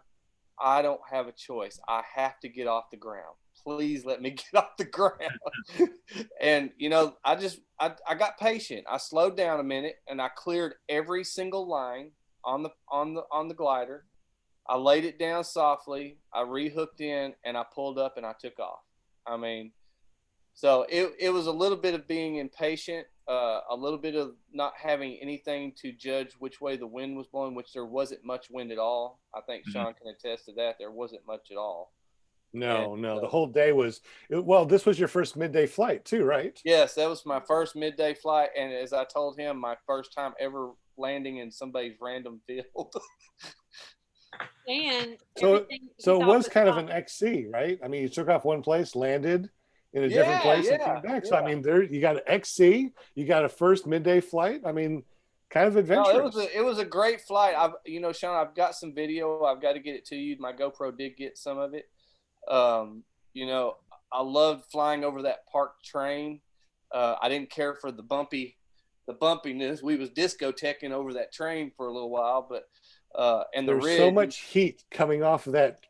I don't have a choice. I have to get off the ground. Please let me get off the ground. And you know, I got patient. I slowed down a minute and I cleared every single line on the glider. I laid it down softly. I rehooked in and I pulled up and I took off. I mean, so it was a little bit of being impatient, a little bit of not having anything to judge which way the wind was blowing, which there wasn't much wind at all. I think Sean can attest to that. There wasn't much at all. No, the whole day was, well, this was your first midday flight too, right? Yes, that was my first midday flight. And as I told him, my first time ever landing in somebody's random field. And so it was kind of an XC, right? I mean, you took off one place, landed in a different place, and came back. So I mean, there you got an XC, you got a first midday flight. I mean, kind of adventurous. No, it was a great flight. Sean, I've got some video. I've got to get it to you. My GoPro did get some of it. You know, I loved flying over that parked train. I didn't care for the bumpiness. We was discoteching over that train for a little while, but and the there's so much heat coming off of that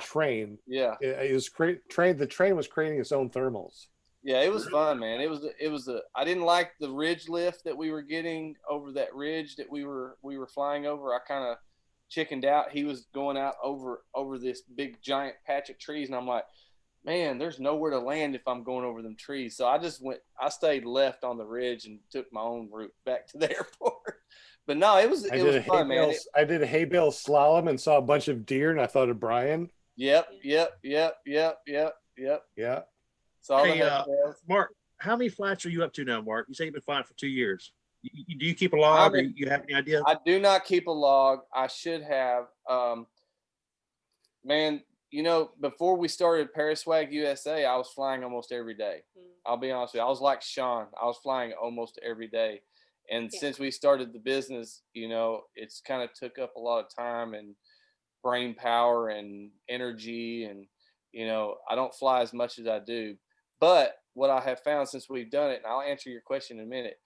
train. Yeah, it was the train was creating its own thermals. Yeah, it was fun, man. I didn't like the ridge lift that we were getting over that ridge that we were flying over. I kind of chickened out. He was going out over this big giant patch of trees, and I'm like, man, there's nowhere to land if I'm going over them trees. So I stayed left on the ridge and took my own route back to the airport. But no, it was fun, man. I did a hay bale slalom and saw a bunch of deer, and I thought of Brian. Yep. Yeah. So Mark, how many flights are you up to now, Mark? You say you've been flying for 2 years. Do you keep a log, or you have any idea? I do not keep a log. I should have. Man, you know, before we started Paraswag USA, I was flying almost every day. I'll be honest with you. I was like Sean. I was flying almost every day. And since we started the business, you know, it's kind of took up a lot of time and brain power and energy. And, you know, I don't fly as much as I do. But what I have found since we've done it, and I'll answer your question in a minute,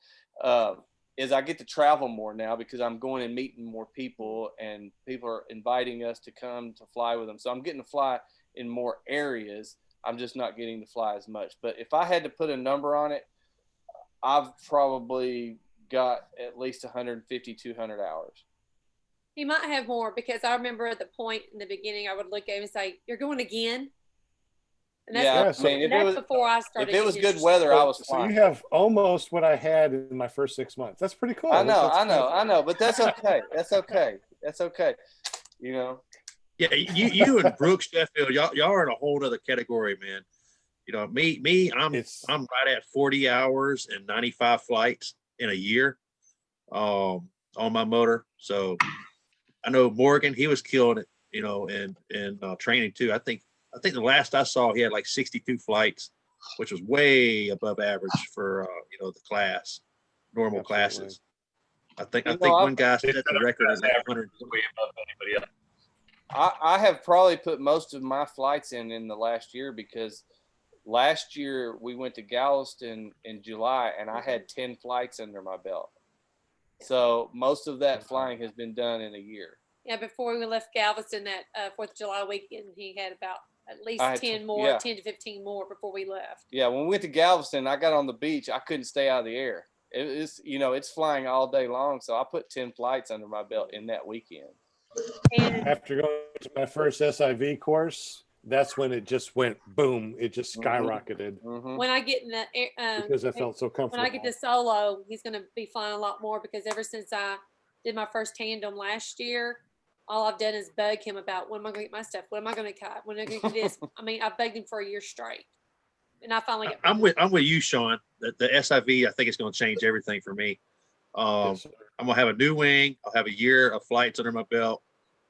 is I get to travel more now because I'm going and meeting more people, and people are inviting us to come to fly with them. So I'm getting to fly in more areas. I'm just not getting to fly as much. But if I had to put a number on it, I've probably got at least 150, 200 hours. He might have more, because I remember at the point in the beginning, I would look at him and say, "You're going again?" And that's, before I started. If it was good weather, I was flying. So you have almost what I had in my first 6 months. That's pretty cool. I know, but that's okay. That's okay. You know. Yeah, you and Brooks Sheffield, y'all are in a whole other category, man. You know, me, I'm right at 40 hours and 95 flights in a year, on my motor. So I know Morgan, he was killing it, you know, and training too. I think the last I saw, he had like 62 flights, which was way above average for the class, normal classes. I think one guy set the record at 100. Way above anybody else. I have probably put most of my flights in the last year, because last year we went to Galveston in July and I had 10 flights under my belt. So most of that flying has been done in a year. Yeah, before we left Galveston that 4th of July weekend, he had about at least 10 to 15 more before we left. Yeah, when we went to Galveston, I got on the beach. I couldn't stay out of the air. It's flying all day long. So I put 10 flights under my belt in that weekend. And after going to my first SIV course, that's when it just went boom. It just skyrocketed. When I get in the because I felt so comfortable. When I get to solo, he's going to be flying a lot more, because ever since I did my first tandem last year, all I've done is bug him about, when am I going to get my stuff? When am I going to cut? When am I going to do this? I mean, I've begged him for a year straight, and I finally got. I'm with you, Sean. The SIV, I think it's going to change everything for me. I'm going to have a new wing. I'll have a year of flights under my belt,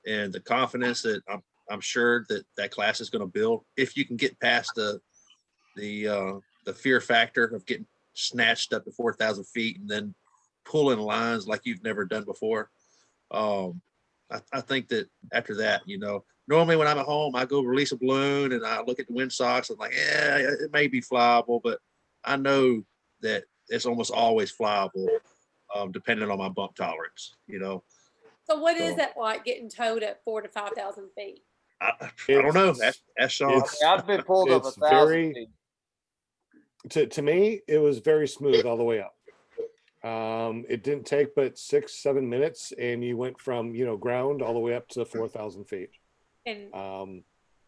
and the confidence that I'm sure that class is going to build. If you can get past the fear factor of getting snatched up to 4,000 feet and then pulling lines like you've never done before. I think that after that, normally when I'm at home, I go release a balloon and I look at the windsocks and like, yeah, it may be flyable, but I know that it's almost always flyable, depending on my bump tolerance, you know. So what is that like getting towed at 4,000 to 5,000 feet? I don't know. That's Sean. I've been pulled up It's 1,000 feet. To me, it was very smooth all the way up. It didn't take but 6-7 minutes, and you went from, you know, ground all the way up to 4,000 feet. And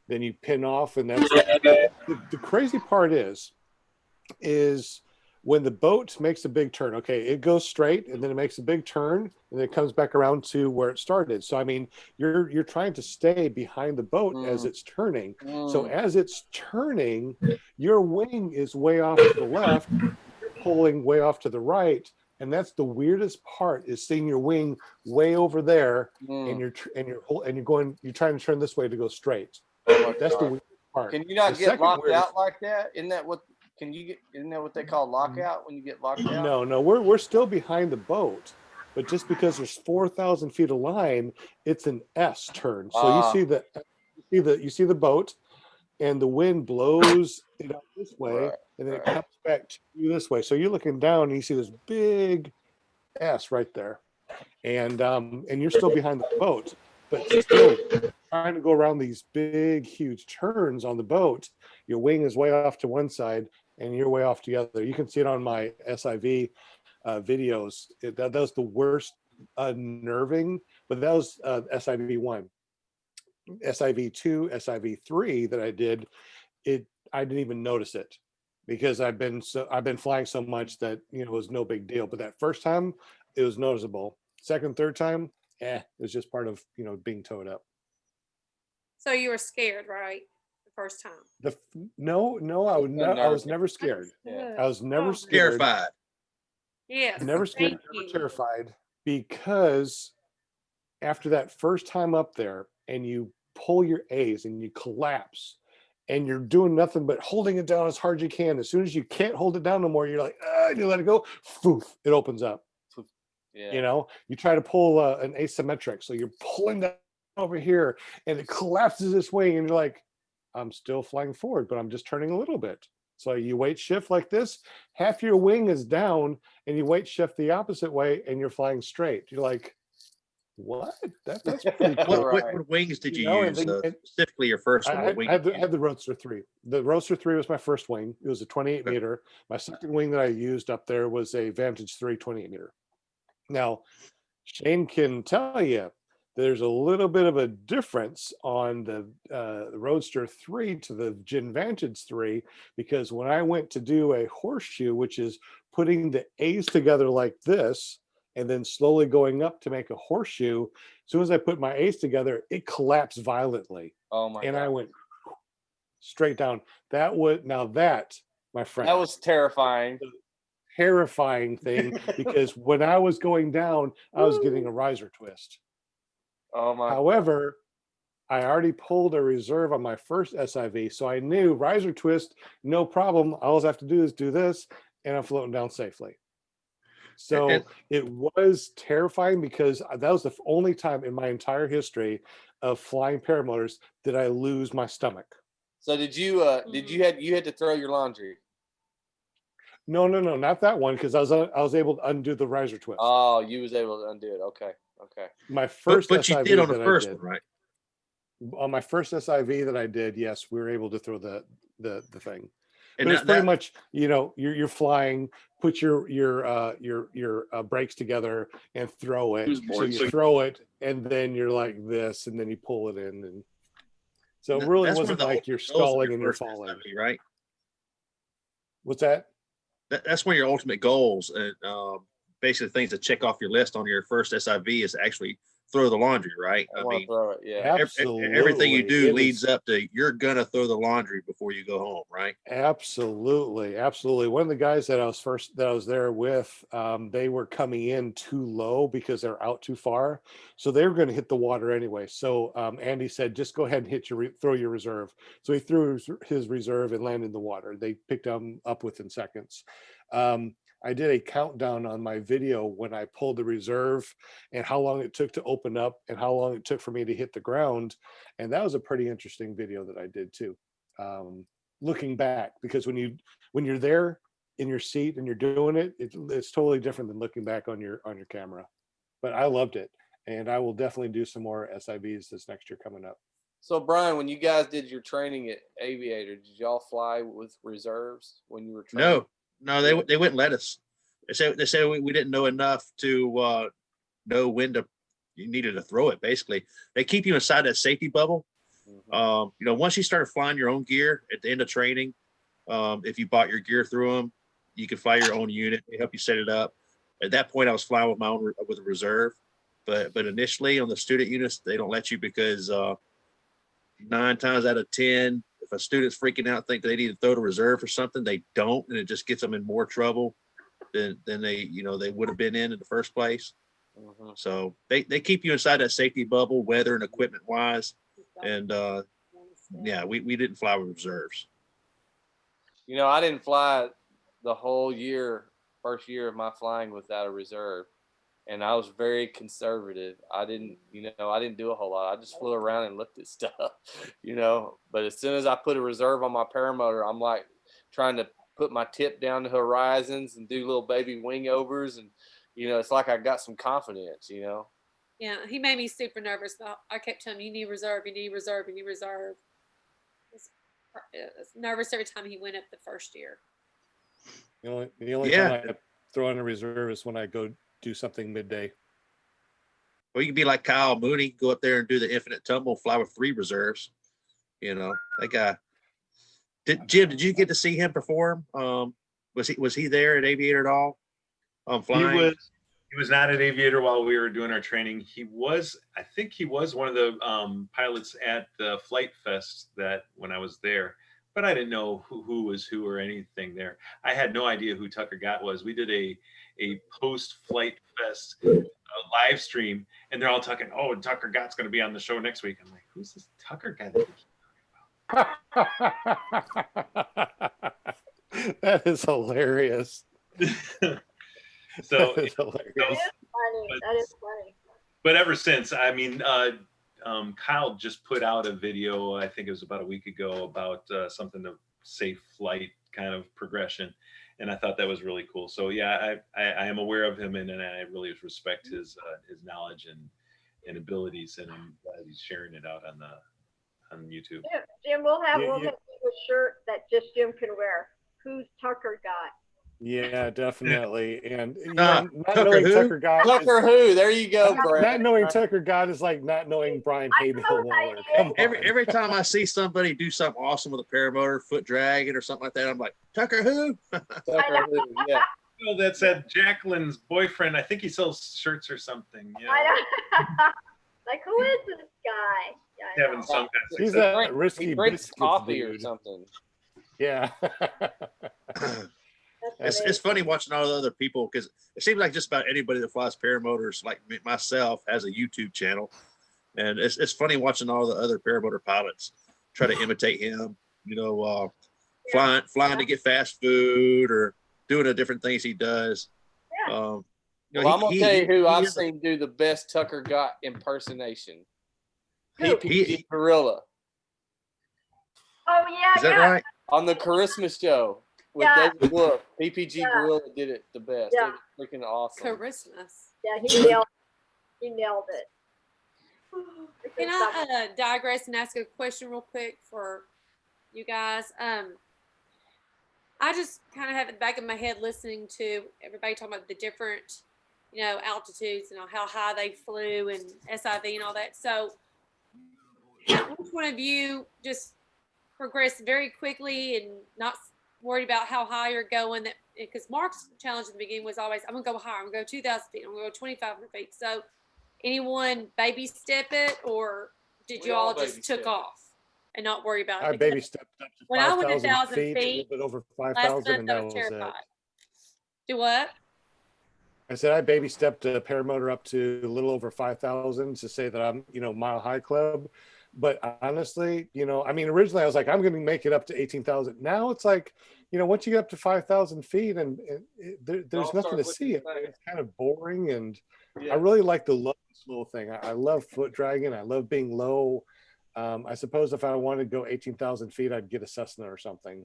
then you pin off, and that's the crazy part is when the boat makes a big turn. Okay, it goes straight, and then it makes a big turn, and then it comes back around to where it started. So I mean, you're trying to stay behind the boat as it's turning. So as it's turning, your wing is way off to the left, pulling way off to the right. And that's the weirdest part, is seeing your wing way over there, and you're trying to turn this way to go straight. That's the weirdest part. Can you not The get second locked weirdest- out like that? Isn't that what they call lockout when you get locked out? No, we're still behind the boat, but just because there's 4,000 feet of line, it's an S turn. So you see the boat, and the wind blows it out this way, and then it comes back to you this way. So you're looking down, and you see this big S right there, and you're still behind the boat, but still trying to go around these big, huge turns on the boat. Your wing is way off to one side, and you're way off to the other. You can see it on my SIV videos. That was the worst unnerving, but that was SIV 1. SIV 2, SIV 3 that I did, I didn't even notice it, because I've been flying so much that, you know, it was no big deal. But that first time, it was noticeable. Second, third time, it was just part of, you know, being towed up. so you were scared, right? The first time. No, I was never scared. I was never scared. Terrified. Yes. Never scared, never terrified, because after that first time up there, and you pull your A's and you collapse, and you're doing nothing but holding it down as hard as you can. As soon as you can't hold it down no more, you're like, and you let it go, poof, it opens up. Yeah. You know, you try to pull an asymmetric, so you're pulling that over here, and it collapses this way, and you're like, I'm still flying forward, but I'm just turning a little bit. So you weight shift like this, half your wing is down, and you weight shift the opposite way, and you're flying straight. You're like, what? That's pretty cool. What wings did you use? Specifically your first one? I had the Roadster 3. The Roadster 3 was my first wing. It was a 28 meter. My second wing that I used up there was a Vantage 3 28 meter. Now, Shane can tell you there's a little bit of a difference on the Roadster 3 to the Gin Vantage 3, because when I went to do a horseshoe, which is putting the A's together like this, and then slowly going up to make a horseshoe, as soon as I put my A's together, it collapsed violently. Oh my and God. I went straight down. That, my friend, That was terrifying. Terrifying thing, because when I was going down, I was getting a riser twist. Oh my. However, I already pulled a reserve on my first SIV, so I knew riser twist, no problem. All I have to do is do this, and I'm floating down safely. So it was terrifying, because that was the only time in my entire history of flying paramotors did I lose my stomach. So did you had to throw your laundry? No, not that one, because I was able to undo the riser twist. Oh, you was able to undo it. Okay. My first but you SIV did on the that first I did, one, right? On my first SIV that I did, yes, we were able to throw the thing. And But it's pretty much, you know, you're flying, put your brakes together and throw it. So you throw it, and then you're like this, and then you pull it in, and so it really wasn't like you're stalling and you're falling, SIV, right? What's that? That's one of your ultimate goals, and basically things to check off your list on your first SIV is actually throw the laundry, right? I mean, throw it, yeah. Absolutely. Everything you do leads up to you're gonna throw the laundry before you go home, right? Absolutely. One of the guys that I was there with, they were coming in too low because they're out too far, so they were going to hit the water anyway. So Andy said, just go ahead and throw your reserve. So he threw his reserve and landed in the water. They picked him up within seconds. I did a countdown on my video when I pulled the reserve and how long it took to open up and how long it took for me to hit the ground. And that was a pretty interesting video that I did too. Looking back, because when you're there in your seat and you're doing it, it's totally different than looking back on your camera. But I loved it, and I will definitely do some more SIVs this next year coming up. So Brian, when you guys did your training at Aviator, did y'all fly with reserves when you were training? No, they wouldn't let us. They said we didn't know enough to know when you needed to throw it. Basically, they keep you inside that safety bubble. You know, once you started flying your own gear at the end of training, if you bought your gear through them, you could fly your own unit. They help you set it up. At that point, I was flying with my own with a reserve, but initially on the student units, they don't let you because 9 times out of 10, if a student's freaking out, think they need to throw the reserve or something, they don't, and it just gets them in more trouble than they would have been in the first place. So they keep you inside that safety bubble, weather and equipment wise, and yeah, we didn't fly with reserves. You know, I didn't fly the whole first year of my flying without a reserve. And I was very conservative. I didn't do a whole lot. I just flew around and looked at stuff, But as soon as I put a reserve on my paramotor, I'm like trying to put my tip down the horizons and do little baby wing overs. And, it's like I got some confidence, Yeah, he made me super nervous. I kept telling him, you need reserve, you need reserve, you need reserve. I was nervous every time he went up the first year. The only time I throw in a reserve is when I go do something midday. Or you can be like Kyle Mooney, go up there and do the infinite tumble, fly with 3 reserves. That guy. Jim, did you get to see him perform? Was he there at Aviator at all? Flying? He was not at Aviator while we were doing our training. I think he was one of the pilots at the Flite Fest when I was there, but I didn't know who was who or anything there. I had no idea who Tucker Gott was. We did a post Flite Fest live stream, and they're all talking, oh, Tucker Gott's going to be on the show next week. I'm like, who's this Tucker Gott? That is hilarious. So That is funny. That is funny. But ever since, I mean, Kyle just put out a video, I think it was about a week ago, about something of safe flight kind of progression. And I thought that was really cool. So yeah, I am aware of him, and I really respect his knowledge and abilities, and I'm glad he's sharing it out on YouTube. Jim, we'll have a shirt that just Jim can wear. Who's Tucker Gott? Yeah, definitely. And not knowing Tucker Gott. Tucker who? There you go, Brad. Not knowing Tucker Gott is like not knowing Brian Haybill-Waller. Every time I see somebody do something awesome with a paramotor, foot dragging or something like that, I'm like, Tucker who? Tucker who? Yeah. Oh, that's Jacqueline's boyfriend. I think he sells shirts or something. Yeah. I know. Like, who is this guy? Yeah, having some kind of He's a risky biscuits coffee dude. or something. Yeah. It's funny watching all the other people, because it seems like just about anybody that flies paramotors like myself has a YouTube channel, and it's funny watching all the other paramotor pilots try to imitate him. Flying to get fast food or doing the different things he does. Well, I'm gonna tell you who I've seen do the best Tucker Gott impersonation. PPG Gorilla. Oh yeah, Is that right? On the Charisma show with David Wolf, PPG Gorilla did it the best. Yeah. It was freaking awesome. Christmas. Yeah, he nailed it. Can I digress and ask a question real quick for you guys? I just kind of have it back in my head listening to everybody talking about the different, altitudes and how high they flew and SIV and all that. So which one of you just progressed very quickly and not worried about how high you're going? That because Mark's challenge in the beginning was always, I'm gonna go higher, I'm gonna go 2,000 feet, I'm gonna go 2,500 feet. So anyone baby step it, or did you all just took off and not worry about it? I baby stepped up to when I went 5,000 feet, a little bit over last 5,000, month and I that was was it. terrified. Do what? I said I baby stepped a paramotor up to a little over 5,000 to say that I'm, mile high club. But honestly, you know, I mean, originally I was like, I'm going to make it up to 18,000. Now it's like, you know, once you get up to 5,000 feet and there's nothing to see. It's kind of boring. And I really like the low slow thing. I love foot dragging. I love being low. I suppose if I wanted to go 18,000 feet, I'd get a Cessna or something.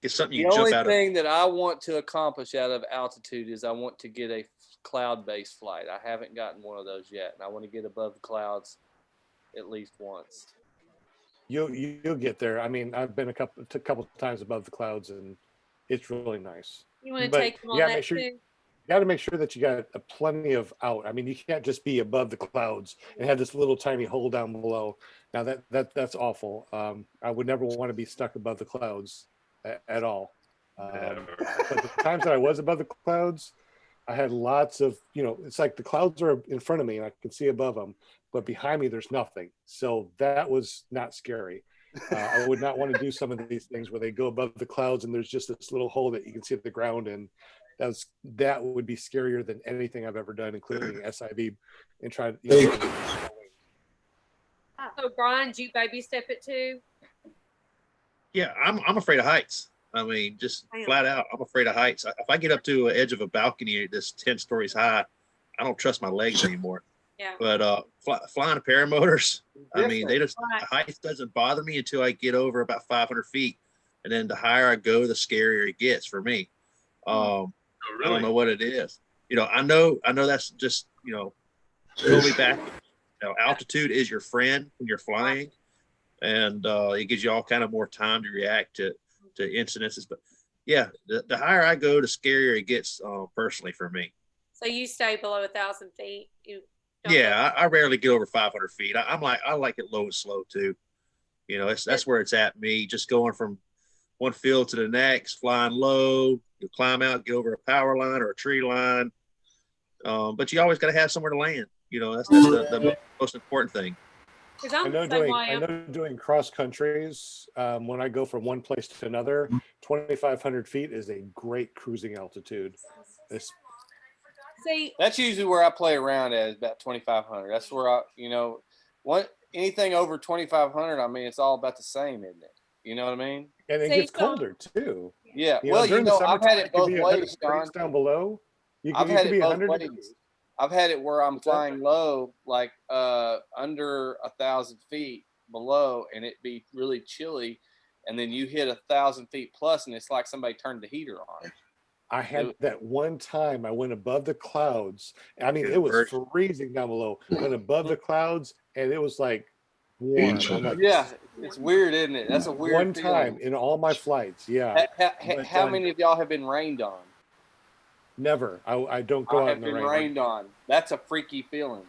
Get something The you can only jump out of. thing that I want to accomplish out of altitude is I want to get a cloud-based flight. I haven't gotten one of those yet, and I want to get above the clouds at least once. You'll get there. I mean, I've been a couple times above the clouds, and it's really nice. You want to But take them on yeah, that make sure too? you got to make sure that you got plenty of out. I mean, you can't just be above the clouds and have this little tiny hole down below. Now that's awful. I would never want to be stuck above the clouds at all. But the times that I was above the clouds, I had lots of, you know, it's like the clouds are in front of me and I can see above them, but behind me there's nothing. So that was not scary. I would not want to do some of these things where they go above the clouds and there's just this little hole that you can see at the ground, and that would be scarier than anything I've ever done, including SIV and try to, you know. So Brian, do you baby step it too? Yeah, I'm afraid of heights. I mean, just flat out, I'm afraid of heights. If I get up to the edge of a balcony that's 10 stories high, I don't trust my legs anymore. Yeah. But flying paramotors, I mean, the height doesn't bother me until I get over about 500 feet. And then the higher I go, the scarier it gets for me. I don't know what it is. You know, I know that's just, you know, totally back. You know, altitude is your friend when you're flying, and it gives you all kind of more time to react to incidences. But yeah, the higher I go, the scarier it gets personally for me. So you stay below 1,000 feet. Yeah, I rarely get over 500 feet. I like it low and slow too. You know, that's where it's at me. Just going from one field to the next, flying low. You climb out, get over a power line or a tree line. But you always got to have somewhere to land. You know, that's the most important thing. I know doing cross countries, when I go from one place to another, 2,500 feet is a great cruising altitude. That's usually where I play around at, is about 2,500. That's where anything over 2,500, I mean, it's all about the same, isn't it? You know what I mean? And it gets colder too. Yeah. Well, you know, I've had it both ways, John. Down below, I've had it both ways. I've had it where I'm flying low, like under 1,000 feet below, and it be really chilly, and then you hit 1,000 feet plus, and it's like somebody turned the heater on. I had that one time I went above the clouds. I mean, it was freezing down below. Went above the clouds, and it was like warm. Like, yeah, it's weird, isn't it? That's a weird one feeling. time in all my flights. Yeah. How many of y'all have been rained on? Never. I don't go out in the rain. Rained on. That's a freaky feeling.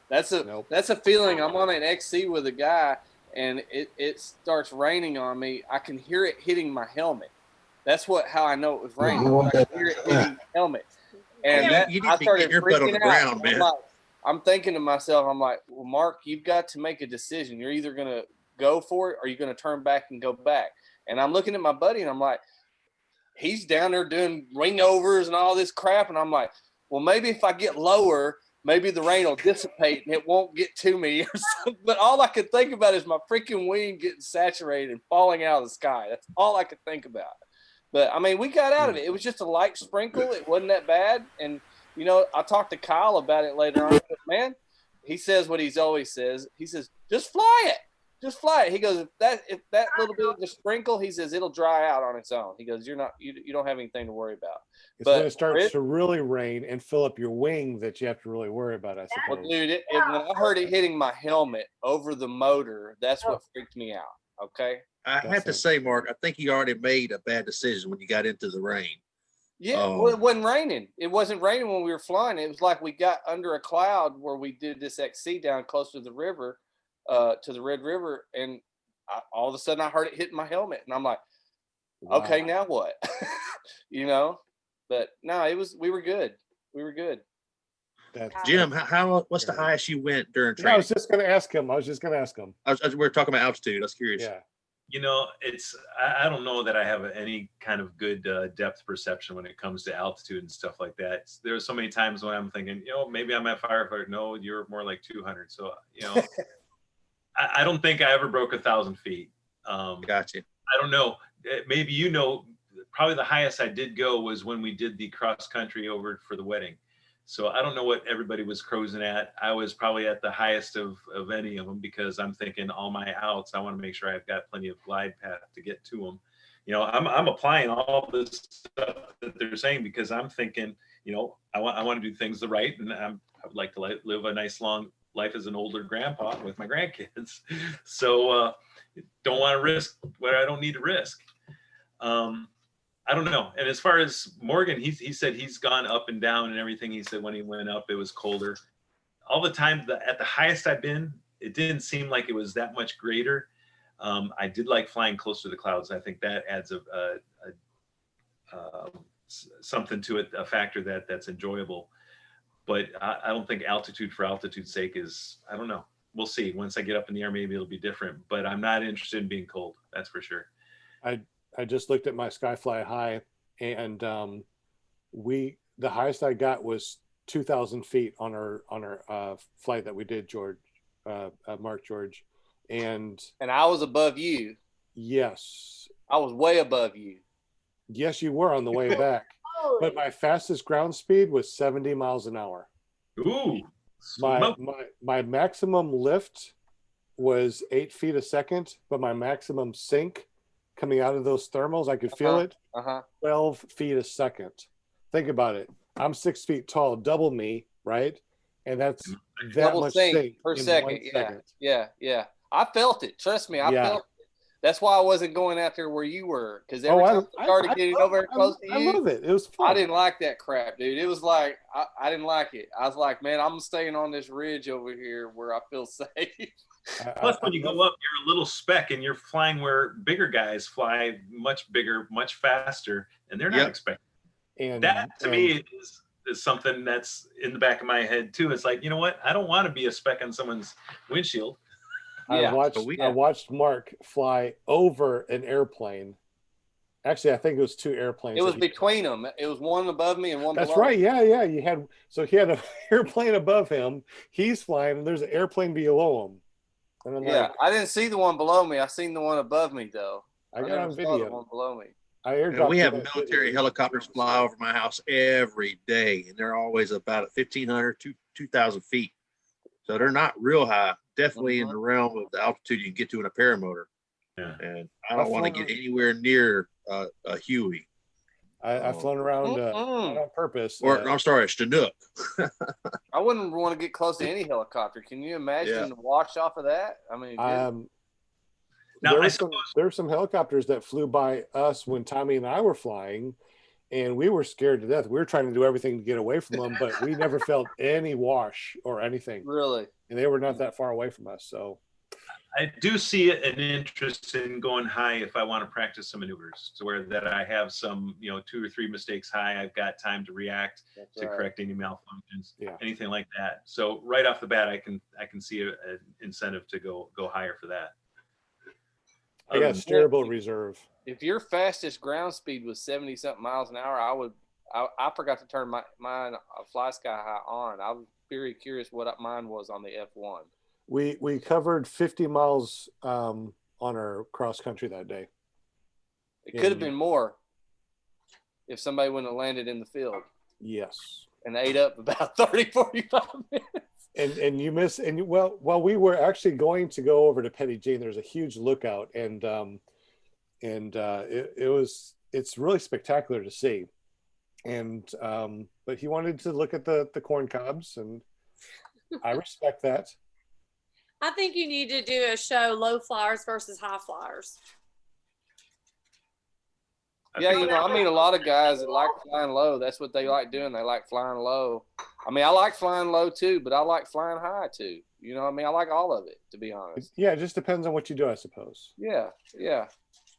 That's a feeling. I'm on an XC with a guy, and it starts raining on me. I can hear it hitting my helmet. That's how I know it was raining. I can hear it hitting my helmet. And you need to get your butt on the ground, man. I'm thinking to myself, I'm like, well, Mark, you've got to make a decision. You're either going to go for it or you're going to turn back and go back. And I'm looking at my buddy, and I'm like, he's down there doing wing overs and all this crap. And I'm like, well, maybe if I get lower, maybe the rain will dissipate and it won't get to me or something. But all I could think about is my freaking wing getting saturated and falling out of the sky. That's all I could think about. But I mean, we got out of it. It was just a light sprinkle. It wasn't that bad. And, you know, I talked to Kyle about it later on. But man, he says what he's always says. He says, just fly it. Just fly it. He goes, if that little bit of the sprinkle, he says, it'll dry out on its own. He goes, you don't have anything to worry about. It's when it starts to really rain and fill up your wing that you have to really worry about, I suppose. Well, dude, when I heard it hitting my helmet over the motor, that's what freaked me out. Okay. I have to say, Mark, I think you already made a bad decision when you got into the rain. Yeah, well, it wasn't raining. It wasn't raining when we were flying. It was like we got under a cloud where we did this XC down close to the river, to the Red River, and all of a sudden I heard it hitting my helmet, and I'm like, okay, now what? You know? But no, we were good. We were good. Jim, what's the highest you went during training? I was just going to ask him. We were talking about altitude. I was curious. Yeah. You know, I don't know that I have any kind of good depth perception when it comes to altitude and stuff like that. There's so many times when I'm thinking, you know, maybe I'm at firefighter. No, you're more like 200. So, you know, I don't think I ever broke 1,000 feet. Gotcha. I don't know. Maybe, you know, probably the highest I did go was when we did the cross country over for the wedding. So I don't know what everybody was cruising at. I was probably at the highest of any of them, because I'm thinking all my outs, I want to make sure I've got plenty of glide path to get to them. You know, I'm applying all this stuff that they're saying because I'm thinking, you know, I want to do things the right, and I would like to live a nice long life as an older grandpa with my grandkids. So don't want to risk what I don't need to risk. I don't know. And as far as Morgan, he said he's gone up and down and everything. He said when he went up, it was colder. All the time at the highest I've been, it didn't seem like it was that much greater. I did like flying close to the clouds. I think that adds something to it, a factor that's enjoyable. But I don't think altitude for altitude's sake is, I don't know. We'll see. Once I get up in the air, maybe it'll be different. But I'm not interested in being cold. That's for sure. I just looked at my Skyfly High, and the highest I got was 2,000 feet on our flight that we did, Mark George, and I was above you. Yes, I was way above you. Yes, you were on the way back, but my fastest ground speed was 70 miles an hour. Ooh, my maximum lift was 8 feet a second, but my maximum sink coming out of those thermals, I could feel it. 12 feet a second. Think about it. I'm 6 feet tall, double me, right? And that's that double much sink per in second. 1 second. Yeah. I felt it. Trust me, I felt it. That's why I wasn't going out there where you were, because every time I started getting over close to you, I love it. It was fun. I didn't like that crap, dude. It was like I didn't like it. I was like, man, I'm staying on this ridge over here where I feel safe. Plus, when you go up, you're a little speck, and you're flying where bigger guys fly much bigger, much faster, and they're not expecting. And that, to me, is something that's in the back of my head too. It's like, you know what? I don't want to be a speck on someone's windshield. I watched Mark fly over an airplane. Actually, I think it was two airplanes. It was between them. It was one above me and one below. That's right. Yeah. He had an airplane above him. He's flying, and there's an airplane below him. And I'm like, I didn't see the one below me. I seen the one above me though. I got on video. The one below me. And we have military helicopters fly over my house every day, and they're always about at 1,500 to 2,000 feet. So they're not real high. Definitely in the realm of the altitude you can get to in a paramotor. Yeah. And I don't want to get anywhere near a Huey. I've flown around not on purpose. Or I'm sorry, a Chinook. I wouldn't want to get close to any helicopter. Can you imagine the wash off of that? I mean, there were some helicopters that flew by us when Tommy and I were flying, and we were scared to death. We were trying to do everything to get away from them, but we never felt any wash or anything. Really? And they were not that far away from us. So I do see an interest in going high if I want to practice some maneuvers, to where that I have some, 2 or 3 mistakes high. I've got time to react to correct any malfunctions, anything like that. So right off the bat, I can see an incentive to go higher for that. I got steerable reserve. If your fastest ground speed was 70 something miles an hour, I forgot to turn mine Fly Sky High on. I was very curious what mine was on the F1. We covered 50 miles on our cross country that day. It could have been more if somebody wouldn't have landed in the field. Yes. And ate up about 30, 45 minutes. And you miss, and while we were actually going to go over to Petty Jean, there's a huge lookout, and it's really spectacular to see. And but he wanted to look at the corn cobs, and I respect that. I think you need to do a show, low flyers versus high flyers. Yeah, I mean, a lot of guys that like flying low, that's what they like doing. They like flying low. I mean, I like flying low too, but I like flying high too. You know what I mean? I like all of it, to be honest. Yeah, it just depends on what you do, I suppose. Yeah.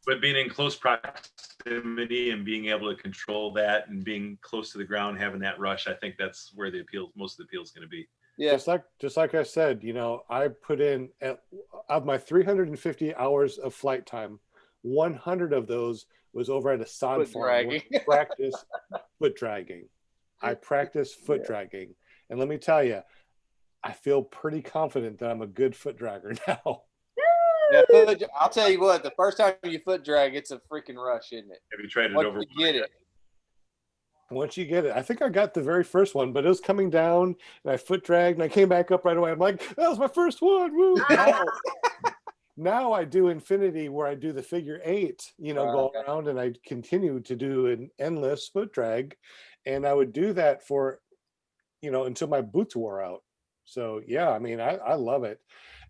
But being in close proximity and being able to control that and being close to the ground, having that rush, I think that's where most of the appeal is going to be. Yeah. Just like I said, I put in of my 350 hours of flight time, 100 of those was over at a sod Foot farm where dragging. I practice foot dragging. I practice foot dragging. And let me tell you, I feel pretty confident that I'm a good foot dragger now. Yeah, I'll tell you what, the first time you foot drag, it's a freaking rush, isn't it? Have you tried it Once over? you get it. Once you get it, I think I got the very first one, but it was coming down and I foot dragged and I came back up right away. I'm like, that was my first one. Woo. Now I do infinity where I do the figure 8, go around, and I continue to do an endless foot drag. And I would do that for, until my boots wore out. So yeah, I mean, I love it.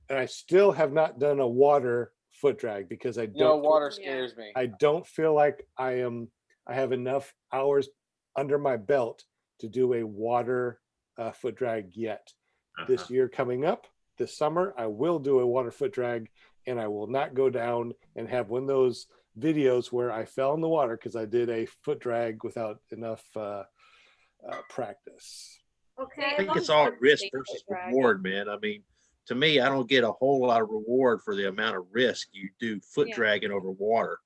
And I still have not done a water foot drag because I don't. Water scares me. I don't feel like I have enough hours under my belt to do a water foot drag yet. This year coming up, this summer, I will do a water foot drag, and I will not go down and have one of those videos where I fell in the water because I did a foot drag without enough practice. Okay. I think it's all risk versus reward, man. I mean, to me, I don't get a whole lot of reward for the amount of risk you do foot dragging over water.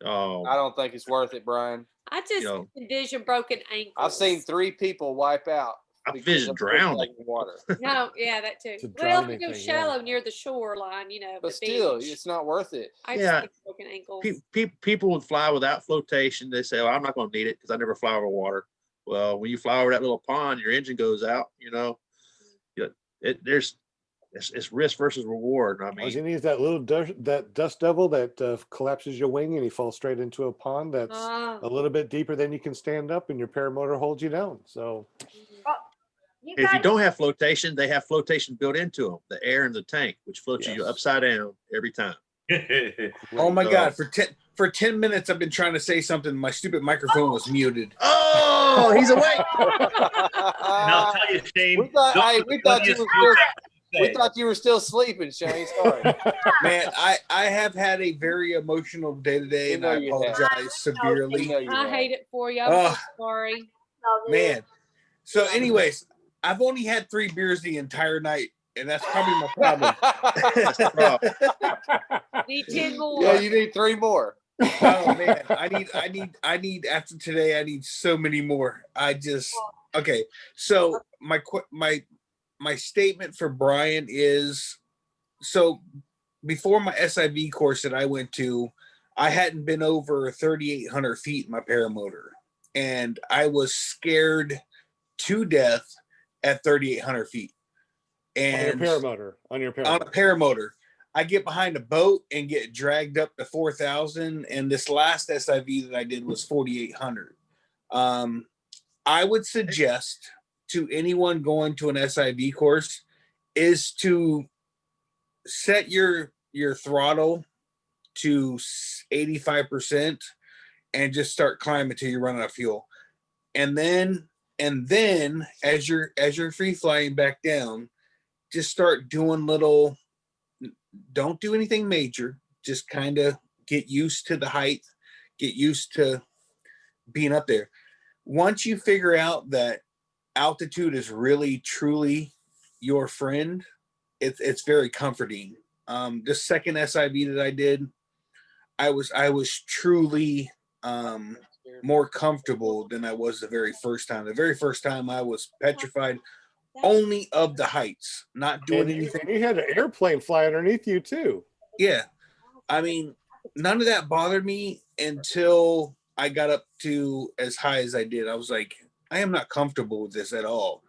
I don't think it's worth it, Brian. I just envision broken ankles. I've seen 3 people wipe out. I envision drowning. Water. No, yeah, that too. It's a Well, if you drowning go thing, shallow near the shoreline, But still, beach. it's not worth it. I just think broken ankles. People would fly without flotation. They say, "Oh, I'm not going to need it because I never fly over water." Well, when you fly over that little pond, your engine goes out. It's risk versus reward. I mean, all you need is that little dust devil that collapses your wing and you fall straight into a pond that's a little bit deeper than you can stand up, and your paramotor holds you down. So if you don't have flotation, they have flotation built into them, the air in the tank, which floats you upside down every time. Oh my God! For 10 minutes, I've been trying to say something. My stupid microphone was muted. Oh, he's awake. And I'll tell you, Shane. We thought you were still sleeping, Shane. Sorry. Man, I have had a very emotional day today, and I apologize severely. I hate it for you. I'm so sorry. Man. So, anyways, I've only had 3 beers the entire night, and that's probably my problem. Need 10 more. Yeah, you need 3 more. Oh man, I need after today, I need so many more. Okay. So my statement for Brian is, so before my SIV course that I went to, I hadn't been over 3,800 feet in my paramotor, and I was scared to death at 3,800 feet. And on your paramotor. On a paramotor, I get behind a boat and get dragged up to 4,000. And this last SIV that I did was 4,800. I would suggest to anyone going to an SIV course is to set your throttle to 85% and just start climbing till you run out of fuel. And then as you're free flying back down, just start doing little, don't do anything major, just kind of get used to the height, get used to being up there. Once you figure out that altitude is really truly your friend, it's very comforting. The second SIV that I did, I was truly more comfortable than I was the very first time. The very first time I was petrified only of the heights, not doing anything. You had an airplane fly underneath you too. Yeah. I mean, none of that bothered me until I got up to as high as I did. I was like, I am not comfortable with this at all.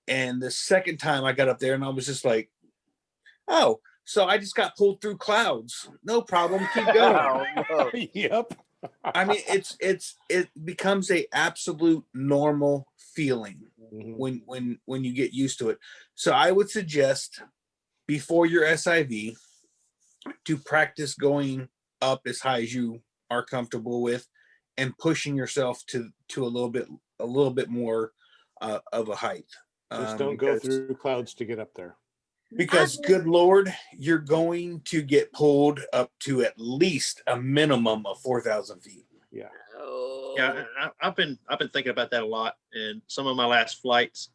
And the second time I got up there and I was just like, oh, so I just got pulled through clouds. No problem. Keep going. Yep. I mean, it becomes a absolute normal feeling when you get used to it. So I would suggest before your SIV to practice going up as high as you are comfortable with and pushing yourself to a little bit more of a height. Just don't go through clouds to get up there. Because good Lord, you're going to get pulled up to at least a minimum of 4,000 feet. Yeah. Yeah, I've been thinking about that a lot. And some of my last flights,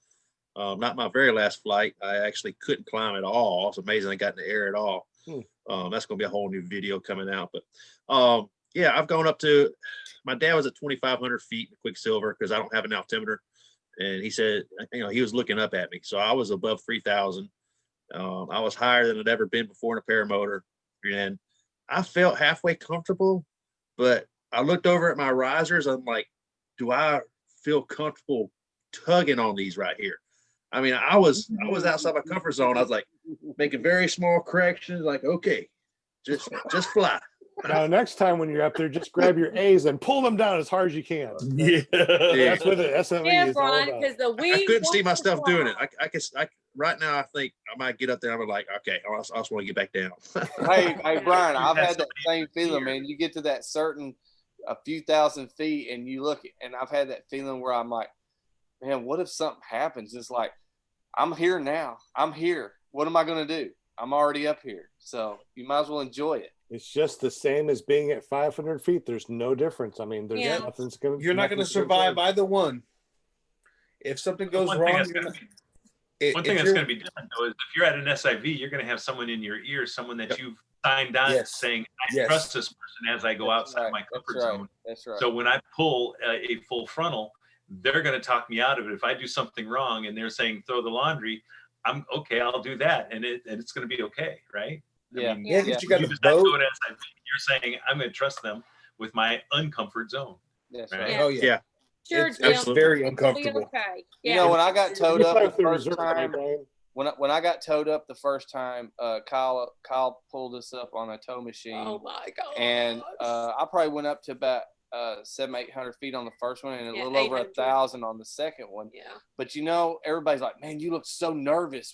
not my very last flight, I actually couldn't climb at all. It's amazing I got in the air at all. That's going to be a whole new video coming out. But yeah, I've gone up to, my dad was at 2,500 feet in Quicksilver because I don't have an altimeter. And he said, he was looking up at me. So I was above 3,000. I was higher than I'd ever been before in a paramotor. And I felt halfway comfortable, but I looked over at my risers. I'm like, do I feel comfortable tugging on these right here? I mean, I was outside my comfort zone. I was like making very small corrections, like, okay, just fly. Now, next time when you're up there, just grab your A's and pull them down as hard as you can. Yeah. That's what the SME Yeah, is all Brian, about. because the I wing couldn't see wants to myself doing fly. it. I right now, I think I might get up there. I'm like, okay, I just want to get back down. Hey, Brian, I've had that same feeling, man. You get to that certain a few thousand feet and you look, and I've had that feeling where I'm like, man, what if something happens? It's like, I'm here now. I'm here. What am I going to do? I'm already up here. So you might as well enjoy it. It's just the same as being at 500 feet. There's no difference. I mean, there's nothing's going to. You're not going to survive either one. If something goes wrong, one thing that's going to be different though is if you're at an SIV, you're going to have someone in your ear, someone that you've signed on saying, I trust this person as I go outside my comfort zone. That's right. So when I pull a full frontal, they're going to talk me out of it. If I do something wrong and they're saying throw the laundry, I'm okay. I'll do that, and it's going to be okay, right? Yeah. I mean, Yeah, but you got you to decide to boat. go to SIV, you're saying I'm going to trust them with my uncomfort zone. That's right? right. Oh yeah. Sure, It's Jim. very It'll be uncomfortable. okay. You know, when I got towed up the first reserve, right, time, Brian? when I got towed up the first time, Kyle pulled us up on a tow machine. Oh my God. And I probably went up to about 700-800 feet on the first one and a little over 800. 1,000 on the second one. Yeah. But everybody's like, man, you look so nervous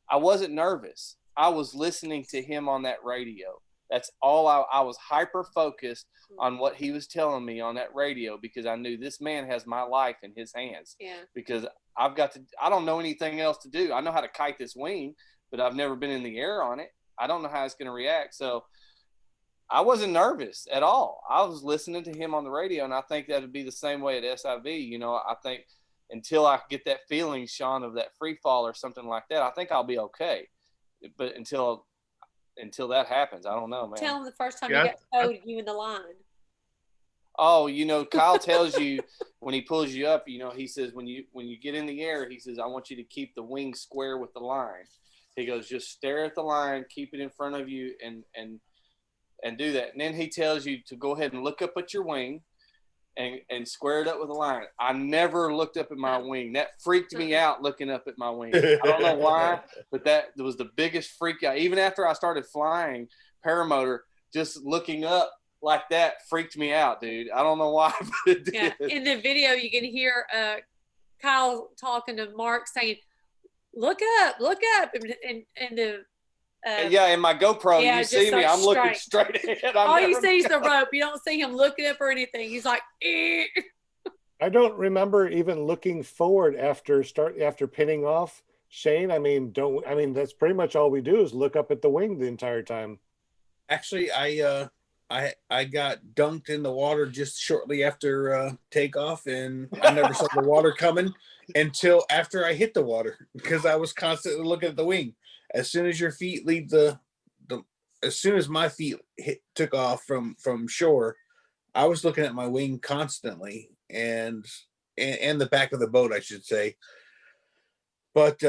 I wasn't nervous. I was listening to him on that radio. That's all I was hyper focused on what he was telling me on that radio because I knew this man has my life in his hands. Yeah. Because I don't know anything else to do. I know how to kite this wing, but I've never been in the air on it. I don't know how it's going to react. So I wasn't nervous at all. I was listening to him on the radio, and I think that would be the same way at SIV. I think until I get that feeling, Sean, of that free fall or something like that, I think I'll be okay. But until that happens, I don't know, man. Tell him the first time you got towed, you in the line. Oh, Kyle tells you when he pulls you up, he says, when you get in the air, he says, I want you to keep the wing square with the line. He goes, just stare at the line, keep it in front of you and do that. And then he tells you to go ahead and look up at your wing and square it up with the line. I never looked up at my wing. That freaked me out looking up at my wing. I don't know why, but that was the biggest freak out. Even after I started flying paramotor, just looking up like that freaked me out, dude. I don't know why, but it did. Yeah. In the video, you can hear Kyle talking to Mark saying, look up, and the in my GoPro, you see me, I'm looking straight ahead. All you see is the rope. You don't see him looking up or anything. He's like, eh. I don't remember even looking forward after pinning off. Shane, that's pretty much all we do is look up at the wing the entire time. Actually, I got dunked in the water just shortly after takeoff, and I never saw the water coming until after I hit the water because I was constantly looking at the wing. As soon as your feet leave as soon as my feet took off from shore, I was looking at my wing constantly and the back of the boat, I should say. But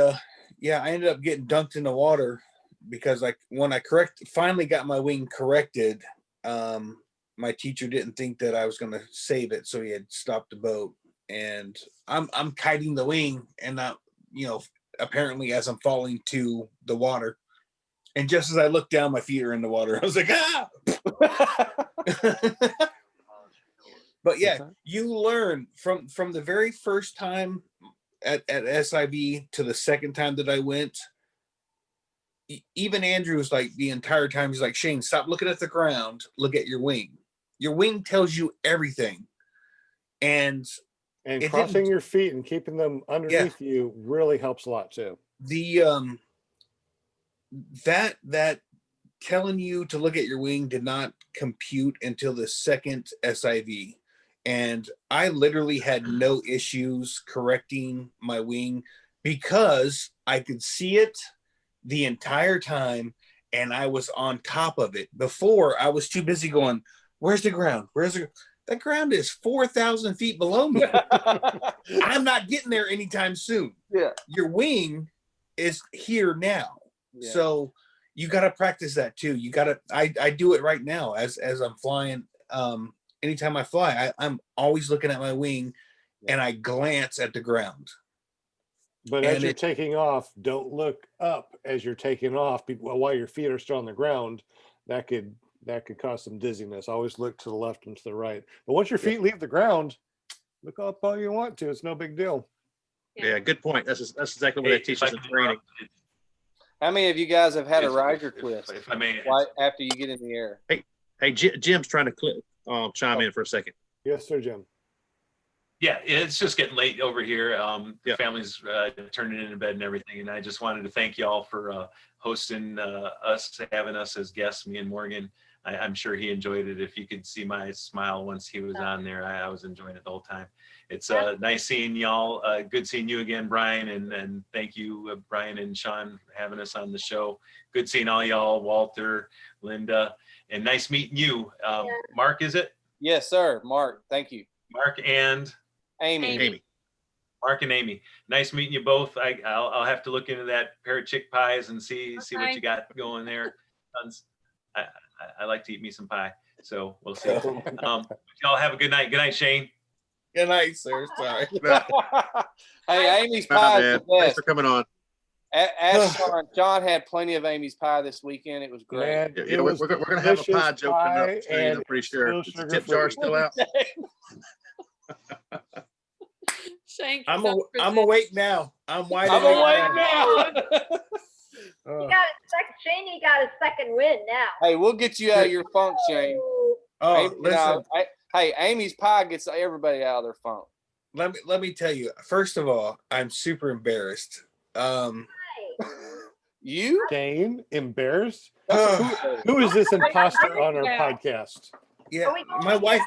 yeah, I ended up getting dunked in the water because when I finally got my wing corrected, my teacher didn't think that I was going to save it, so he had stopped the boat. And I'm kiting the wing, and apparently as I'm falling to the water, and just as I look down, my feet are in the water. I was like, ah! But yeah, you learn from the very first time at SIV to the second time that I went. Even Andrew was like the entire time, he's like, Shane, stop looking at the ground, look at your wing. Your wing tells you everything. And crossing your feet and keeping them underneath you really helps a lot too. The that telling you to look at your wing did not compute until the second SIV. And I literally had no issues correcting my wing because I could see it the entire time, and I was on top of it. Before, I was too busy going, where's the ground? The ground is 4,000 feet below me. I'm not getting there anytime soon. Yeah. Your wing is here now. Yeah. So you got to practice that too. You got to, I do it right now as I'm flying. Anytime I fly, I'm always looking at my wing and I glance at the ground. But And as you're taking off, don't look up as you're taking off while your feet are still on the ground. That could cause some dizziness. Always look to the left and to the right. But once your feet leave the ground, look up all you want to. It's no big deal. Yeah, good point. That's exactly what that teaches in training. How many of you guys have had a riser twist? If I may, right after you get in the air? Hey, Jim's trying to chime in for a second. Yes, sir, Jim. Yeah, it's just getting late over here. The family's turning into bed and everything, and I just wanted to thank y'all for hosting us, having us as guests, me and Morgan. I'm sure he enjoyed it. If you could see my smile once he was on there, I was enjoying it the whole time. It's nice seeing y'all. Good seeing you again, Brian, and thank you, Brian and Sean, for having us on the show. Good seeing all y'all, Walter, Linda, and nice meeting you. Mark, is it? Yes, sir. Mark, thank you. Mark and Amy. Mark and Amy, nice meeting you both. I'll have to look into that pair of chick pies and see what you got going there. I like to eat me some pie, so we'll see. Y'all have a good night. Good night, Shane. Good night, sir. Sorry. Hey, Amy's pie is the best. Thanks for coming on. Ask Sean. John had plenty of Amy's pie this weekend. It was great. Man, Yeah, we're going to have a pie joke coming up soon, I'm pretty sure. Is the tip jar still out? Shane, I'm awake now. I'm wide I'm awake awake now. Shane, you got a second win now. Hey, we'll get you out of your funk, Shane. Oh, Amy, listen. Hey, Amy's pie gets everybody out of their funk. Let me tell you. First of all, I'm super embarrassed. You? Shane, embarrassed? Who is this imposter on our podcast? Yeah, my wife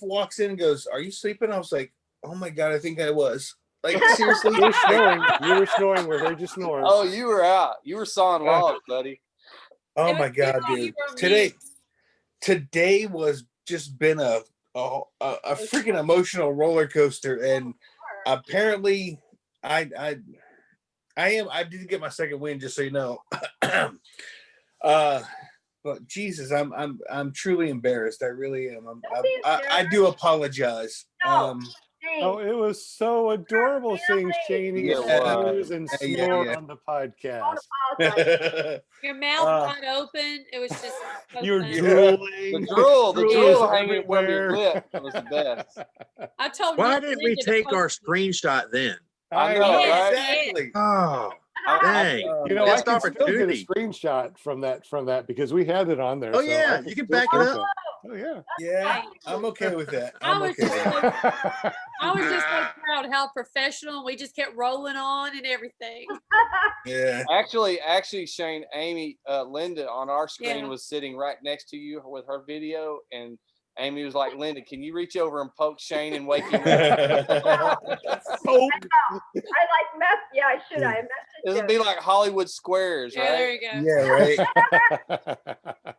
walks in and goes, "Are you sleeping?" I was like, "Oh my God, I think I was." Like, seriously? You were snoring. You were snoring. We heard you snore. Oh, you were out. You were sawing logs, buddy. Oh my God, dude. Today was just been a freaking emotional roller coaster, and apparently I did get my second win, just so you know. But Jesus, I'm truly embarrassed. I really am. I do apologize. Oh, it was so adorable seeing Shane snooze and snore on the podcast. Your mouth wide open. It was just so You were funny. drooling. The drool hanging from everywhere. your lip was the best. I told Why Linda didn't we to take post our it. screenshot then? I know, right? Exactly. Oh, dang. You know, I Missed can still get a opportunity. screenshot from that because we had it on there. Oh, so yeah, I you can still back it post up. Oh yeah. Yeah, I'm okay with that. I I'm was okay just with that. I was just so proud how professional we just kept rolling on and everything. Yeah. Actually, Shane, Amy, Linda on our screen Yeah. was sitting right next to you with her video, and Amy was like, "Linda, can you reach over and poke Shane and wake him up?" Poke. I should. I messaged This would be like Hollywood Squares, Yeah, there right? you go. Yeah, right.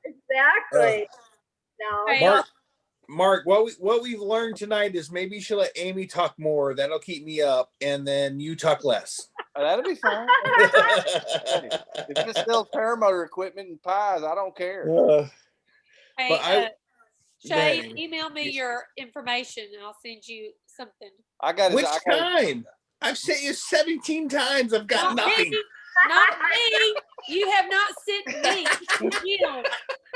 Exactly. No. Hey, Mark, what we've learned tonight is maybe you should let Amy talk more. That'll keep me up, and then you talk less. That'll be fine. If it's still paramotor equipment and pies, I don't care. hey, Shane, Dang. email me your information and I'll send you something. Which time? I've sent you 17 times. I've got Not nothing. me. Not me. You have not sent me. You.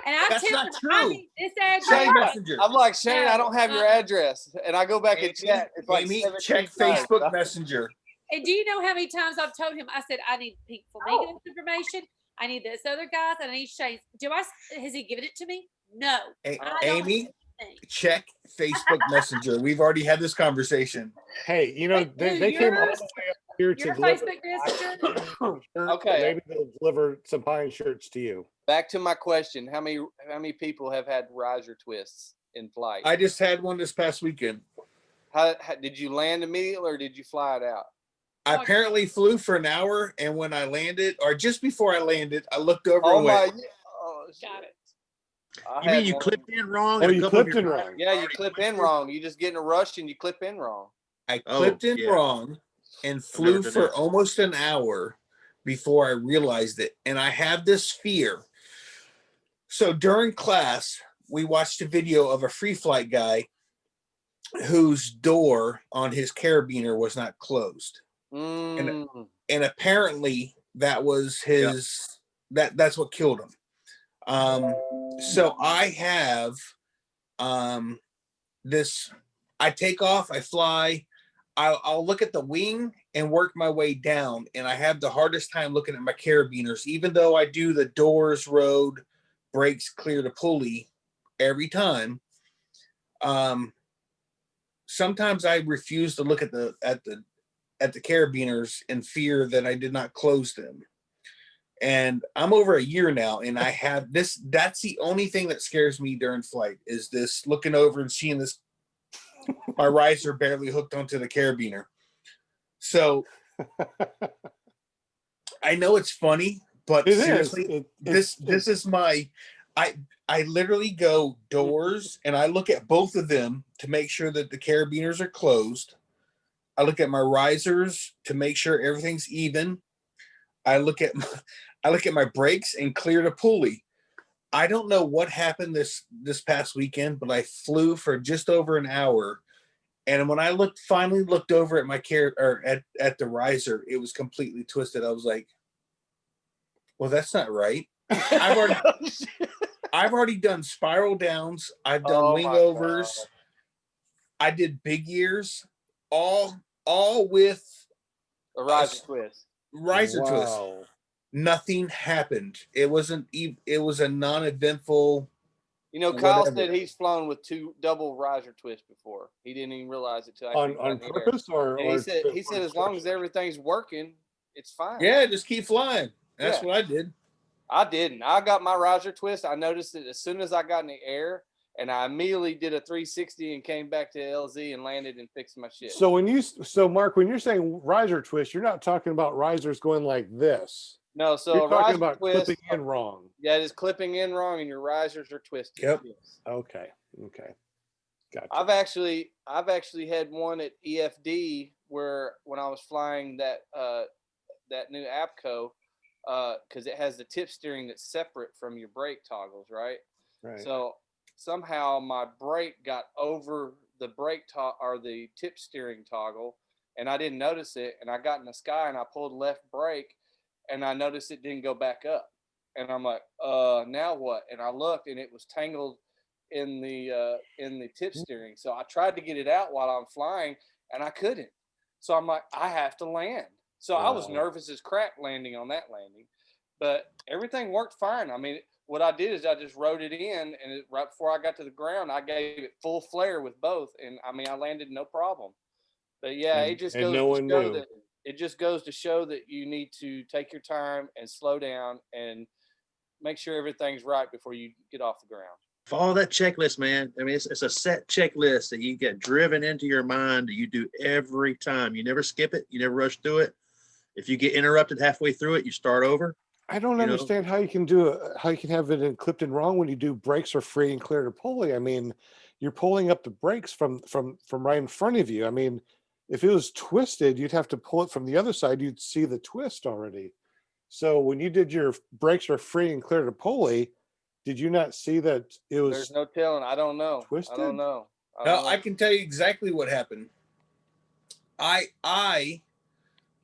And I That's tell not him I true. need this address. Shane Messenger. I'm like, Shane, I don't have your address. And I go back and chat. It's like Amy, 17 check times. Facebook Messenger. And do you know how many times I've told him? I said I need Pete Flamingo's information. I need this other guy's. And I need Shane's. Has he given it to me? No. I don't Amy, have anything. check Facebook Messenger. We've already had this conversation. Hey, you know, they came all the way up here to Your deliver Facebook Messenger? shirts. Okay. Maybe they'll deliver some pie and shirts to you. Back to my question. How many people have had riser twists in flight? I just had one this past weekend. How did you land immediately or did you fly it out? I apparently flew for an hour, and when I landed, or just before I landed, I looked over Oh and my! went, Oh, Got it. You mean you clipped in wrong? Oh, and a you couple of clipped your in tires wrong. Yeah, you already clip in twisted? wrong. You just get in a rush and you clip in wrong. I clipped in yeah. wrong and never flew done for that. almost an hour before I realized it. And I have this fear. So during class, we watched a video of a free flight guy whose door on his carabiner was not closed. And apparently that was his that's what killed him. So I have this, I take off, I fly, I'll look at the wing and work my way down, and I have the hardest time looking at my carabiners, even though I do the doors, road, brakes, clear to pulley every time. Sometimes I refuse to look at the carabiners in fear that I did not close them. And I'm over a year now, and I have this. That's the only thing that scares me during flight, is this looking over and seeing this, my riser barely hooked onto the carabiner. So I know it's funny, but It seriously, is. This is my, I literally go doors and I look at both of them to make sure that the carabiners are closed. I look at my risers to make sure everything's even. I look at my brakes and clear the pulley. I don't know what happened this past weekend, but I flew for just over an hour, and when I finally looked over at my at the riser, it was completely twisted. I was like, "Well, that's not right." I've already done spiral downs. I've done wing overs. I did big ears, all with a riser twist. Riser twist. Nothing happened. It wasn't. It was a non-eventful. You know, Kyle said he's flown with 2 double riser twists before. He didn't even realize it till on purpose, or he said as long as everything's working, it's fine. Yeah, just keep flying. That's what I did. I didn't. I got my riser twist. I noticed it as soon as I got in the air, and I immediately did a 360 and came back to LZ and landed and fixed my shit. So Mark, when you're saying riser twist, you're not talking about risers going like this. No, so you're a talking riser about twist, clipping in wrong. Yeah, it's clipping in wrong, and your risers are twisted. Yep. Yes. Okay. Gotcha. I've actually had one at EFD where when I was flying that new APCO, because it has the tip steering that's separate from your brake toggles, right? Right. So somehow my brake got over the brake or the tip steering toggle, and I didn't notice it. And I got in the sky and I pulled left brake, and I noticed it didn't go back up. And I'm like, now what? And I looked, and it was tangled in the tip steering. So I tried to get it out while I'm flying, and I couldn't. So I'm like, I have to land. So I was nervous as crap landing on that landing, but everything worked fine. I mean, what I did is I just rode it in, and right before I got to the ground, I gave it full flare with both, and I mean, I landed no problem. But yeah, it just goes to show that it just goes to show that you need to take your time and slow down and make sure everything's right before you get off the ground. Follow that checklist, man. I mean, it's a set checklist that you get driven into your mind that you do every time. You never skip it. You never rush through it. If you get interrupted halfway through it, you start over. I don't understand how you can how you can have it clipped in wrong when you do brakes are free and clear to pulley. I mean, you're pulling up the brakes from right in front of you. I mean, if it was twisted, you'd have to pull it from the other side. You'd see the twist already. So when you did your brakes are free and clear to pulley, did you not see that it was? There's no telling. I don't know. Twisted? I don't know. I can tell you exactly what happened. I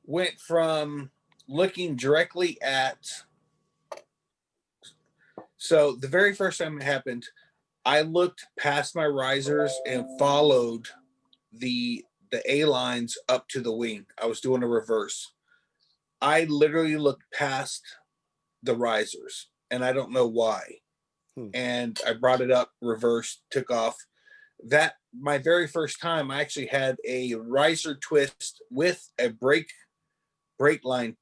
went from looking directly at. So the very first time it happened, I looked past my risers and followed the A lines up to the wing. I was doing a reverse. I literally looked past the risers, and I don't know why. And I brought it up, reversed, took off. That my very first time, I actually had a riser twist with a brake line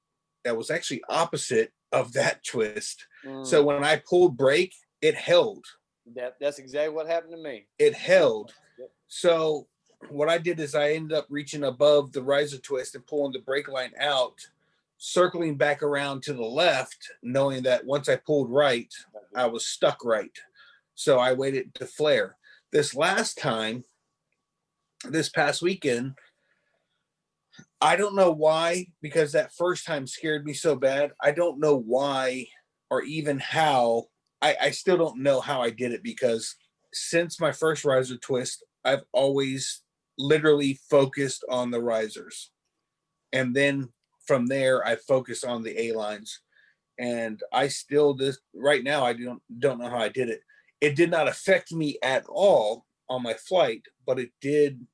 that was actually opposite of that twist. So when I pulled brake, it held. That's exactly what happened to me. It held. So what I did is I ended up reaching above the riser twist and pulling the brake line out, circling back around to the left, knowing that once I pulled right, I was stuck right. So I waited to flare. This last time, this past weekend, I don't know why, because that first time scared me so bad. I don't know why or even how. I still don't know how I did it, because since my first riser twist, I've always literally focused on the risers. And then from there, I focus on the A-lines. And I still, right now, I don't know how I did it. It did not affect me at all on my flight, but it did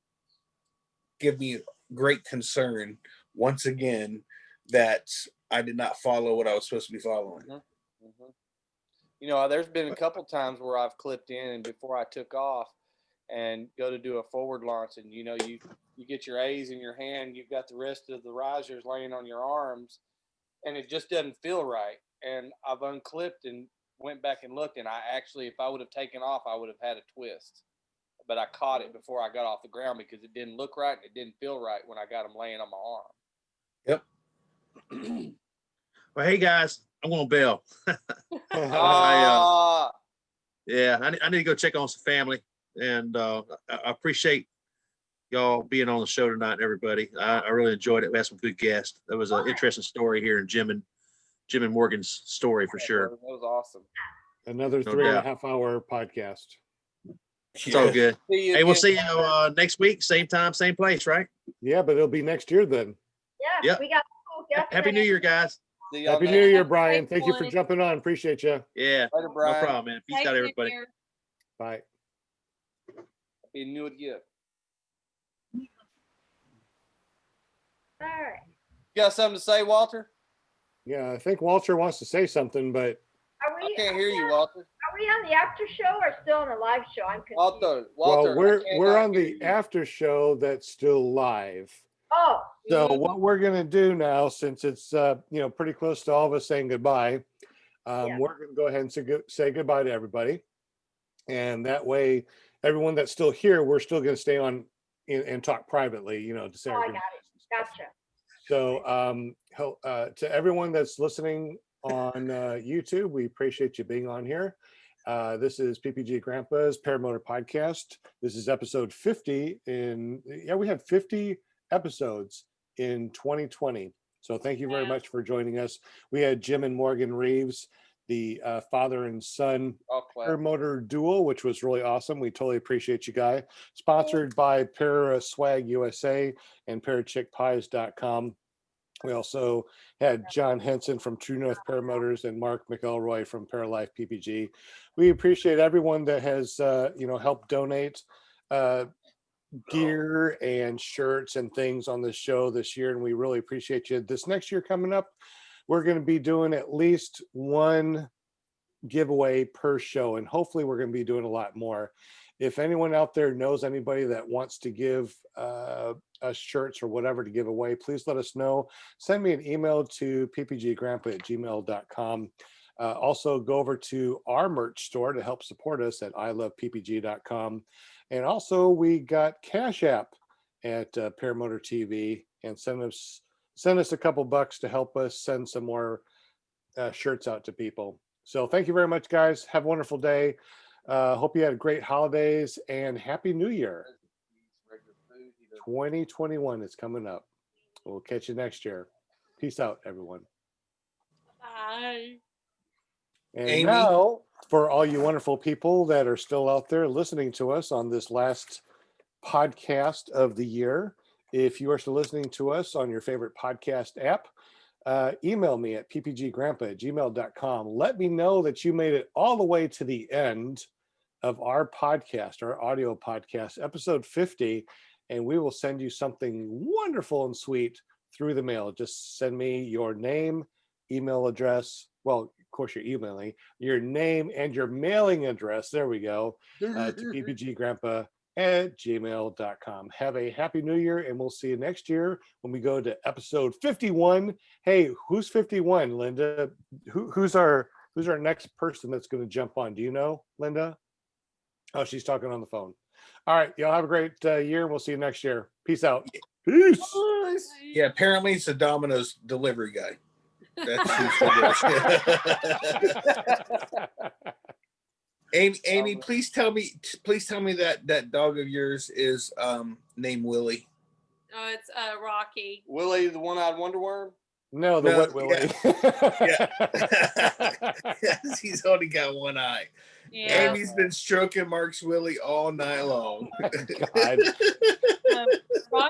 give me great concern once again that I did not follow what I was supposed to be following. You know, there's been a couple times where I've clipped in and before I took off and go to do a forward launch, and you know, you get your A's in your hand, you've got the rest of the risers laying on your arms, and it just doesn't feel right. And I've unclipped and went back and looked, and I actually, if I would have taken off, I would have had a twist. But I caught it before I got off the ground because it didn't look right and it didn't feel right when I got them laying on my arm. Yep. Well, hey guys, I'm going to bail. Yeah, I need to go check on some family, and I appreciate y'all being on the show tonight, everybody. I really enjoyed it. We had some good guests. That was an interesting story here in Jim and Morgan's story for sure. That was awesome. Another 3.5 hour podcast. It's all good. Hey, we'll see you next week, same time, same place, right? Yeah, but it'll be next year then. Yeah, Yep. we got cool guests. Happy New Year, guys. Happy New Year, Brian. Thank you for jumping on. Appreciate you. Yeah, Later, no Brian. problem, man. Peace out, everybody. Bye. Happy New Year. All right. You got something to say, Walter? Yeah, I think Walter wants to say something, but I can't hear you, Walter. Are we on the after show or still on the live show? I'm confused. Walter, well, we're on the after show that's still live. Oh. So what we're gonna do now, since it's pretty close to all of us saying goodbye, we're gonna go ahead and say goodbye to everybody, and that way, everyone that's still here, we're still gonna stay on and talk privately, to say. Oh, I got it. Gotcha. So to everyone that's listening on YouTube, we appreciate you being on here. This is PPG Grandpa's Paramotor Podcast. This is episode 50 we had 50 episodes in 2020. So thank you very much for joining us. We had Jim and Morgan Reeves, the father and son Paramotor duel, which was really awesome. We totally appreciate you guys. Sponsored by Paraswag USA and ParachickPies.com. We also had John Henson from True North Paramotors and Mark Mcelroy from Paralife PPG. We appreciate everyone that has, helped donate gear and shirts and things on the show this year, and we really appreciate you. This next year coming up, we're going to be doing at least one giveaway per show, and hopefully we're going to be doing a lot more. If anyone out there knows anybody that wants to give us shirts or whatever to give away, please let us know. Send me an email to ppggrandpa@gmail.com. Also go over to our merch store to help support us at iloveppg.com. And also we got Cash App at Paramotor TV, and send us a couple bucks to help us send some more shirts out to people. So thank you very much, guys. Have a wonderful day. Hope you had great holidays and Happy New Year. 2021 is coming up. We'll catch you next year. Peace out, everyone. Bye. And Amy? now, for all you wonderful people that are still out there listening to us on this last podcast of the year, if you are still listening to us on your favorite podcast app, email me at ppggrandpa@gmail.com. Let me know that you made it all the way to the end of our podcast, our audio podcast, episode 50, and we will send you something wonderful and sweet through the mail. Just send me your name, email address. Well, of course, you're emailing your name and your mailing address. There we go. To ppggrandpa@gmail.com. Have a happy new year, and we'll see you next year when we go to episode 51. Hey, who's 51, Linda? Who's our next person that's going to jump on? Do you know, Linda? Oh, she's talking on the phone. All right, y'all have a great year. We'll see you next year. Peace out. Peace. Yeah, apparently it's a Domino's delivery guy. That's who Amy, please tell me that dog of yours is named Willie. Oh, it's Rocky. Willie, the one-eyed wonder worm? No, the wet Willie. Yeah. Yes, he's only got one eye. Yeah. Amy's been stroking Mark's Willie all night long. Rocky